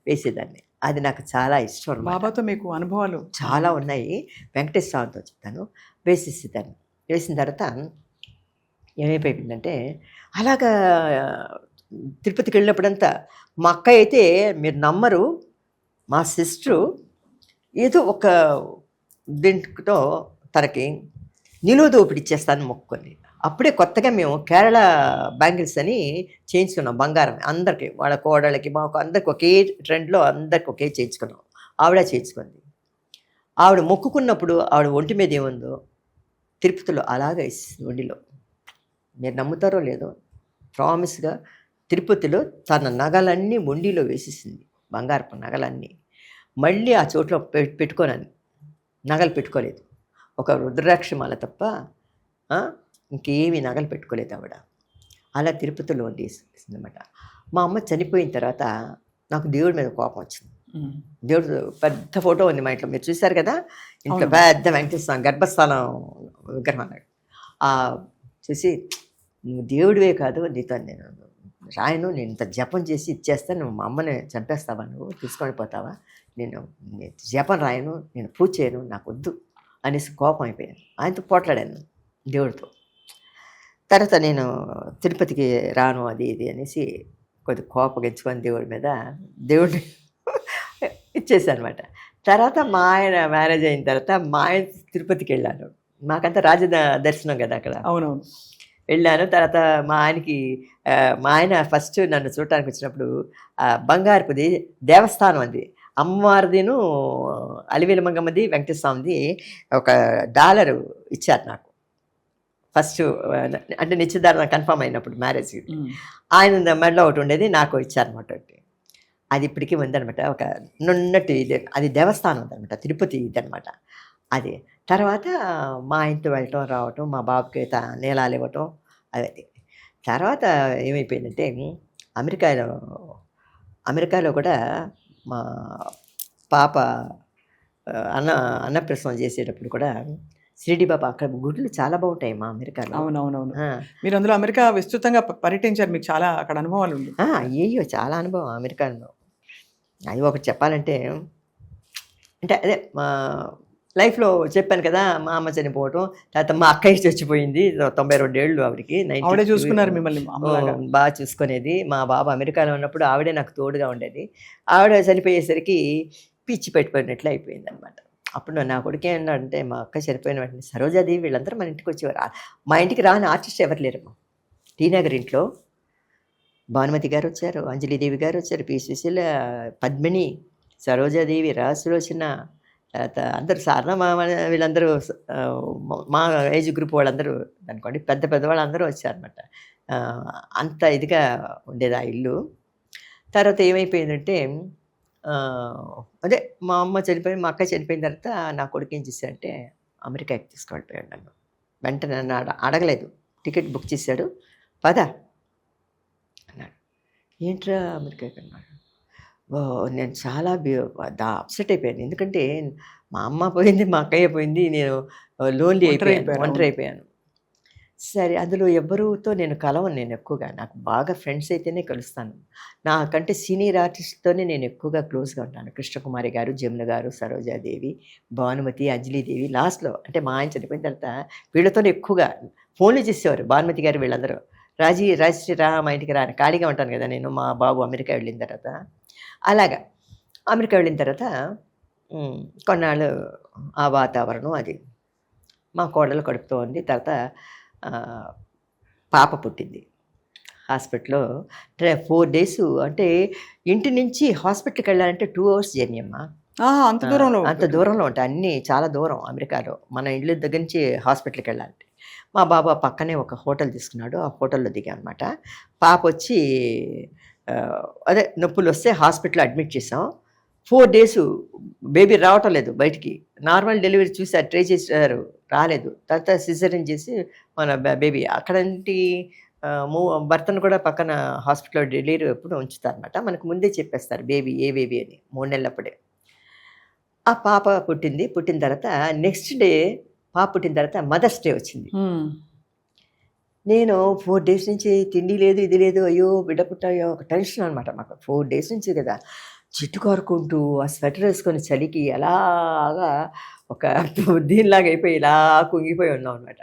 వేసేదాన్ని. అది నాకు చాలా ఇష్టం. బాబాతో మీకు అనుభవాలు చాలా ఉన్నాయి. వెంకటేశ్వర స్వామితో చెప్తాను. వేసేసేదాన్ని. వేసిన తర్వాత ఏమైపోయిందంటే అలాగా తిరుపతికి వెళ్ళినప్పుడంతా మా అక్క అయితే మీరు నమ్మరు, మా సిస్టరు ఏదో ఒక దీంతో తనకి నిలువు దోపిడి ఇచ్చేస్తాను మొక్కుకొని, అప్పుడే కొత్తగా మేము కేరళ బ్యాంగిల్స్ అని చేయించుకున్నాం బంగారం అందరికీ, వాళ్ళ కోడళ్ళకి మాకు అందరికి ఒకే ట్రెండ్లో అందరికి ఒకే చేయించుకున్నాం. ఆవిడ చేయించుకుంది. ఆవిడ మొక్కుకున్నప్పుడు ఆవిడ ఒంటి మీద ఏముందో తిరుపతిలో అలాగే ఇస్తుంది ఒంటిలో. మీరు నమ్ముతారో లేదో, ప్రామిస్గా తిరుపతిలో తన నగలన్నీ మొండిలో వేసేసింది, బంగారపు నగలన్నీ. మళ్ళీ ఆ చోట్లో పెట్టుకోనని నగలు పెట్టుకోలేదు, ఒక రుద్రాక్షమాల తప్ప ఇంకేమీ నగలు పెట్టుకోలేదు ఆవిడ. అలా తిరుపతిలో తీసిందన్నమాట. మా అమ్మ చనిపోయిన తర్వాత నాకు దేవుడి మీద కోపం వచ్చింది. దేవుడు పెద్ద ఫోటో ఉంది మా ఇంట్లో, మీరు చూశారు కదా, ఇంట్లో పెద్ద వెంకటేశ్వర గర్భస్థానం విగ్రహం అన్నాడు. చూసి నువ్వు దేవుడివే కాదు, నీతో నేను రాయను, నేను ఇంత జపం చేసి ఇచ్చేస్తాను, నువ్వు మా అమ్మని చంపేస్తావా, నువ్వు తీసుకొని పోతావా, నేను జపం రాయను, నేను పూజ చేయను, నాకు వద్దు అనేసి కోపం అయిపోయాను. ఆయనతో పోట్లాడాను దేవుడితో. తర్వాత నేను తిరుపతికి రాను అది ఇది అనేసి కొద్ది కోపగించుకొని దేవుడి మీద దేవుడిని ఇచ్చేసాను అనమాట. తర్వాత మా ఆయన మ్యారేజ్ అయిన తర్వాత మా ఆయన తిరుపతికి వెళ్ళాను. మాకంతా దర్శనం కదా అక్కడ. అవునవును. వెళ్ళాను. తర్వాత మా ఆయన ఫస్ట్ నన్ను చూడటానికి వచ్చినప్పుడు బంగారుపుది దేవస్థానం అది, అమ్మవారిదిను అలివేలు మంగమ్మది వెంకటేశ్వరస్వామిది $1 ఇచ్చారు నాకు ఫస్ట్. అంటే నిశ్చితార్థం కన్ఫర్మ్ అయినప్పుడు మ్యారేజ్. ఆయన మెడలో ఒకటి ఉండేది, నాకు ఇచ్చారనమాట ఒకటి. అది ఇప్పటికీ ఉందనమాట. ఒక నున్నట్టు ఇది, అది దేవస్థానం ఉందనమాట, తిరుపతి ఇది అనమాట అది. తర్వాత మా ఆయనతో వెళ్ళటం రావటం, మా బాబుకి నీలాలు ఇవ్వటం అది. తర్వాత ఏమైపోయిందంటే అమెరికాలో కూడా మా పాప అన్నప్రసవం చేసేటప్పుడు కూడా షిరిడి బాబా, అక్కడ గుడులు చాలా బాగుంటాయి మా అమెరికాలో. అవునవునవును. మీరు అందులో అమెరికా విస్తృతంగా పర్యటించారు, మీకు చాలా అక్కడ అనుభవాలు ఉంది. అయ్యో చాలా అనుభవం అమెరికాలో. అది ఒకటి చెప్పాలంటే, అంటే అదే మా లైఫ్లో చెప్పాను కదా, మా అమ్మ చనిపోవటం, తర్వాత మా అక్కయ్య చచ్చిపోయింది, 92 ఏళ్ళు ఆవిడకి. ఆవిడే చూసుకున్నారు మిమ్మల్ని? బాగా చూసుకునేది. మా బాబు అమెరికాలో ఉన్నప్పుడు ఆవిడే నాకు తోడుగా ఉండేది. ఆవిడ చనిపోయేసరికి పిచ్చి పెట్టిపోయినట్లు అయిపోయింది అనమాట. అప్పుడు నా కొడుకే అన్నాడంటే, మా అక్క చనిపోయిన వెంటనే సరోజాదేవి వీళ్ళందరూ మన ఇంటికి వచ్చేవారు. మా ఇంటికి రాని ఆర్టిస్ట్ ఎవరు లేరమ్మా. టీనగర్ ఇంట్లో భానుమతి గారు వచ్చారు, అంజలిదేవి గారు వచ్చారు, పి సుశీల, పద్మిని, సరోజాదేవి, రాసులోచన, తర్వాత అందరూ సారణ వీళ్ళందరూ మా ఏజ్ గ్రూప్ వాళ్ళందరూ అనుకోండి, పెద్ద వాళ్ళందరూ వచ్చారనమాట. అంత ఇదిగా ఉండేది ఆ ఇల్లు. తర్వాత ఏమైపోయిందంటే, అదే మా అమ్మ చనిపోయి మా అక్క చనిపోయిన తర్వాత నా కొడుకు ఏం చేశాడంటే అమెరికాకి తీసుకెళ్ళిపోయాడు నన్ను. వెంటనే నన్ను అడగలేదు, టికెట్ బుక్ చేశాడు, పద అన్నాడు. ఏంట్రా అమెరికాకి అన్నాడు. నేను చాలా అప్సెట్ అయిపోయాను. ఎందుకంటే మా అమ్మ పోయింది, మా అక్కయ్య పోయింది, నేను లోన్లీ అయిపోయాను, ఒంటరి అయిపోయాను. సరే, అందులో ఎవరితో నేను కలవను. నేను ఎక్కువగా, నాకు బాగా ఫ్రెండ్స్ అయితేనే కలుస్తాను. నాకంటే సీనియర్ ఆర్టిస్ట్తోనే నేను ఎక్కువగా క్లోజ్గా ఉంటాను. కృష్ణకుమారి గారు, జమున గారు, సరోజాదేవి, భానుమతి, అంజలిదేవి. లాస్ట్లో అంటే మా ఆయన చనిపోయిన తర్వాత వీళ్ళతోనే ఎక్కువగా ఫోన్లు చేసేవారు భానుమతి గారు వీళ్ళందరూ. రాజశ్రీ రా మా ఇంటికి రా, ఖాళీగా ఉంటాను కదా నేను, మా బాబు అమెరికా వెళ్ళిన తర్వాత. అలాగా అమెరికా వెళ్ళిన తర్వాత కొన్నాళ్ళు ఆ వాతావరణం అది. మా కోడలు కడుపుతూ ఉంది. తర్వాత పాప పుట్టింది హాస్పిటల్లో. 4 days, అంటే ఇంటి నుంచి హాస్పిటల్కి వెళ్ళాలంటే 2 hours జర్నీ అమ్మా. అంత దూరంలో ఉంటాయి అన్నీ, చాలా దూరం అమెరికాలో. మన ఇళ్ళ దగ్గర నుంచి హాస్పిటల్కి వెళ్ళాలంటే. మా బాబా పక్కనే ఒక హోటల్ తీసుకున్నాడు, ఆ హోటల్లో దిగా అనమాట. పాప వచ్చి అదే నొప్పులు వస్తే హాస్పిటల్లో అడ్మిట్ చేసాం. 4 days బేబీ రావటం లేదు బయటికి. నార్మల్ డెలివరీ చూసి ట్రై చేశారు, రాలేదు. తర్వాత సిజరీన్ చేసి మన బేబీ అక్కడంటి భర్తను కూడా పక్కన హాస్పిటల్లో డెలివరీ ఎప్పుడు ఉంచుతారనమాట. మనకు ముందే చెప్పేస్తారు బేబీ ఏ బేబీ అని, 3 నెలలప్పుడే. ఆ పాప పుట్టింది. పుట్టిన తర్వాత నెక్స్ట్ డే పాప పుట్టిన తర్వాత మదర్స్ డే వచ్చింది. నేను 4 days నుంచి తిండి లేదు, ఇది లేదు, అయ్యో బిడ్డ పుట్టాయో, ఒక టెన్షన్ అనమాట మాకు. 4 days నుంచి కదా జిట్టు కారుకుంటూ ఆ స్వెటర్ వేసుకొని చలికి ఎలాగా ఒక దీనిలాగా అయిపోయి ఇలా కుంగిపోయి ఉన్నాం అనమాట.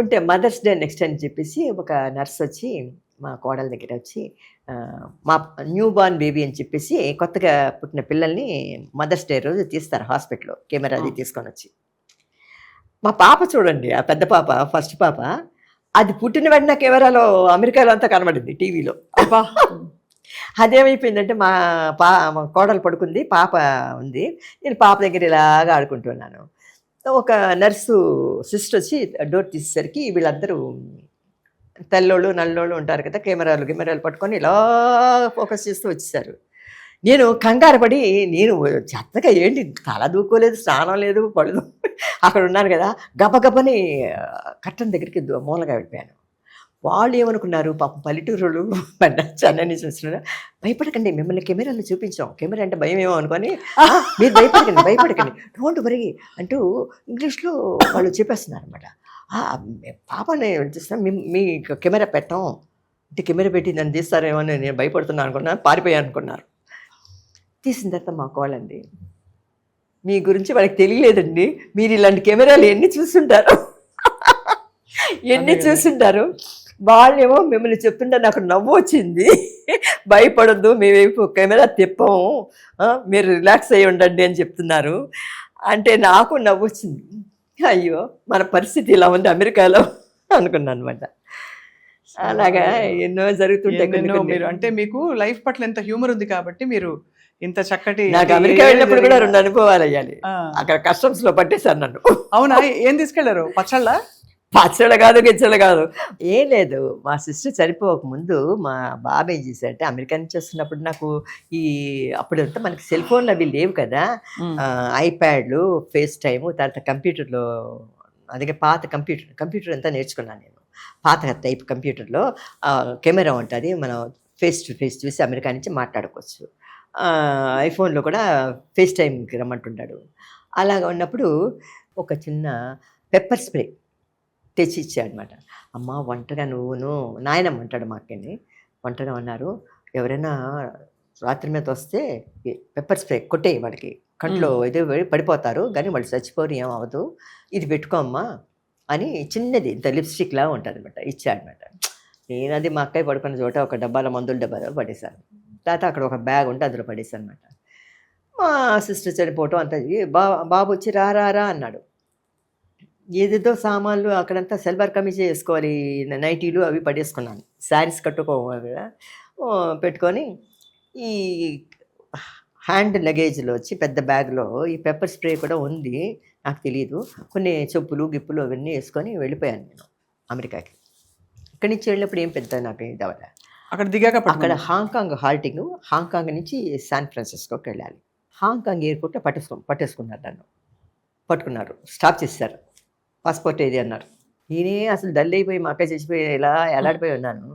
ఉంటే మదర్స్ డే నెక్స్ట్ అని చెప్పేసి ఒక నర్స్ వచ్చి మా కోడల దగ్గర వచ్చి, మా న్యూ బార్న్ బేబీ అని చెప్పేసి కొత్తగా పుట్టిన పిల్లల్ని మదర్స్ డే రోజు తీస్తారు హాస్పిటల్లో, కెమెరాది తీసుకొని వచ్చి. మా పాప చూడండి, ఆ పెద్ద పాప, ఫస్ట్ పాప, అది పుట్టిన వెంటనే కెమెరాలో అమెరికాలో అంతా కనబడింది టీవీలో. అదేమైపోయిందంటే మా కోడలు పడుకుంది, పాప ఉంది, నేను పాప దగ్గర ఇలాగా ఆడుకుంటున్నాను. ఒక నర్సు సిస్టర్ వచ్చి డోర్ తీసేసరికి వీళ్ళందరూ తెల్లోళ్ళు నల్లోళ్ళు ఉంటారు కదా, కెమెరాలు పట్టుకొని ఇలా ఫోకస్ చేస్తూ వచ్చేసారు. నేను కంగారు పడి, నేను చెత్తగా ఏంటి తల దూకోలేదు, స్నానం లేదు, పడదు, అక్కడ ఉన్నాను కదా, గబగబని కట్టన్ దగ్గరికి మూలగా వెళ్ళిపోయాను. వాళ్ళు ఏమనుకున్నారు పాపం, పల్లెటూరులు చెన్నై నుంచి వచ్చిన, భయపడకండి మిమ్మల్ని కెమెరాలో చూపించాం, కెమెరా అంటే భయం ఏమో అనుకొని, మీరు భయపడకండి డోంట్ వరీ అంటూ ఇంగ్లీష్లో వాళ్ళు చెప్పేస్తున్నారు అనమాట. పాపని చూస్తాం, మీ కెమెరా పెట్టాం అంటే కెమెరా పెట్టి నన్ను తీస్తారేమో అని నేను భయపడుతున్నాను అనుకున్నాను, పారిపోయాను అనుకున్నారు. తీసిన తర్వాత మా కోళ్ళండి, మీ గురించి వాళ్ళకి తెలియలేదండి, మీరు ఇలాంటి కెమెరాలు ఎన్ని చూస్తుంటారు చూస్తుంటారు. వాళ్ళేమో మిమ్మల్ని చెప్తుంటే నాకు నవ్వు వచ్చింది. భయపడద్దు, మేమేపు కెమెరా తిప్పము, మీరు రిలాక్స్ అయ్యి ఉండండి అని చెప్తున్నారు. అంటే నాకు నవ్వు వచ్చింది. అయ్యో మన పరిస్థితి ఇలా ఉంది అమెరికాలో అనుకున్నాను అనమాట. అలాగా ఎన్నో జరుగుతుంటాయి. మీరు అంటే మీకు లైఫ్ పట్ల ఎంత హ్యూమర్ ఉంది కాబట్టి మీరు ఇంత చక్కటి. నాకు అమెరికా వెళ్ళినప్పుడు కూడా 2 అనుభవాలు అయ్యాలి. అక్కడ కస్టమ్స్ లో పట్టేశారు నన్ను. అవునా? ఏం తీసుకెళ్లారు? పచ్చళ్ళ కాదు, గిచ్చళ్ళు కాదు, ఏం లేదు. మా సిస్టర్ చనిపోక ముందు మా బాబు ఏం చేశారంటే, అమెరికా నుంచి వస్తున్నప్పుడు నాకు అప్పుడంతా మనకి సెల్ ఫోన్లు అవి లేవు కదా, ఐప్యాడ్లు, ఫేస్ టైము, తర్వాత కంప్యూటర్లో, అదే పాత కంప్యూటర్ అంతా నేర్చుకున్నాను నేను. పాత టైప్ కంప్యూటర్లో కెమెరా ఉంటుంది, మనం ఫేస్ టు ఫేస్ చూసి అమెరికా నుంచి మాట్లాడుకోవచ్చు. ఐఫోన్లో కూడా ఫేస్ టైంకి రమ్మంటుంటాడు. అలాగ ఉన్నప్పుడు ఒక చిన్న పెప్పర్ స్ప్రే తెచ్చి ఇచ్చాడనమాట. అమ్మ ఒంటరిగా నువ్వును, నాయనమ్మ అంటాడు మా అక్కని, ఒంటరిగా ఉన్నారు, ఎవరైనా రాత్రి మీద వస్తే పెప్పర్ స్ప్రే కొట్టే, వాడికి కంట్లో ఏదో పడిపోతారు కానీ వాళ్ళు చచ్చిపోరు, ఏమవదు, ఇది పెట్టుకోమ్మా అని చిన్నది ఇంత లిప్స్టిక్లా ఉంటుంది అనమాట, ఇచ్చాడనమాట. నేను అది మా అక్కయ్య పడుకున్న చోట ఒక మందుల డబ్బాలో పడేశాను. తర్వాత అక్కడ ఒక బ్యాగ్ ఉంటే అందులో పడేశాను అనమాట. మా సిస్టర్ చనిపోవటం అంత బాబు వచ్చి రా అన్నాడు. ఏదేదో సామాన్లు అక్కడంతా సెల్వార్ కమీజ్ వేసుకోవాలి, నైటీలు అవి పడేసుకున్నాను, శారీస్ కట్టుకోవాలి కదా, పెట్టుకొని ఈ హ్యాండ్ లగేజ్లో వచ్చి పెద్ద బ్యాగ్లో ఈ పెప్పర్ స్ప్రే కూడా ఉంది, నాకు తెలియదు, కొన్ని చెప్పులు గిప్పులు అవన్నీ వేసుకొని వెళ్ళిపోయాను నేను అమెరికాకి. ఇక్కడి నుంచి వెళ్ళినప్పుడు ఏం పెద్ద నాకు ఇది అవ్వాలి. అక్కడ దిగాక అక్కడ హాంకాంగ్ హాల్టింగ్, హాంకాంగ్ నుంచి శాన్ ఫ్రాన్సిస్కోకి వెళ్ళాలి. హాంకాంగ్ ఎయిర్పోర్ట్లో పట్టేసుకున్నారు నన్ను, పట్టుకున్నారు, స్టాప్ చేశారు. పాస్పోర్ట్ ఏది అన్నారు. నేనే అసలు డల్ అయిపోయి మా అక్క చచ్చిపోయి ఇలా ఎలాడిపోయి ఉన్నాను.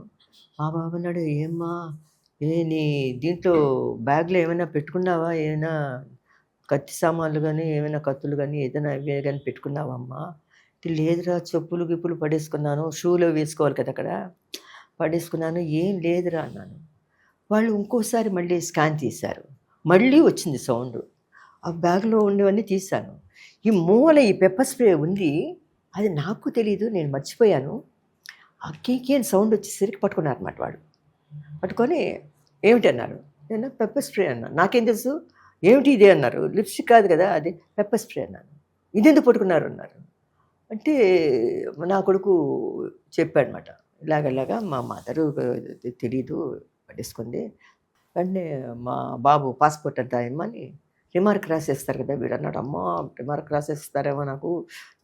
మా బాబు అన్నాడు, ఏమ్మా నీ దీంట్లో బ్యాగ్లో ఏమైనా పెట్టుకున్నావా, ఏమైనా కత్తి సామాన్లు కానీ ఏమైనా కత్తులు కానీ ఏదైనా ఇవే కానీ పెట్టుకున్నావమ్మా? లేదురా, చెప్పులు గిప్పులు పడేసుకున్నాను, షూలో వేసుకోవాలి కదా అక్కడ, పడేసుకున్నాను, ఏం లేదురా అన్నాను. వాళ్ళు ఇంకోసారి మళ్ళీ స్కాన్ తీశారు, మళ్ళీ వచ్చింది సౌండ్. ఆ బ్యాగ్లో ఉండేవన్నీ తీశాను. ఈ మూల ఈ పెప్పర్ స్ప్రే ఉంది, అది నాకు తెలీదు, నేను మర్చిపోయాను. ఆ కీకి అని సౌండ్ వచ్చేసరికి పట్టుకున్నారు అన్నమాట వాళ్ళు. పట్టుకొని ఏమిటి అన్నారు. నేను పెప్పర్ స్ప్రే అన్నాను. నాకేం తెలుసు, ఏమిటి ఇదే అన్నారు. లిప్స్టిక్ కాదు కదా అది, పెప్పర్ స్ప్రే అన్నాను. ఇదెందుకు పట్టుకున్నారు అన్నారు. అంటే నా కొడుకు చెప్పాడనమాట, ఇలాగలాగా మా మదరు తెలీదు పట్టేసుకుంది, వెంటనే మా బాబు పాస్పోర్ట్ అంతా ఇమ్మని రిమార్క్ రాసేస్తారు కదా వీడు అన్నాడు. అమ్మ రిమార్క్ రాసేస్తారేమో నాకు,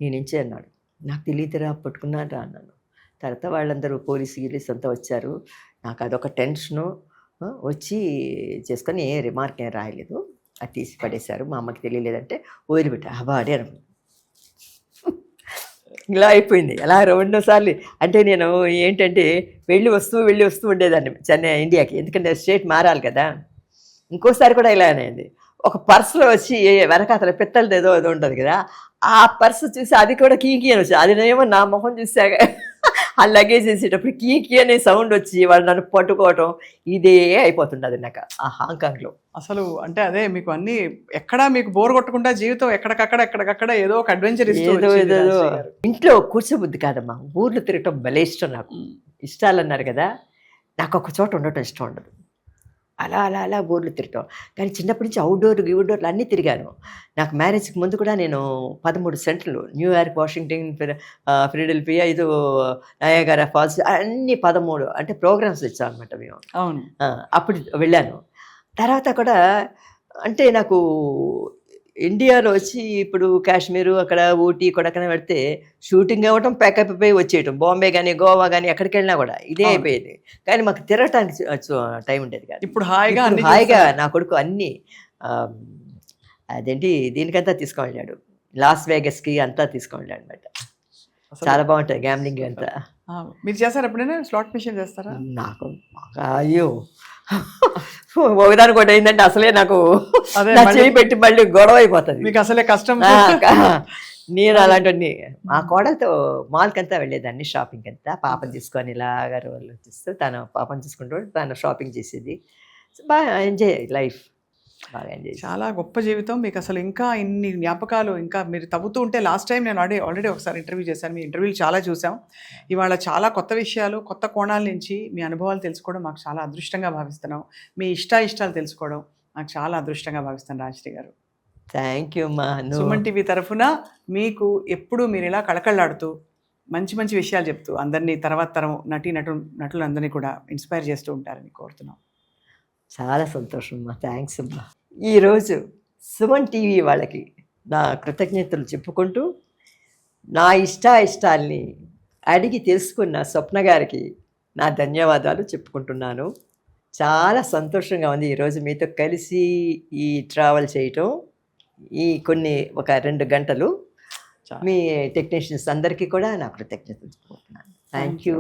నేనించే అన్నాడు. నాకు తెలియదురా, పట్టుకున్నారా అన్నాను. తర్వాత వాళ్ళందరూ పోలీసు అంతా వచ్చారు. నాకు అదొక టెన్షను వచ్చి చేసుకొని ఏ రిమార్క్ ఏం రాయలేదు, అది తీసి పడేశారు. మా అమ్మకి తెలియలేదంటే వదిలిపెట్టా, అబాడే అనుకో. ఇలా అయిపోయింది. అలా 2 సార్లు. అంటే నేను ఏంటంటే వెళ్ళి వస్తూ ఉండేదాన్ని చెన్నై ఇండియాకి, ఎందుకంటే స్టేట్ మారాలి కదా. ఇంకోసారి కూడా ఇలా అనేది, ఒక పర్సులో వచ్చి వెనకాతల పిత్తలది ఏదో ఉంటుంది కదా, ఆ పర్సు చూసి అది కూడా కీకి అని వచ్చి, అది నేమో నా మొహం చూసాక ఆ లగేజ్ వేసేటప్పుడు కీకి అనే సౌండ్ వచ్చి వాళ్ళు నన్ను పట్టుకోవటం, ఇదే అయిపోతుంది నాకు ఆ హాంకాంగ్లో. అసలు అంటే అదే మీకు అన్ని ఎక్కడా మీకు బోర్ కొట్టకుండా జీవితం ఎక్కడికక్కడ ఏదో ఒక అడ్వెంచర్ ఏదో. ఇంట్లో కూర్చోబుద్ది కాదమ్మా, ఊర్లో తిరగటం భలే ఇష్టం నాకు. ఇష్టాలు అన్నారు కదా, నాకు ఒక చోట ఉండటం ఇష్టం ఉండదు. అలా ఊర్లు తిరగటం. కానీ చిన్నప్పటి నుంచి అవుట్డోర్లు అన్నీ తిరిగాను. నాకు మ్యారేజ్కి ముందు కూడా నేను 13 సెంటర్లు, న్యూయార్క్, వాషింగ్టన్, ఫిలడెల్ఫియా, ఇది నయాగరా ఫాల్స్, అన్ని 13 అంటే ప్రోగ్రామ్స్ ఇచ్చాం అనమాట మేము. అవును, అప్పుడు వెళ్ళాను. తర్వాత కూడా అంటే నాకు ఇండియాలో వచ్చి ఇప్పుడు కాశ్మీరు, అక్కడ ఊటీ, కొడైకెనాల్ పెడితే షూటింగ్ అవ్వటం, ప్యాకప్ అయిపోయి వచ్చేయటం. బాంబే కానీ గోవా కానీ ఎక్కడికి వెళ్ళినా కూడా ఇదే అయిపోయేది. కానీ మాకు తిరగటానికి టైం ఉండేది కాదు. ఇప్పుడు హాయిగా నా కొడుకు అన్నీ అదేంటి దీనికంతా తీసుకువెళ్ళాడు, లాస్ వేగస్కి అంతా తీసుకువెళ్ళాడు అనమాట. చాలా బాగుంటుంది గ్యామ్లింగ్ అంతా. మీరు చేస్తారా ఎప్పుడైనా? స్లాట్ మిషన్ చేస్తారా? నాకు అయ్యో ఒకదానికి ఒకటి అయిందంటే అసలే నాకు చేయి పెట్టి మళ్ళీ గొడవ అయిపోతుంది. మీకు అసలే కష్టం. నేను అలాంటి మా కోడలతో మాల్కి అంతా వెళ్ళేదాన్ని, షాపింగ్ అంతా పాపని తీసుకొని ఇలాగ రోజులు వచ్చేస్తూ తను పాపని చూసుకుంటూ తను షాపింగ్ చేసేది. బాగా ఎంజాయ్ లైఫ్, బాగా ఎంజాయ్. చాలా గొప్ప జీవితం మీకు. అసలు ఇంకా ఇన్ని జ్ఞాపకాలు ఇంకా మీరు తవ్వుతూ ఉంటే. లాస్ట్ టైం నేను ఆల్రెడీ ఒకసారి ఇంటర్వ్యూ చేశాను, మీ ఇంటర్వ్యూలు చాలా చూసాం. ఇవాళ చాలా కొత్త విషయాలు, కొత్త కోణాల నుంచి మీ అనుభవాలు తెలుసుకోవడం మాకు చాలా అదృష్టంగా భావిస్తున్నాం. మీ ఇష్టాలు తెలుసుకోవడం నాకు చాలా అదృష్టంగా భావిస్తాను రాజశ్రీ గారు. థ్యాంక్ యూ మా. సుమన్ టీవీ తరఫున మీకు ఎప్పుడు మీరు ఇలా కళకళలాడుతూ మంచి మంచి విషయాలు చెప్తూ అందరినీ తర్వాత తరం నటులందరినీ కూడా ఇన్స్పైర్ చేస్తూ ఉంటారని కోరుతున్నాం. చాలా సంతోషం అమ్మా, థ్యాంక్స్ అమ్మా. ఈరోజు సుమన్ టీవీ వాళ్ళకి నా కృతజ్ఞతలు చెప్పుకుంటూ, నా ఇష్టాల్ని అడిగి తెలుసుకున్న స్వప్న గారికి నా ధన్యవాదాలు చెప్పుకుంటున్నాను. చాలా సంతోషంగా ఉంది ఈరోజు మీతో కలిసి ఈ ట్రావెల్ చేయటం. ఒక 2 గంటలు మీ టెక్నీషియన్స్ అందరికీ కూడా నా కృతజ్ఞతలు చెప్పుకుంటున్నాను. Thank you.